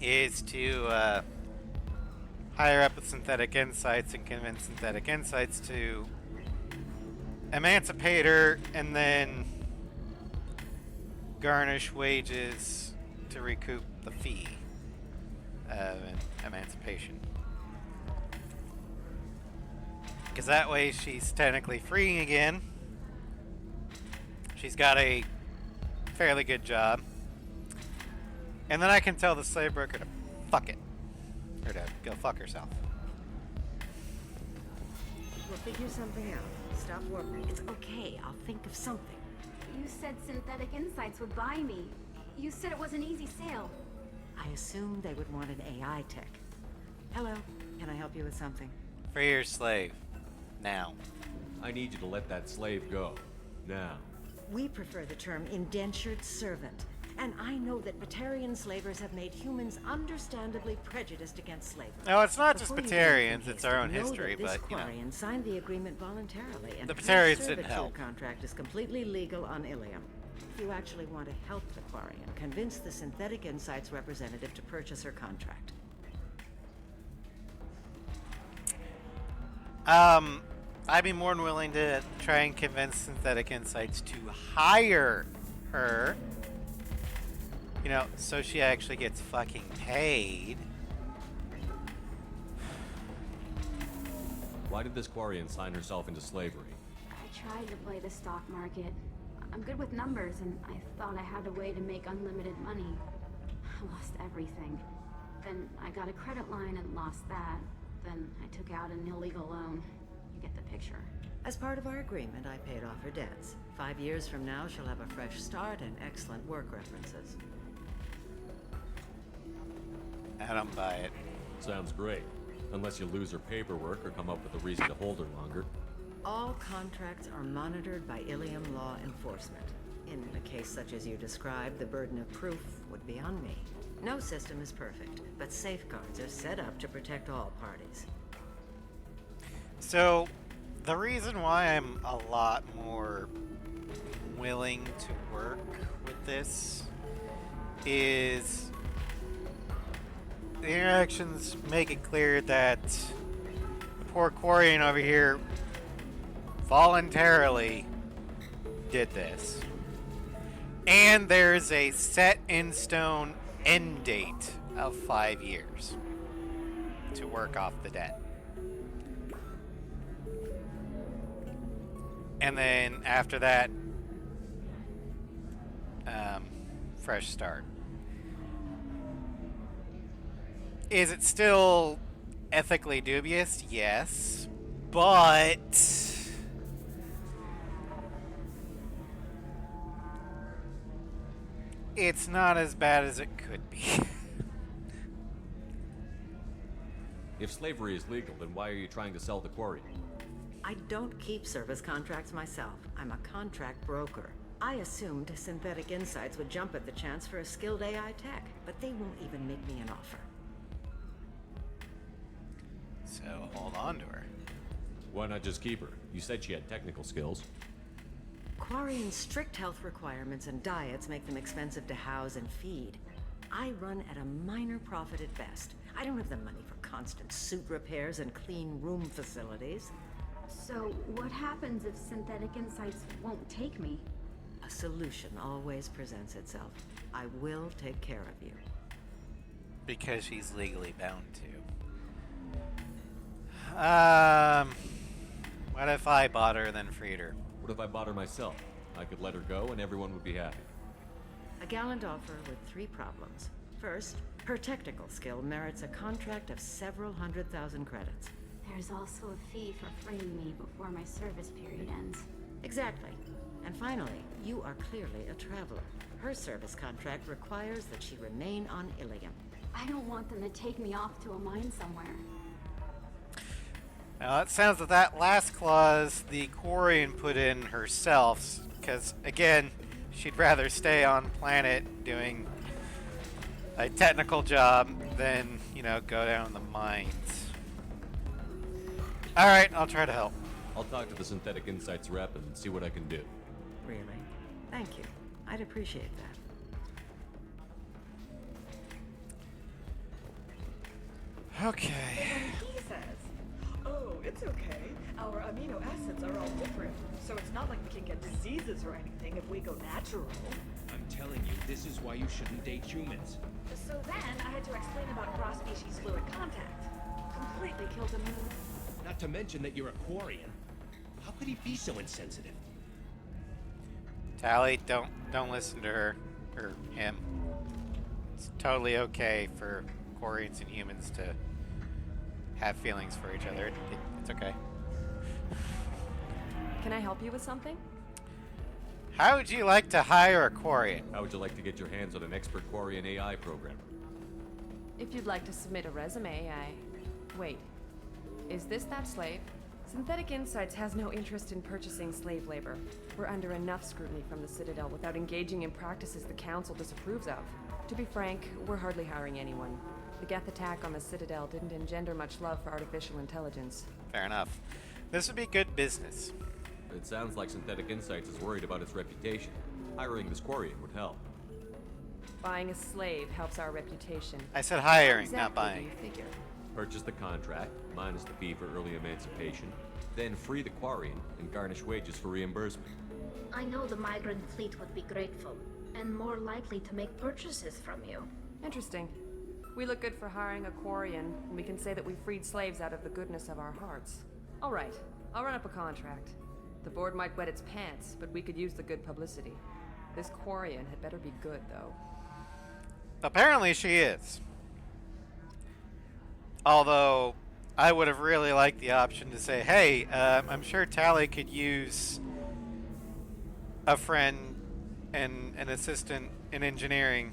Speaker 1: is to hire up with synthetic insights and convince synthetic insights to emancipate her, and then garnish wages to recoup the fee of emancipation. Because that way she's technically free again. She's got a fairly good job. And then I can tell the slave broker to fuck it. Or to go fuck herself.
Speaker 23: We'll figure something out. Stop worrying. It's okay. I'll think of something.
Speaker 24: You said Synthetic Insights would buy me. You said it was an easy sale.
Speaker 23: I assumed they would want an AI tech. Hello. Can I help you with something?
Speaker 1: Free your slave. Now.
Speaker 2: I need you to let that slave go. Now.
Speaker 23: We prefer the term indentured servant. And I know that Batarian slavers have made humans understandably prejudiced against slavery.
Speaker 1: No, it's not just
Speaker 23: Before you
Speaker 1: Batarians,
Speaker 23: go
Speaker 1: it's our own
Speaker 23: know
Speaker 1: history,
Speaker 23: that this
Speaker 1: but,
Speaker 23: Quarian signed the agreement voluntarily, and
Speaker 1: the
Speaker 23: her
Speaker 1: Batarians didn't
Speaker 23: servitude
Speaker 1: help.
Speaker 23: contract is completely legal on Ilium. If you actually want to help the Quarian, convince the Synthetic Insights representative to purchase her contract.
Speaker 1: I'd be more than willing to try and convince Synthetic Insights to hire her. You know, so she actually gets fucking paid.
Speaker 2: Why did this Quarian sign herself into slavery?
Speaker 24: I tried to play the stock market. I'm good with numbers, and I thought I had a way to make unlimited money. I lost everything. Then I got a credit line and lost that. Then I took out an illegal loan. You get the picture.
Speaker 23: As part of our agreement, I paid off her debts. 5 years from now, she'll have a fresh start and excellent work references.
Speaker 1: I don't buy it.
Speaker 2: Sounds great. Unless you lose her paperwork or come up with a reason to hold her longer.
Speaker 23: All contracts are monitored by Ilium law enforcement. In a case such as you described, the burden of proof would be on me. No system is perfect, but safeguards are set up to protect all parties.
Speaker 1: So, the reason why I'm a lot more willing to work with this is the interactions make it clear that the poor Quarian over here voluntarily did this. And there's a set in stone end date of 5 years to work off the debt. And then after that, fresh start. Is it still ethically dubious? Yes. But it's not as bad as it could be.
Speaker 2: If slavery is legal, then why are you trying to sell the Quarian?
Speaker 23: I don't keep service contracts myself. I'm a contract broker. I assumed Synthetic Insights would jump at the chance for a skilled AI tech, but they won't even make me an offer.
Speaker 1: So hold on to her.
Speaker 2: Why not just keep her? You said she had technical skills.
Speaker 23: Quarian's strict health requirements and diets make them expensive to house and feed. I run at a minor profit at best. I don't have the money for constant suit repairs and clean room facilities.
Speaker 24: So, what happens if Synthetic Insights won't take me?
Speaker 23: A solution always presents itself. I will take care of you.
Speaker 1: Because she's legally bound to. What if I bought her, then freed her?
Speaker 2: What if I bought her myself? I could let her go and everyone would be happy.
Speaker 23: A gallant offer with 3 problems. First, her technical skill merits a contract of several 100,000 credits.
Speaker 24: There's also a fee for freeing me before my service period ends.
Speaker 23: Exactly. And finally, you are clearly a traveler. Her service contract requires that she remain on Ilium.
Speaker 24: I don't want them to take me off to a mine somewhere.
Speaker 1: Now, it sounds like that last clause the Quarian put in herself, because, again, she'd rather stay on planet doing a technical job than, you know, go down the mines. Alright, I'll try to help.
Speaker 2: I'll talk to the Synthetic Insights rep and see what I can do.
Speaker 23: Really? Thank you. I'd appreciate that.
Speaker 1: Okay.
Speaker 10: And he says, oh, it's okay. Our amino acids are all different, so it's not like we can get diseases or anything if we go natural.
Speaker 16: I'm telling you, this is why you shouldn't date humans.
Speaker 10: So then I had to explain about cross-species fluid contact. Completely killed the mood.
Speaker 16: Not to mention that you're a Quarian. How could he be so insensitive?
Speaker 1: Tally, don't listen to her or him. It's totally okay for Quarians and humans to have feelings for each other. It's okay.
Speaker 9: Can I help you with something?
Speaker 1: How would you like to hire a Quarian?
Speaker 2: How would you like to get your hands on an expert Quarian AI programmer?
Speaker 9: If you'd like to submit a resume, Wait. Is this that slave? Synthetic Insights has no interest in purchasing slave labor. We're under enough scrutiny from the Citadel without engaging in practices the Council disapproves of. To be frank, we're hardly hiring anyone. The Geth attack on the Citadel didn't engender much love for artificial intelligence.
Speaker 1: Fair enough. This would be good business.
Speaker 2: It sounds like Synthetic Insights is worried about its reputation. Hiring this Quarian would help.
Speaker 9: Buying a slave helps our reputation.
Speaker 1: I said hiring,
Speaker 9: Exactly
Speaker 1: not buying.
Speaker 9: do you figure?
Speaker 2: Purchase the contract, minus the fee for early emancipation. Then free the Quarian and garnish wages for reimbursement.
Speaker 24: I know the migrant fleet would be grateful, and more likely to make purchases from you.
Speaker 9: Interesting. We look good for hiring a Quarian, and we can say that we freed slaves out of the goodness of our hearts. All right, I'll run up a contract. The board might wet its pants, but we could use the good publicity. This Quarian had better be good, though.
Speaker 1: Apparently she is. Although, I would have really liked the option to say, hey, I'm sure Tally could use a friend and an assistant in engineering.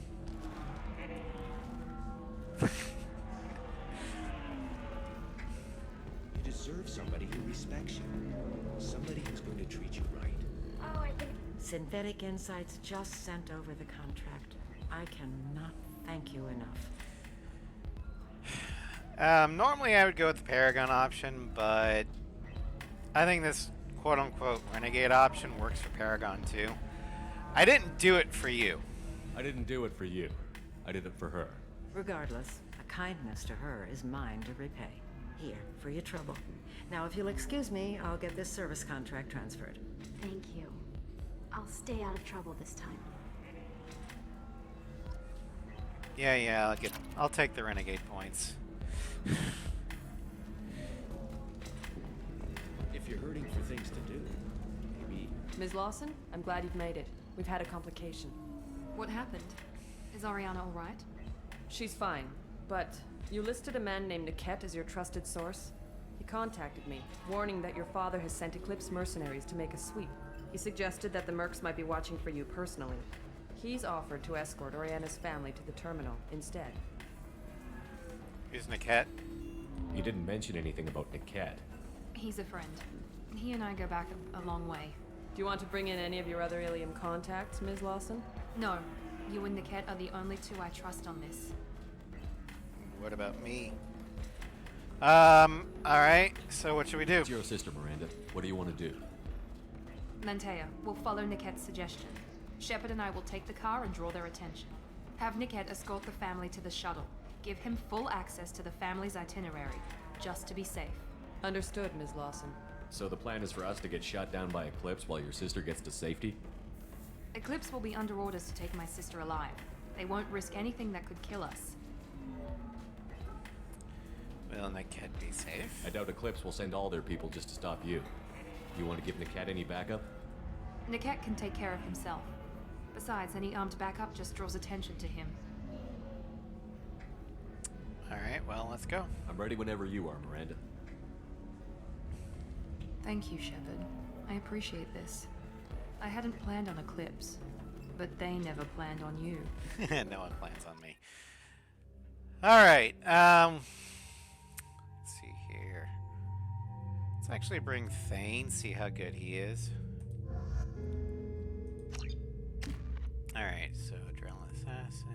Speaker 16: You deserve somebody who respects you. Somebody who's going to treat you right.
Speaker 24: Oh, I think...
Speaker 23: Synthetic Insights just sent over the contract. I cannot thank you enough.
Speaker 1: Normally I would go with the Paragon option, but I think this quote-unquote renegade option works for Paragon too. I didn't do it for you.
Speaker 2: I didn't do it for you. I did it for her.
Speaker 23: Regardless, a kindness to her is mine to repay. Here, for your trouble. Now, if you'll excuse me, I'll get this service contract transferred.
Speaker 24: Thank you. I'll stay out of trouble this time.
Speaker 1: Yeah, I'll take the renegade points.
Speaker 16: If you're hurting for things to do, maybe...
Speaker 9: Ms. Lawson, I'm glad you've made it. We've had a complication.
Speaker 15: What happened? Is Ariana all right?
Speaker 9: She's fine, but you listed a man named Niket as your trusted source. He contacted me, warning that your father has sent Eclipse mercenaries to make a sweep. He suggested that the Mercs might be watching for you personally. He's offered to escort Oriana's family to the terminal instead.
Speaker 1: Who's Niket?
Speaker 2: You didn't mention anything about Niket.
Speaker 15: He's a friend. He and I go back a long way.
Speaker 9: Do you want to bring in any of your other Ilium contacts, Ms. Lawson?
Speaker 15: No. You and Niket are the only two I trust on this.
Speaker 1: What about me? Alright, so what should we do?
Speaker 2: It's your sister, Miranda. What do you want to do?
Speaker 15: Lantea, we'll follow Niket's suggestion. Shepard and I will take the car and draw their attention. Have Niket escort the family to the shuttle. Give him full access to the family's itinerary, just to be safe.
Speaker 9: Understood, Ms. Lawson.
Speaker 2: So the plan is for us to get shot down by Eclipse while your sister gets to safety?
Speaker 15: Eclipse will be under orders to take my sister alive. They won't risk anything that could kill us.
Speaker 1: Will Niket be safe?
Speaker 2: I doubt Eclipse will send all their people just to stop you. You want to give Niket any backup?
Speaker 15: Niket can take care of himself. Besides, any armed backup just draws attention to him.
Speaker 1: Alright, well, let's go.
Speaker 2: I'm ready whenever you are, Miranda.
Speaker 15: Thank you, Shepard. I appreciate this. I hadn't planned on Eclipse, but they never planned on you.
Speaker 1: No one plans on me. Alright, let's see here. Let's actually bring Thane, see how good he is. Alright, so Adrenaline Assassin.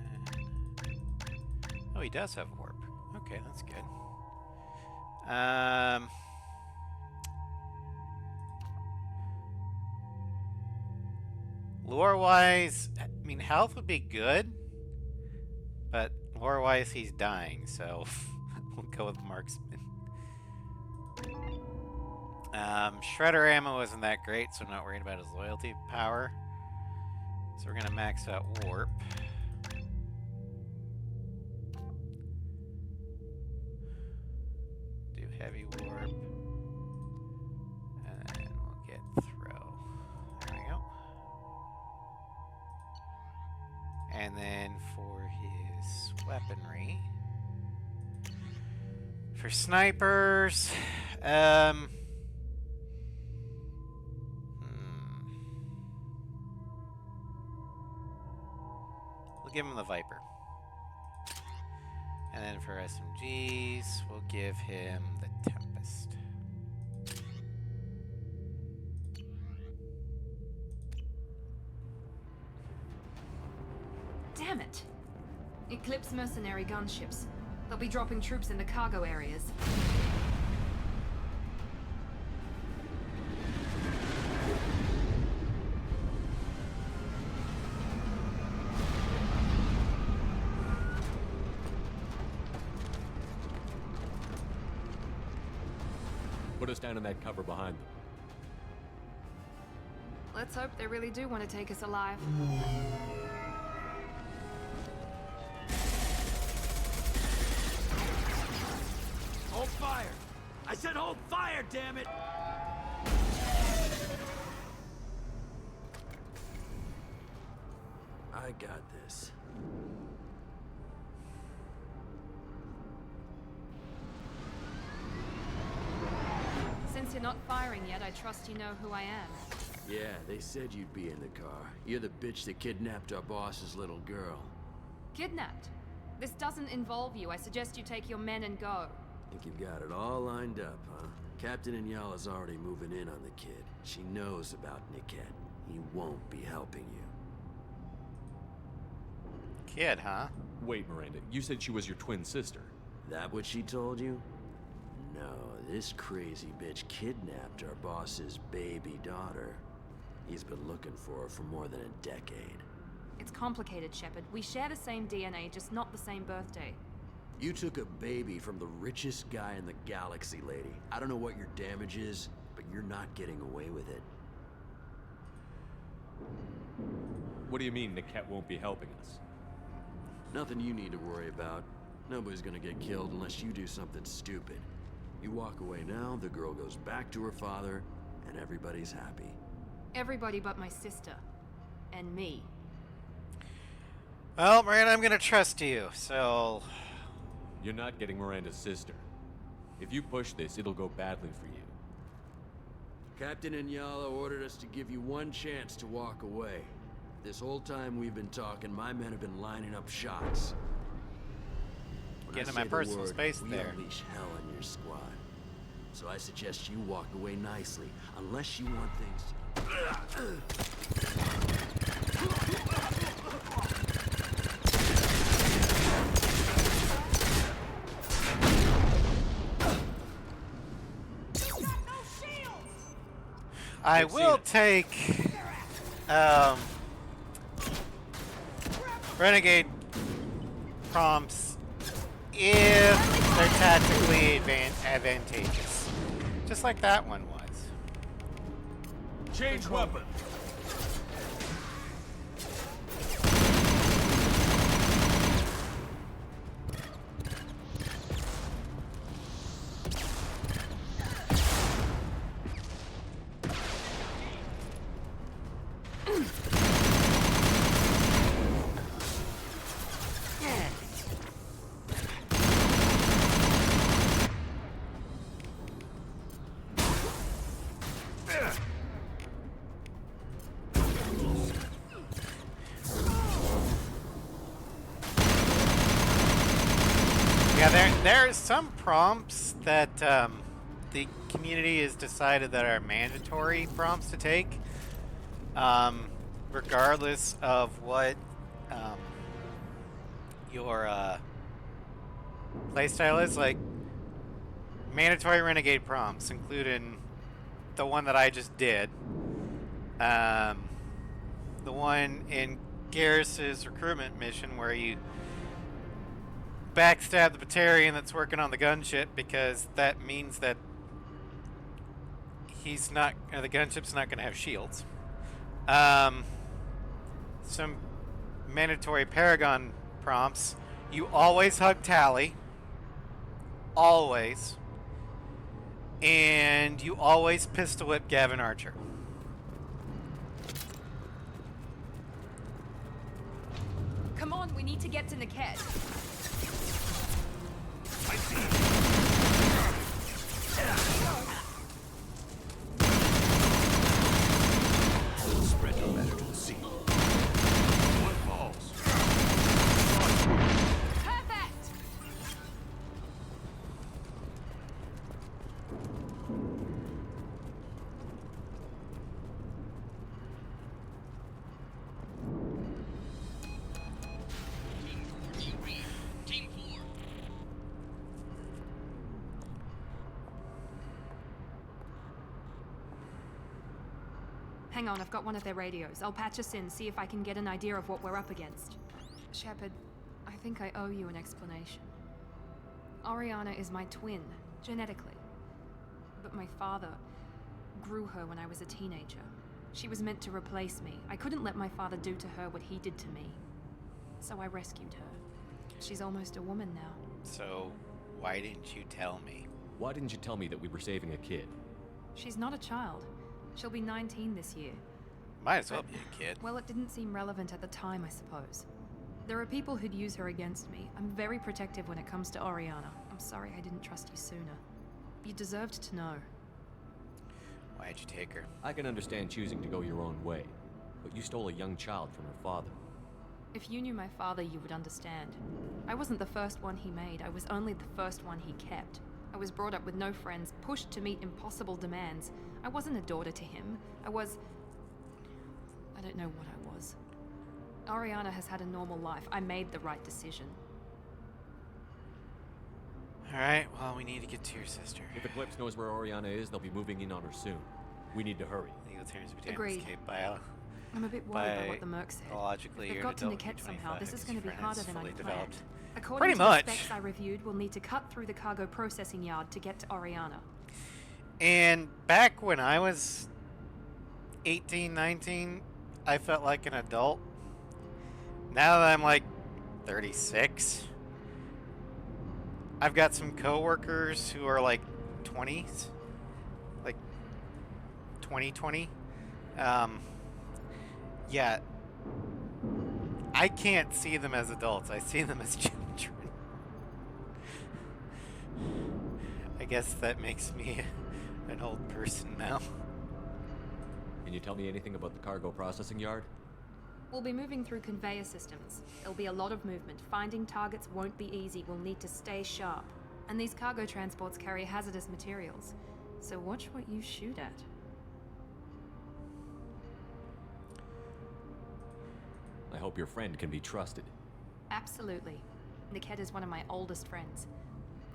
Speaker 1: Oh, he does have warp. Okay, that's good. Lore-wise, I mean, health would be good, but lore-wise, he's dying, so we'll go with Marksman. Shredder ammo isn't that great, so I'm not worried about his loyalty power. So we're gonna max out warp. Do heavy warp. And then we'll get throw. There we go. And then for his weaponry. For snipers, we'll give him the Viper. And then for SMGs, we'll give him the Tempest.
Speaker 15: Damn it! Eclipse mercenary gunships. They'll be dropping troops in the cargo areas.
Speaker 2: Put us down in that cover behind them.
Speaker 15: Let's hope they really do want to take us alive.
Speaker 14: Hold fire! I said hold fire, damn it! I got this.
Speaker 15: Since you're not firing yet, I trust you know who I am.
Speaker 14: Yeah, they said you'd be in the car. You're the bitch that kidnapped our boss's little girl.
Speaker 15: Kidnapped? This doesn't involve you. I suggest you take your men and go.
Speaker 14: Think you've got it all lined up, huh? Captain Inyala's already moving in on the kid. She knows about Niket. He won't be helping you.
Speaker 1: Kid, huh?
Speaker 2: Wait, Miranda, you said she was your twin sister.
Speaker 14: That what she told you? No, this crazy bitch kidnapped our boss's baby daughter. He's been looking for her for more than a decade.
Speaker 15: It's complicated, Shepard. We share the same DNA, just not the same birthday.
Speaker 14: You took a baby from the richest guy in the galaxy, lady. I don't know what your damage is, but you're not getting away with it.
Speaker 2: What do you mean Niket won't be helping us?
Speaker 14: Nothing you need to worry about. Nobody's gonna get killed unless you do something stupid. You walk away now, the girl goes back to her father, and everybody's happy.
Speaker 15: Everybody but my sister. And me.
Speaker 1: Well, Miranda, I'm gonna trust you, so...
Speaker 2: You're not getting Miranda's sister. If you push this, it'll go badly for you.
Speaker 14: Captain Inyala ordered us to give you one chance to walk away. This whole time we've been talking, my men have been lining up shots. When
Speaker 1: Getting in
Speaker 14: I
Speaker 1: my
Speaker 14: say the
Speaker 1: personal
Speaker 14: word,
Speaker 1: space
Speaker 14: we
Speaker 1: there.
Speaker 14: unleash hell on your squad. So I suggest you walk away nicely, unless you want things to...
Speaker 1: I will take renegade prompts if they're tactically advantageous, just like that one was.
Speaker 14: Change weapon.
Speaker 1: Yeah, there's some prompts that the community has decided that are mandatory prompts to take, regardless of what your playstyle is. Like, mandatory renegade prompts, including the one that I just did, the one in Garrus's recruitment mission where you backstab the Batarian that's working on the gunship, because that means that he's not, the gunship's not going to have shields. Some mandatory Paragon prompts: you always hug Tally, always, and you always pistol whip Gavin Archer.
Speaker 15: Come on, we need to get to Niket.
Speaker 14: I see. Spread your matter to the sea. One falls.
Speaker 15: Perfect!
Speaker 5: Team 4.
Speaker 15: Hang on, I've got one of their radios. I'll patch us in, see if I can get an idea of what we're up against. Shepard, I think I owe you an explanation. Oriana is my twin, genetically. But but my father grew her when I was a teenager. She was meant to replace me. I couldn't let my father do to her what he did to me. So I rescued her. She's almost a woman now.
Speaker 1: So, why didn't you tell me?
Speaker 2: Why didn't you tell me that we were saving a kid?
Speaker 15: She's not a child. She'll be 19 this year.
Speaker 1: Might as well be a kid.
Speaker 15: Well, it didn't seem relevant at the time, I suppose. There are people who'd use her against me. I'm very protective when it comes to Oriana. I'm sorry I didn't trust you sooner. You deserved to know.
Speaker 1: Why'd you take her?
Speaker 2: I can understand choosing to go your own way, but you stole a young child from her father.
Speaker 15: If you knew my father, you would understand. I wasn't the first one he made. I was only the first one he kept. I was brought up with no friends, pushed to meet impossible demands. I wasn't a daughter to him. I don't know what I was. Oriana has had a normal life. I made the right decision.
Speaker 1: Alright, well, we need to get to your sister.
Speaker 2: If Eclipse knows where Oriana is, they'll be moving in on her soon. We need to hurry.
Speaker 1: Legal terms between
Speaker 15: Agreed.
Speaker 1: escape bio.
Speaker 15: I'm a bit worried by what the Merc said.
Speaker 1: Logically,
Speaker 15: If they've got to Niket somehow, this is going to be harder than I planned. According
Speaker 1: Pretty
Speaker 15: to
Speaker 1: much.
Speaker 15: the specs I reviewed, we'll need to cut through the cargo processing yard to get to Oriana.
Speaker 1: And back when I was 18, 19, I felt like an adult. Now that I'm like 36, I've got some coworkers who are like 20s, like 20. Yeah, I can't see them as adults. I see them as children. I guess that makes me an old person now.
Speaker 2: Can you tell me anything about the cargo processing yard?
Speaker 15: We'll be moving through conveyor systems. There'll be a lot of movement. Finding targets won't be easy. We'll need to stay sharp. And these cargo transports carry hazardous materials. So watch what you shoot at.
Speaker 2: I hope your friend can be trusted.
Speaker 15: Absolutely. Niket is one of my oldest friends.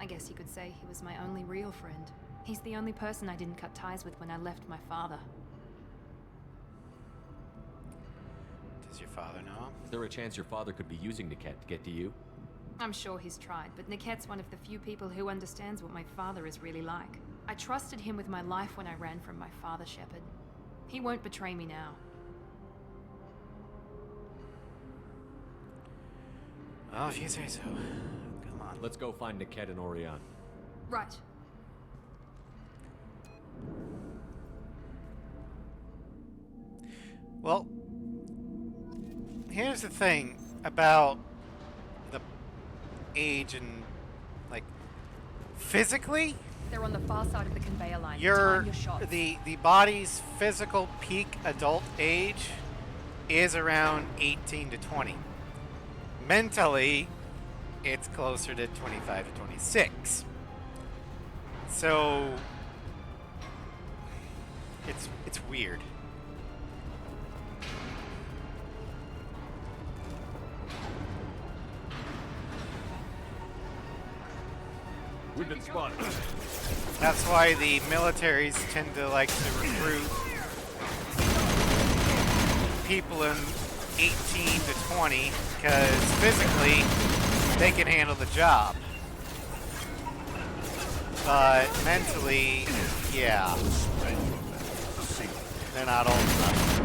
Speaker 15: I guess you could say he was my only real friend. He's the only person I didn't cut ties with when I left my father.
Speaker 1: Does your father know him?
Speaker 2: Is there a chance your father could be using Niket to get to you?
Speaker 15: I'm sure he's tried, but Niket's one of the few people who understands what my father is really like. I trusted him with my life when I ran from my father, Shepard. He won't betray me now.
Speaker 1: Oh, if you say so. Come on.
Speaker 2: Let's go find Niket and Oriana.
Speaker 15: Right.
Speaker 1: Well, here's the thing about the age and, like, physically,
Speaker 15: They're on the far side of the conveyor line. Time your shots.
Speaker 1: the body's physical peak adult age is around 18 to 20. Mentally, it's closer to 25 to 26. So it's weird.
Speaker 2: We've been spotted.
Speaker 1: That's why the militaries tend to like to recruit people in 18 to 20 because physically they can handle the job. But mentally, yeah, they're not old enough.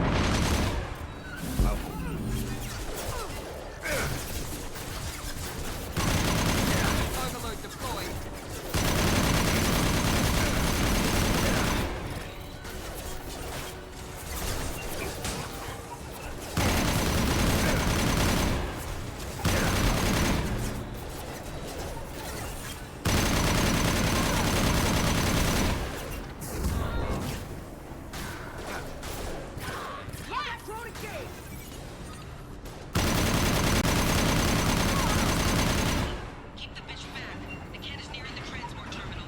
Speaker 15: Overload deployed.
Speaker 8: Keep the bitch back. The kid is nearing the transport terminal.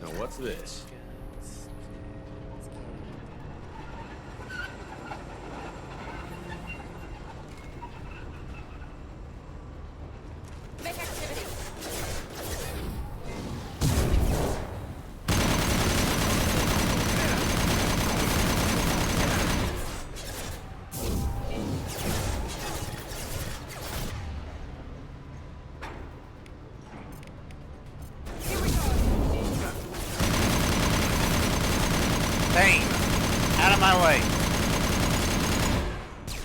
Speaker 2: Now what's this?
Speaker 12: Make activity.
Speaker 1: Thane! Out of my way!
Speaker 8: I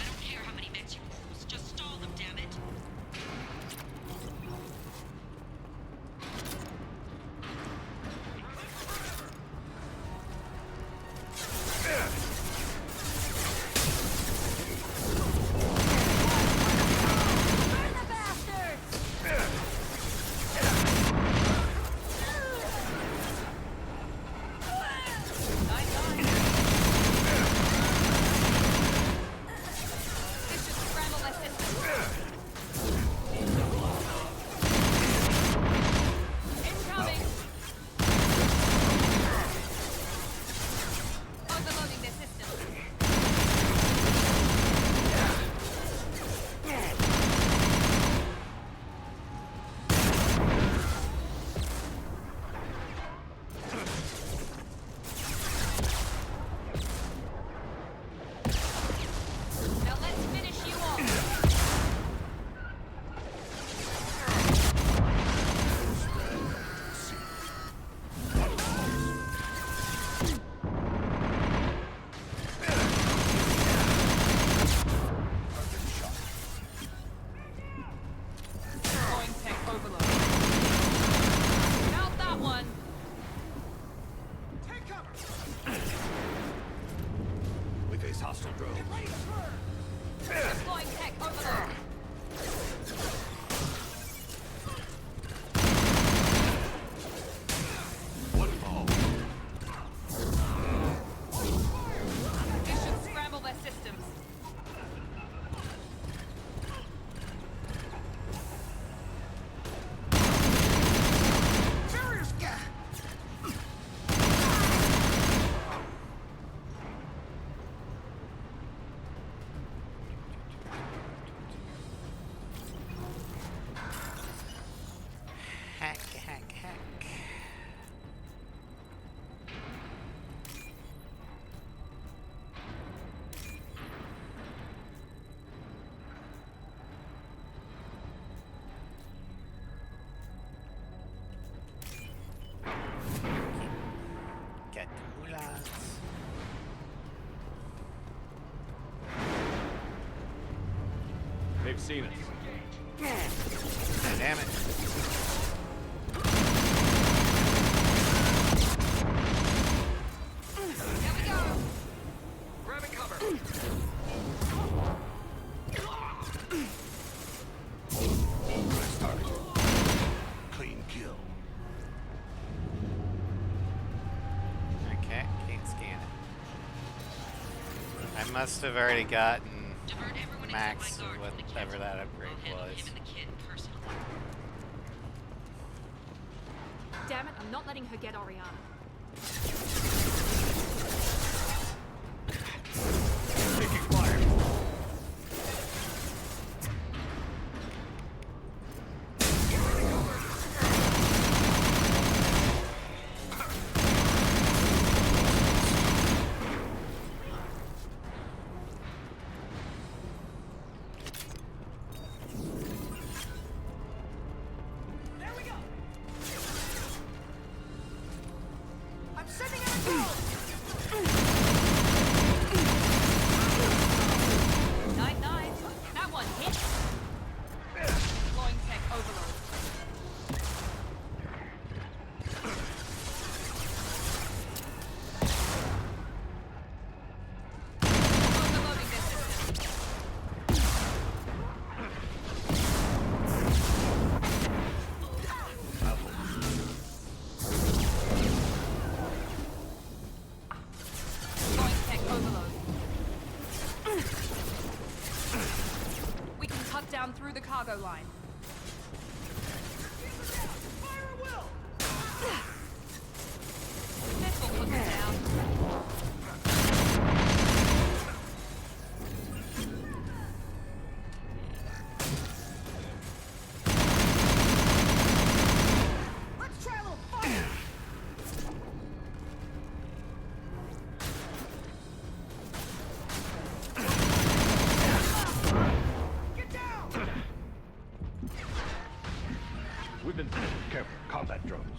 Speaker 8: don't care how many mechs you use, just stall them, damn it.
Speaker 2: They've seen us.
Speaker 1: Damn it.
Speaker 14: Grabbing cover.
Speaker 11: Nice target. Clean kill.
Speaker 1: Okay, can't scan it. I must have already gotten max or whatever that upgrade was.
Speaker 15: Damn it, I'm not letting her get Oriana.
Speaker 11: Taking fire.
Speaker 15: Through the cargo line. This will put them down.
Speaker 10: Let's try a little fire.
Speaker 11: We've been careful. Combat drones.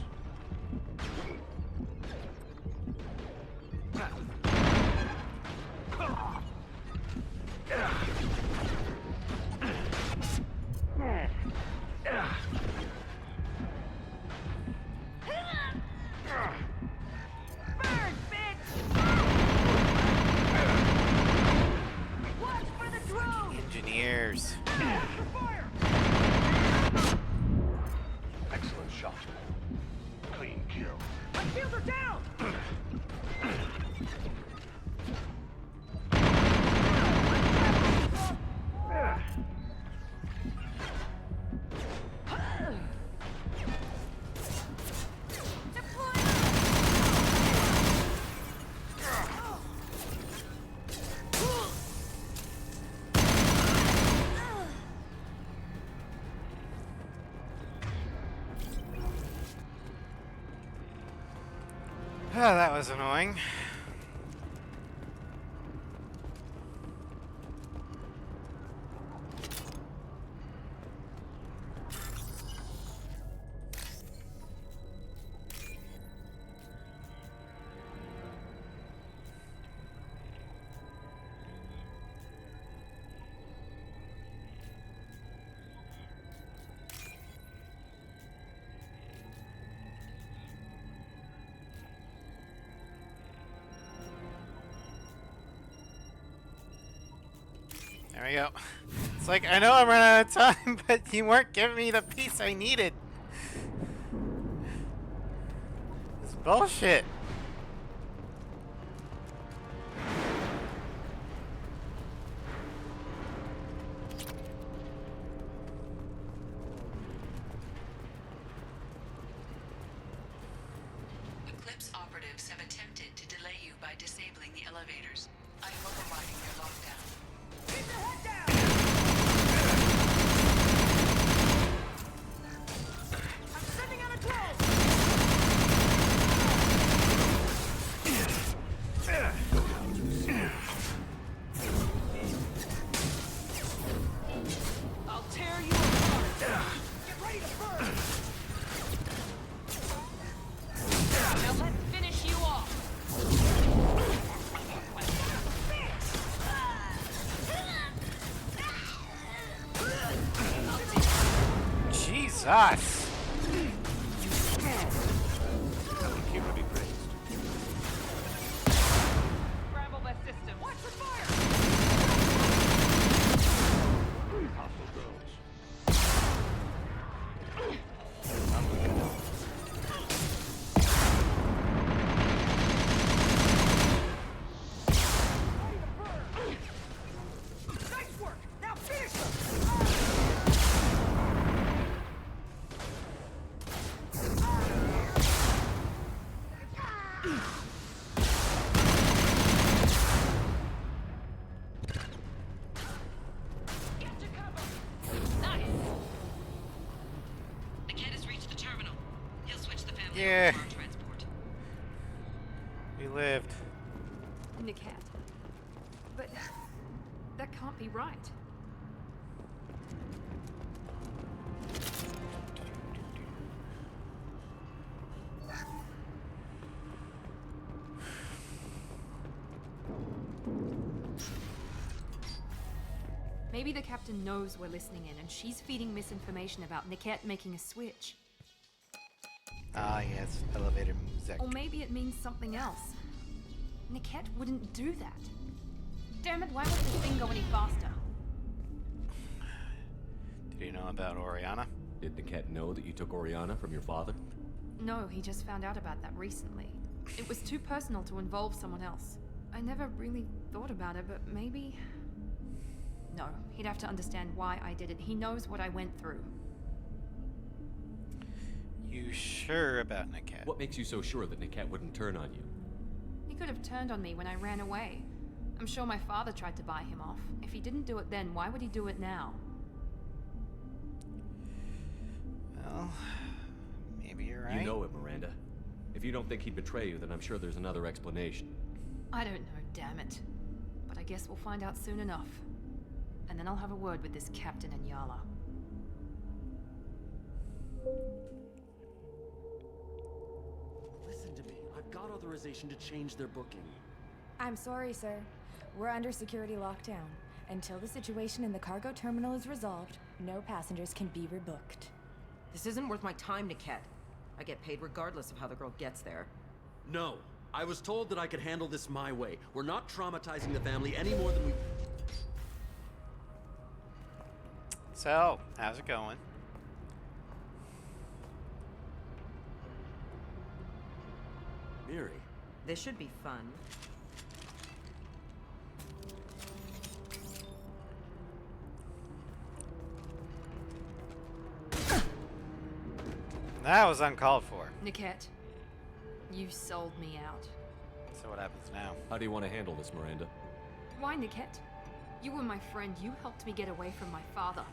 Speaker 1: that was annoying. There we go. It's like, I know I'm running out of time, but you weren't giving me the piece I needed. It's bullshit.
Speaker 22: Eclipse operatives have attempted to delay you by disabling the elevators. I am overriding their lockdown. Keep your head down! I'm sending out a drone! I'll tear you apart! Get ready to burn!
Speaker 15: Now let's finish you off.
Speaker 1: Jesus.
Speaker 15: Scramble that system. Watch for fire.
Speaker 10: Nice work! Now finish them!
Speaker 8: Nice. The kid has reached the terminal. He'll switch the family
Speaker 1: Yeah.
Speaker 8: over to our transport.
Speaker 1: We lived.
Speaker 15: Niket. But that can't be right. Maybe the captain knows we're listening in and she's feeding misinformation about Niket making a switch.
Speaker 1: Ah, yes. Elevator music.
Speaker 15: Or maybe it means something else. Niket wouldn't do that. Damn it, why won't this thing go any faster?
Speaker 1: Did you know about Oriana?
Speaker 2: Did Niket know that you took Oriana from your father?
Speaker 15: No, he just found out about that recently. It was too personal to involve someone else. I never really thought about it, but maybe... No, he'd have to understand why I did it. He knows what I went through.
Speaker 1: You sure about Niket?
Speaker 2: What makes you so sure that Niket wouldn't turn on you?
Speaker 15: He could have turned on me when I ran away. I'm sure my father tried to buy him off. If he didn't do it then, why would he do it now?
Speaker 1: Well, maybe you're right.
Speaker 2: You know it, Miranda. If you don't think he'd betray you, then I'm sure there's another explanation.
Speaker 15: I don't know, damn it. But I guess we'll find out soon enough. And then I'll have a word with this captain and Yala.
Speaker 6: Listen to me. I've got authorization to change their booking.
Speaker 17: I'm sorry, sir. We're under security lockdown. Until the situation in the cargo terminal is resolved, no passengers can be rebooked.
Speaker 23: This isn't worth my time, Niket. I get paid regardless of how the girl gets there.
Speaker 6: No. I was told that I could handle this my way. We're not traumatizing the family any more than we...
Speaker 1: So, how's it going?
Speaker 6: Miri.
Speaker 23: This should be fun.
Speaker 1: That was uncalled for.
Speaker 15: Niket, you sold me out.
Speaker 1: So what happens now?
Speaker 2: How do you want to handle this, Miranda?
Speaker 15: Why, Niket? You were my friend. You helped me get away from my father.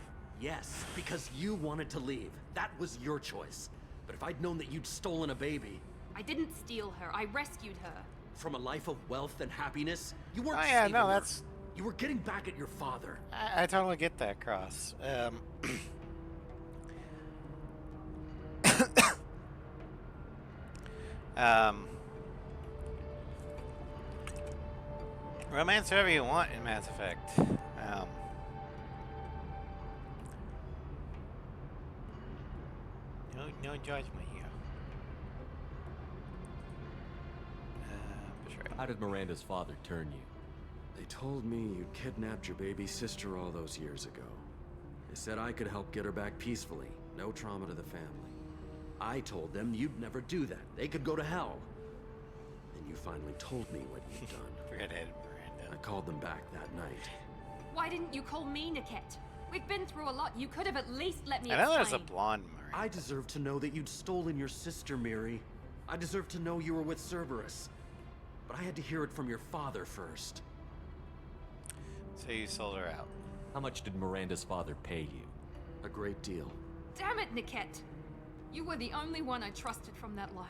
Speaker 6: Yes, because you wanted to leave. That was your choice. But if I'd known that you'd stolen a baby...
Speaker 15: I didn't steal her. I rescued her.
Speaker 6: From a life of wealth and happiness? You weren't
Speaker 1: Oh yeah,
Speaker 6: saving
Speaker 1: no,
Speaker 6: her.
Speaker 1: that's...
Speaker 6: You were getting back at your father.
Speaker 1: I totally get that, Cross. Romance whoever you want in Mass Effect. No judgment here.
Speaker 2: How did Miranda's father turn you?
Speaker 6: They told me you kidnapped your baby sister all those years ago. They said I could help get her back peacefully. No trauma to the family. I told them you'd never do that. They could go to hell. Then you finally told me what you'd done.
Speaker 1: Redheaded Miranda.
Speaker 6: I called them back that night.
Speaker 15: Why didn't you call me, Niket? We've been through a lot. You could have at least let me
Speaker 1: I know
Speaker 15: explain.
Speaker 1: there's a blonde Miranda.
Speaker 6: I deserve to know that you'd stolen your sister, Miri. I deserve to know you were with Cerberus. But I had to hear it from your father first.
Speaker 1: So you sold her out.
Speaker 2: How much did Miranda's father pay you?
Speaker 6: A great deal.
Speaker 15: Damn it, Niket. You were the only one I trusted from that life.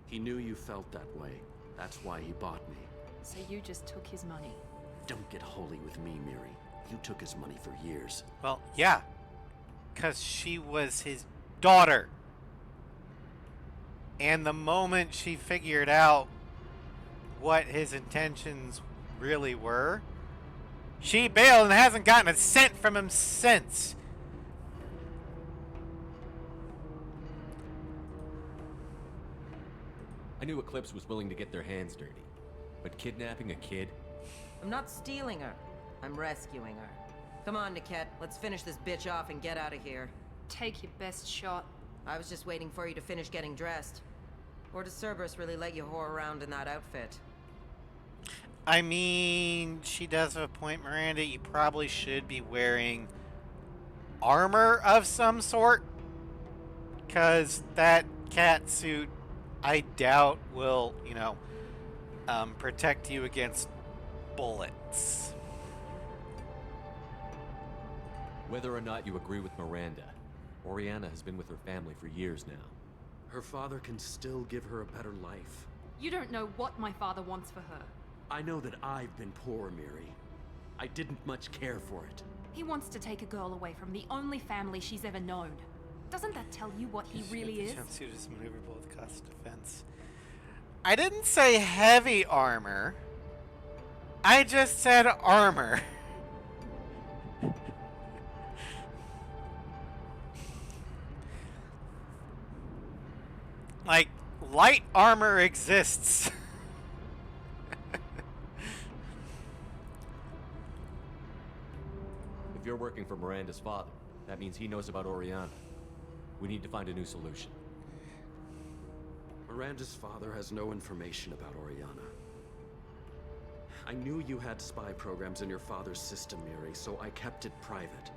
Speaker 6: He knew you felt that way. That's why he bought me.
Speaker 15: So you just took his money.
Speaker 6: Don't get holy with me, Miri. You took his money for years.
Speaker 1: Well, yeah. Because she was his daughter. And the moment she figured out what his intentions really were, she bailed and hasn't gotten a cent from him since.
Speaker 2: I knew Eclipse was willing to get their hands dirty. But kidnapping a kid?
Speaker 23: I'm not stealing her. I'm rescuing her. Come on, Niket. Let's finish this bitch off and get out of here.
Speaker 15: Take your best shot.
Speaker 23: I was just waiting for you to finish getting dressed. Or does Cerberus really let you whore around in that outfit?
Speaker 1: I mean, she does have a point, Miranda. You probably should be wearing armor of some sort. Because that cat suit, I doubt will, you know, protect you against bullets.
Speaker 2: Whether or not you agree with Miranda, Oriana has been with her family for years now.
Speaker 6: Her father can still give her a better life.
Speaker 15: You don't know what my father wants for her.
Speaker 6: I know that I've been poor, Miri. I didn't much care for it.
Speaker 15: He wants to take a girl away from the only family she's ever known. Doesn't that tell you what he really is?
Speaker 1: The jumpsuit is maneuverable with cost of defense. I didn't say heavy armor. I just said armor. Like, light armor exists.
Speaker 2: If you're working for Miranda's father, that means he knows about Oriana. We need to find a new solution.
Speaker 6: Miranda's father has no information about Oriana. I knew you had spy programs in your father's system, Miri, so I kept it private.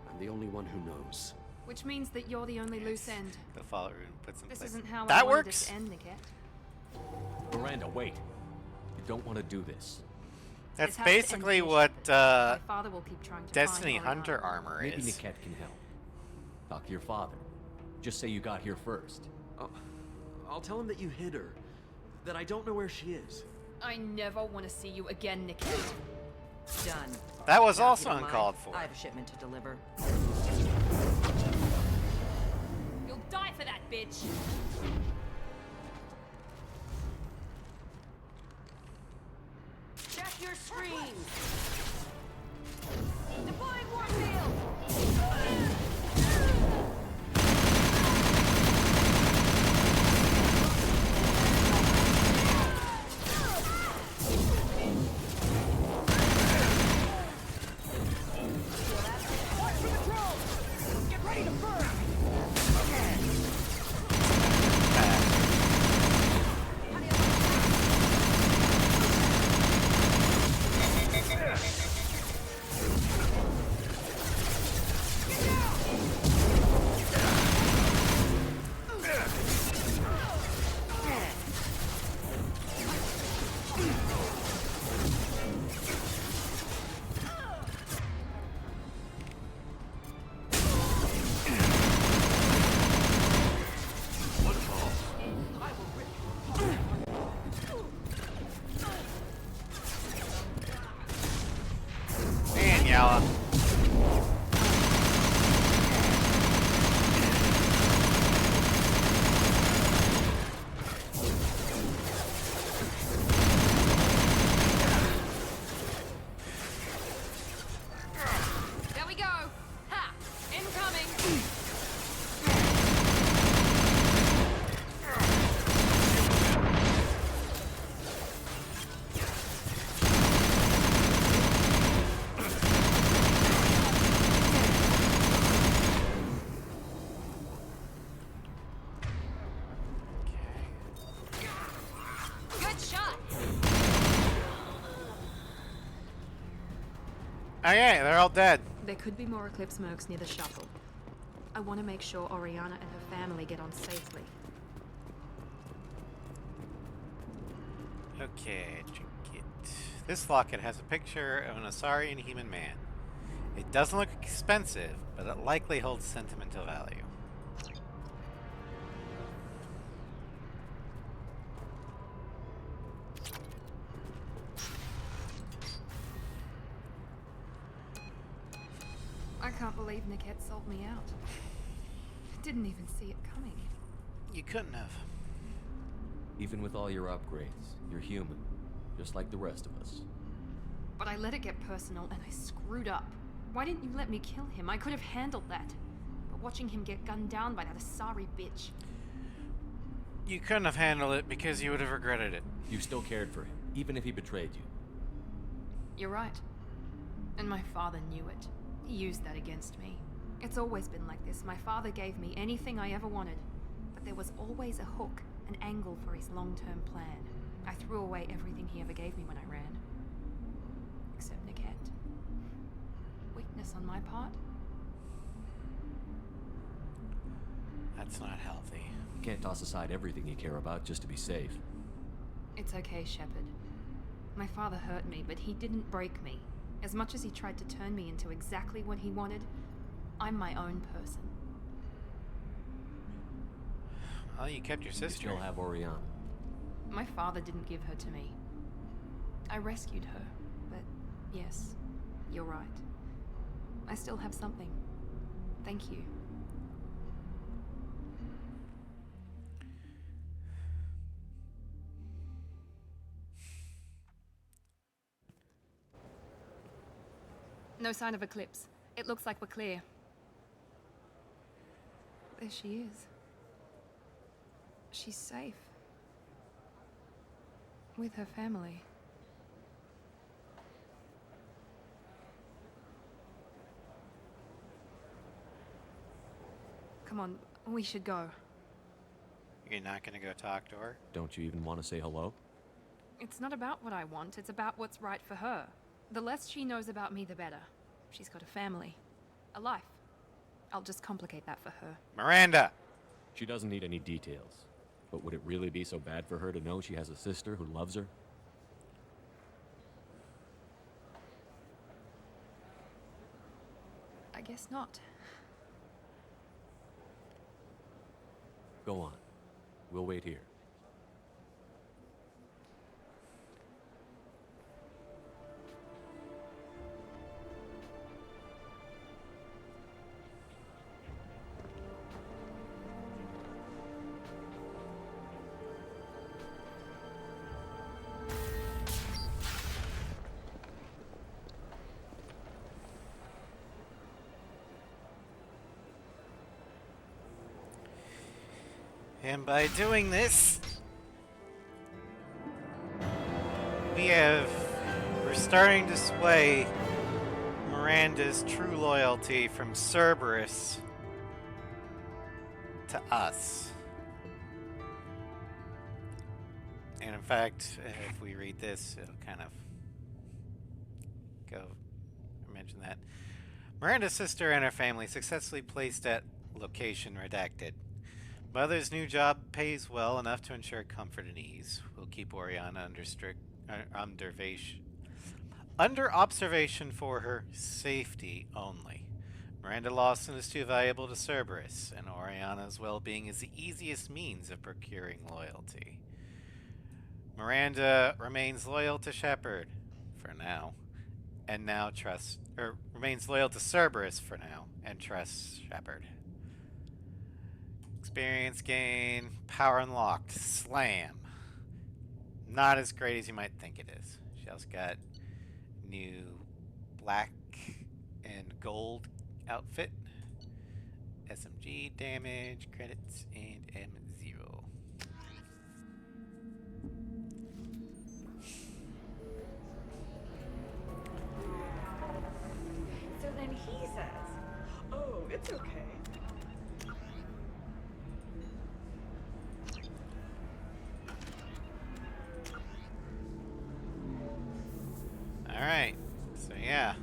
Speaker 6: I'm the only one who knows.
Speaker 15: Which means that you're the only loose end.
Speaker 1: The fallout room puts in
Speaker 15: This
Speaker 1: place.
Speaker 15: isn't how I
Speaker 1: That
Speaker 15: wanted
Speaker 1: works.
Speaker 15: it to end, Niket.
Speaker 2: Miranda, wait. You don't want to do this.
Speaker 1: That's
Speaker 15: This has to end
Speaker 1: basically
Speaker 15: here,
Speaker 1: what
Speaker 15: My father will keep trying to
Speaker 1: Destiny
Speaker 15: find
Speaker 1: Hunter
Speaker 15: Oriana.
Speaker 1: armor
Speaker 2: Maybe
Speaker 1: is.
Speaker 2: Niket can help. Talk to your father. Just say you got here first.
Speaker 6: I'll tell him that you hid her. That I don't know where she is.
Speaker 15: I never want to see you again, Niket.
Speaker 23: Done.
Speaker 1: That was
Speaker 23: Now, if
Speaker 1: also
Speaker 23: you don't mind,
Speaker 1: uncalled for.
Speaker 23: I have a shipment to deliver.
Speaker 15: You'll die for that, bitch.
Speaker 23: Check your screens!
Speaker 15: Deploying warfield!
Speaker 1: Oh yeah, they're all dead.
Speaker 15: There could be more Eclipse mercs near the shuttle. I want to make sure Oriana and her family get on safely.
Speaker 1: Okay, trinket. This locket has a picture of an Asarian human man. It doesn't look expensive, but it likely holds sentimental value.
Speaker 15: I can't believe Niket sold me out. Didn't even see it coming.
Speaker 1: You couldn't have.
Speaker 2: Even with all your upgrades, you're human, just like the rest of us.
Speaker 15: But I let it get personal and I screwed up. Why didn't you let me kill him? I could have handled that. But watching him get gunned down by that Asari bitch.
Speaker 1: You couldn't have handled it because you would have regretted it.
Speaker 2: You still cared for him, even if he betrayed you.
Speaker 15: You're right. And my father knew it. He used that against me. It's always been like this. My father gave me anything I ever wanted. But there was always a hook, an angle for his long-term plan. I threw away everything he ever gave me when I ran. Except Niket. Weakness on my part?
Speaker 1: That's not healthy.
Speaker 2: You can't toss aside everything you care about just to be safe.
Speaker 15: It's okay, Shepard. My father hurt me, but he didn't break me. As much as he tried to turn me into exactly what he wanted, I'm my own person.
Speaker 1: Well, you kept your sister.
Speaker 2: You still have Oriana.
Speaker 15: My father didn't give her to me. I rescued her, but yes, you're right. I still have something. Thank you. No sign of Eclipse. It looks like we're clear. There she is. She's safe. With her family. Come on, we should go.
Speaker 1: You're not gonna go talk to her?
Speaker 2: Don't you even want to say hello?
Speaker 15: It's not about what I want, it's about what's right for her. The less she knows about me, the better. She's got a family. A life. I'll just complicate that for her.
Speaker 1: Miranda!
Speaker 2: She doesn't need any details. But would it really be so bad for her to know she has a sister who loves her?
Speaker 15: I guess not.
Speaker 2: Go on. We'll wait here.
Speaker 1: And by doing this, we're starting to sway Miranda's true loyalty from Cerberus to us. And in fact, if we read this, it'll kind of mention that. Miranda's sister and her family successfully placed at location redacted. Mother's new job pays well enough to ensure comfort and ease. We'll keep Oriana under observation for her safety only. Miranda Lawson is too valuable to Cerberus, and Oriana's well-being is the easiest means of procuring loyalty. Miranda remains loyal to Shepard for now, and remains loyal to Cerberus for now, and trusts Shepard. Experience gain, power unlocked, slam. Not as great as you might think it is. She also got new black and gold outfit, SMG damage, credits, and M0.
Speaker 10: So then he says, "Oh, it's okay.
Speaker 1: Alright, so yeah.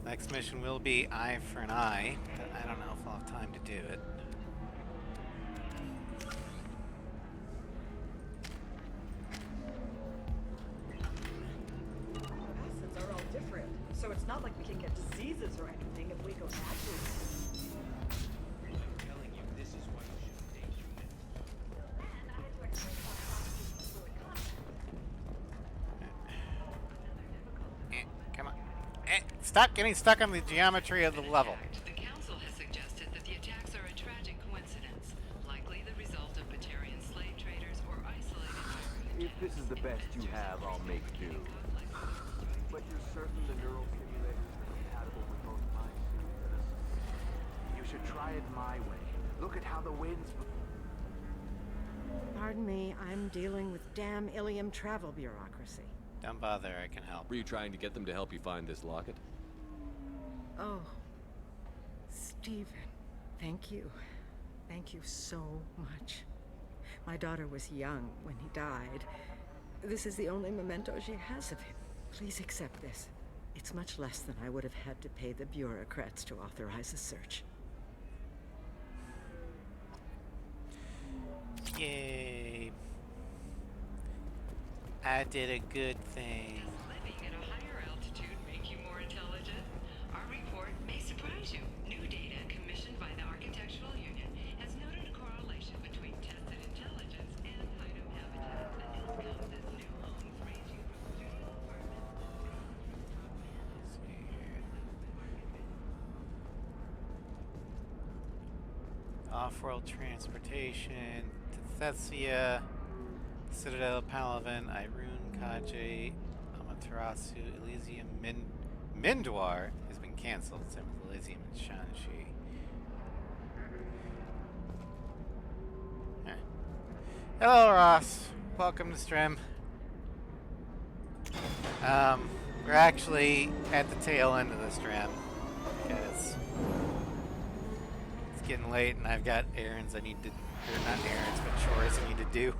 Speaker 1: Next mission will be eye for an eye, but I don't know if I'll have time to do it.
Speaker 10: Acids are all different, so it's not like we can get diseases or anything if we go naturally.
Speaker 16: I'm telling you, this is why you shouldn't date human.
Speaker 10: And I had to explain about processes of fluid contact.
Speaker 1: Come on. Stop getting stuck on the geometry of the level.
Speaker 22: The Council has suggested that the attacks are a tragic coincidence, likely the result of Batarian slave traders or isolated.
Speaker 4: If this is the best you have, I'll make do. But you're certain the neural simulators are compatible with both my suit and a... You should try it my way. Look at how the winds...
Speaker 23: Pardon me, I'm dealing with damn Ilium travel bureaucracy.
Speaker 1: Don't bother, I can help.
Speaker 2: Were you trying to get them to help you find this locket?
Speaker 23: Oh, Stephen, thank you. Thank you so much. My daughter was young when he died. This is the only memento she has of him. Please accept this. It's much less than I would have had to pay the bureaucrats to authorize a search.
Speaker 1: Yay. I did a good thing.
Speaker 22: Living at a higher altitude make you more intelligent? Our report may surprise you. New data commissioned by the Architectural Union has noted a correlation between tested intelligence and hideout habitat that outcomes as new homes ranging from studio apartments.
Speaker 1: Off-world transportation to Thessia, Citadel, Palaven, Irune, Kaje, Amaterasu, Elysium, Mindwar has been cancelled. Same with Elysium and Shanxi. Hello, Ross. Welcome to stream. We're actually at the tail end of the stream because it's getting late and I've got errands I need to, or not errands, but chores I need to do.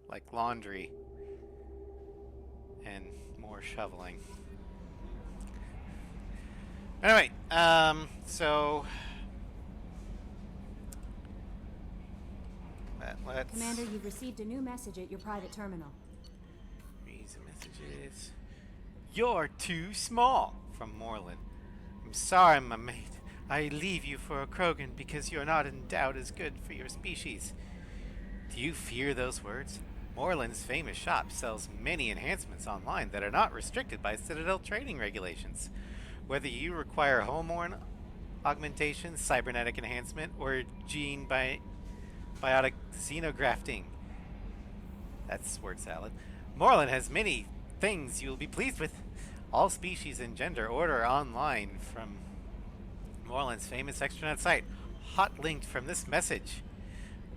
Speaker 1: Like laundry and more shoveling. Anyway, so let's
Speaker 7: Commander, you've received a new message at your private terminal.
Speaker 1: read the messages. You're too small, from Moreland. I'm sorry, my mate. I leave you for a Krogan because you're not endowed as good for your species. Do you fear those words? Moreland's famous shop sells many enhancements online that are not restricted by Citadel trading regulations. Whether you require hormone augmentation, cybernetic enhancement, or biotic xenografting. That's word salad. Moreland has many things you'll be pleased with. All species and gender order online from Moreland's famous extranet site. Hot linked from this message.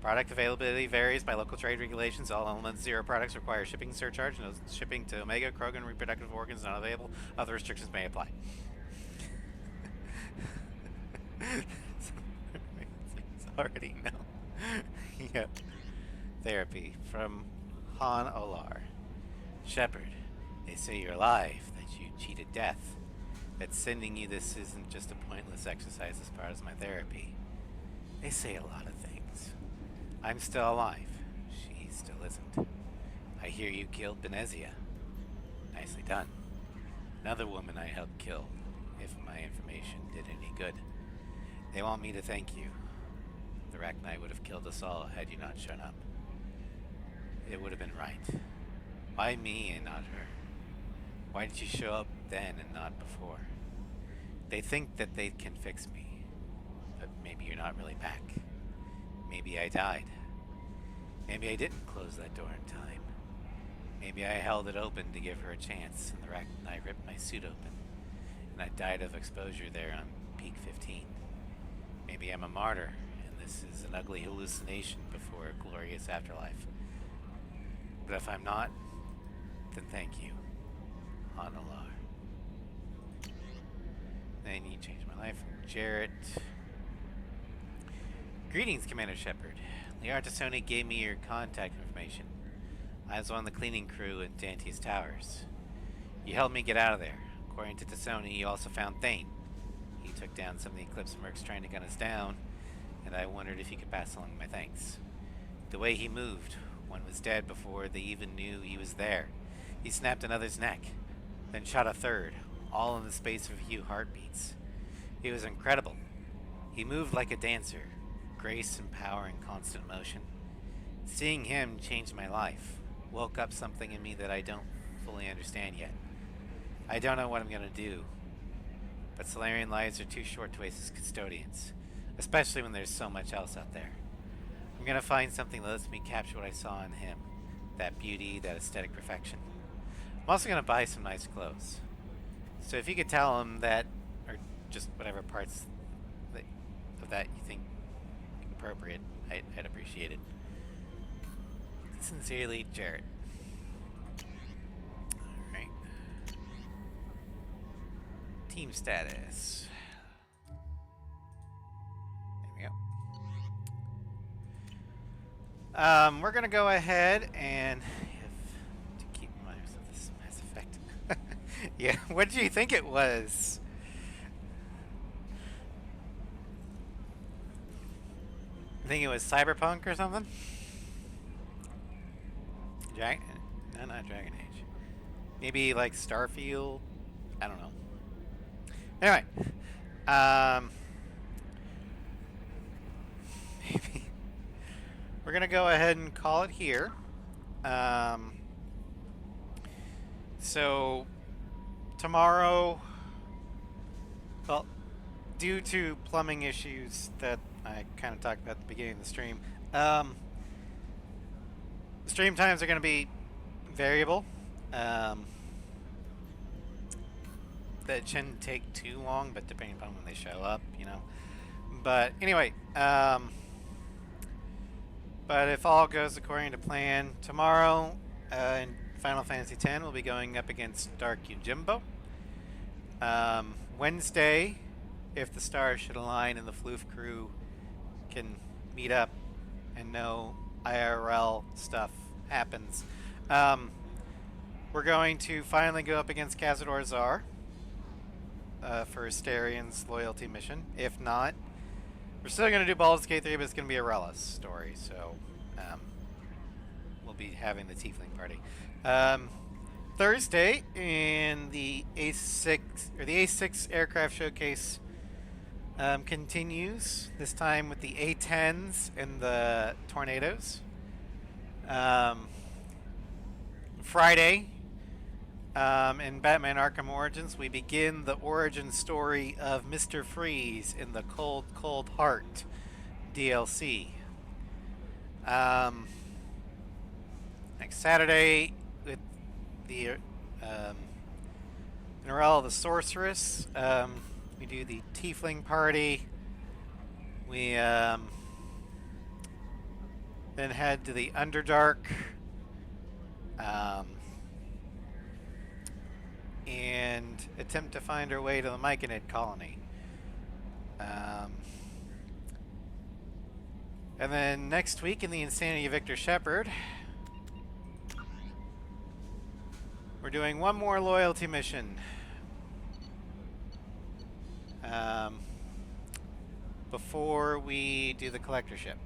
Speaker 1: Product availability varies by local trade regulations. All Element Zero products require shipping surcharge. No shipping to Omega, Krogan, reproductive organs not available. Other restrictions may apply. Already no. Yep. Therapy from Han Olar. Shepard, they say you're alive, that you cheated death. That sending you this isn't just a pointless exercise as part of my therapy. They say a lot of things. I'm still alive. She still isn't. I hear you killed Benezia. Nicely done. Another woman I helped kill, if my information did any good. They want me to thank you. The Arachnite would have killed us all had you not shown up. It would have been right. Why me and not her? Why did you show up then and not before? They think that they can fix me, but maybe you're not really back. Maybe I died. Maybe I didn't close that door in time. Maybe I held it open to give her a chance, and the Arachnite ripped my suit open, and I died of exposure there on peak 15. Maybe I'm a martyr, and this is an ugly hallucination before a glorious afterlife. But if I'm not, then thank you, Han Olar. Then you changed my life. Jarrett. Greetings, Commander Shepard. Liartasoni gave me your contact information. I was on the cleaning crew at Dante's Towers. You helped me get out of there. According to Tassoni, you also found Thane. He took down some of the Eclipse mercs trying to gun us down, and I wondered if he could pass along my thanks. The way he moved, one was dead before they even knew he was there. He snapped another's neck, then shot a third, all in the space of a few heartbeats. He was incredible. He moved like a dancer, grace and power in constant motion. Seeing him changed my life, woke up something in me that I don't fully understand yet. I don't know what I'm gonna do, but Solarian lives are too short to waste as custodians, especially when there's so much else out there. I'm gonna find something that lets me capture what I saw in him, that beauty, that aesthetic perfection. I'm also gonna buy some nice clothes. So if you could tell him that, or just whatever parts of that you think appropriate, I'd appreciate it. Sincerely, Jarrett. Alright. Team status. There we go. We're gonna go ahead and to keep in mind of this Mass Effect. Yeah, what did you think it was? I think it was Cyberpunk or something? No, not Dragon Age. Maybe like Starfield? I don't know. Anyway. Maybe. We're going to go ahead and call it here. So, tomorrow, well, due to plumbing issues that I kind of talked about at the beginning of the stream, stream times are going to be variable. That shouldn't take too long, but depending upon when they show up, you know. But anyway, but if all goes according to plan, tomorrow in Final Fantasy X we'll be going up against Dark Yojimbo. Wednesday, if the stars should align and the Floof crew can meet up and no IRL stuff happens, we're going to finally go up against Cazador Zar for Asterian's loyalty mission. If not, we're still going to do Baldur's Gate 3, but it's going to be a Relis story, so we'll be having the Tiefling party. Thursday in the A6 or the A6 aircraft showcase continues, this time with the A10s and the Tornadoes. Friday, in Batman Arkham Origins, we begin the origin story of Mr. Freeze in the Cold, Cold Heart DLC. Next Saturday, with the Norella the Sorceress, we do the Tiefling party. We then head to the Underdark. And attempt to find our way to the Myconid colony. And then next week in the Insanity of Victor Shepard, we're doing one more loyalty mission. Before we do the collectorship.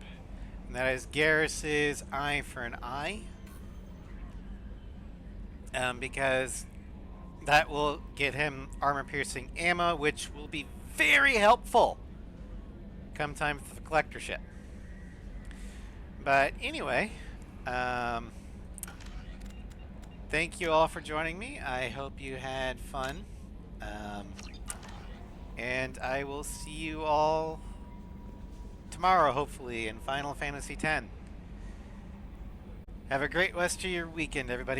Speaker 1: And that is Garrus's Eye for an Eye. Because that will get him armor-piercing ammo, which will be very helpful come time for the collectorship. But anyway, thank you all for joining me. I hope you had fun. And I will see you all tomorrow, hopefully, in Final Fantasy X. Have a great rest of your weekend, everybody.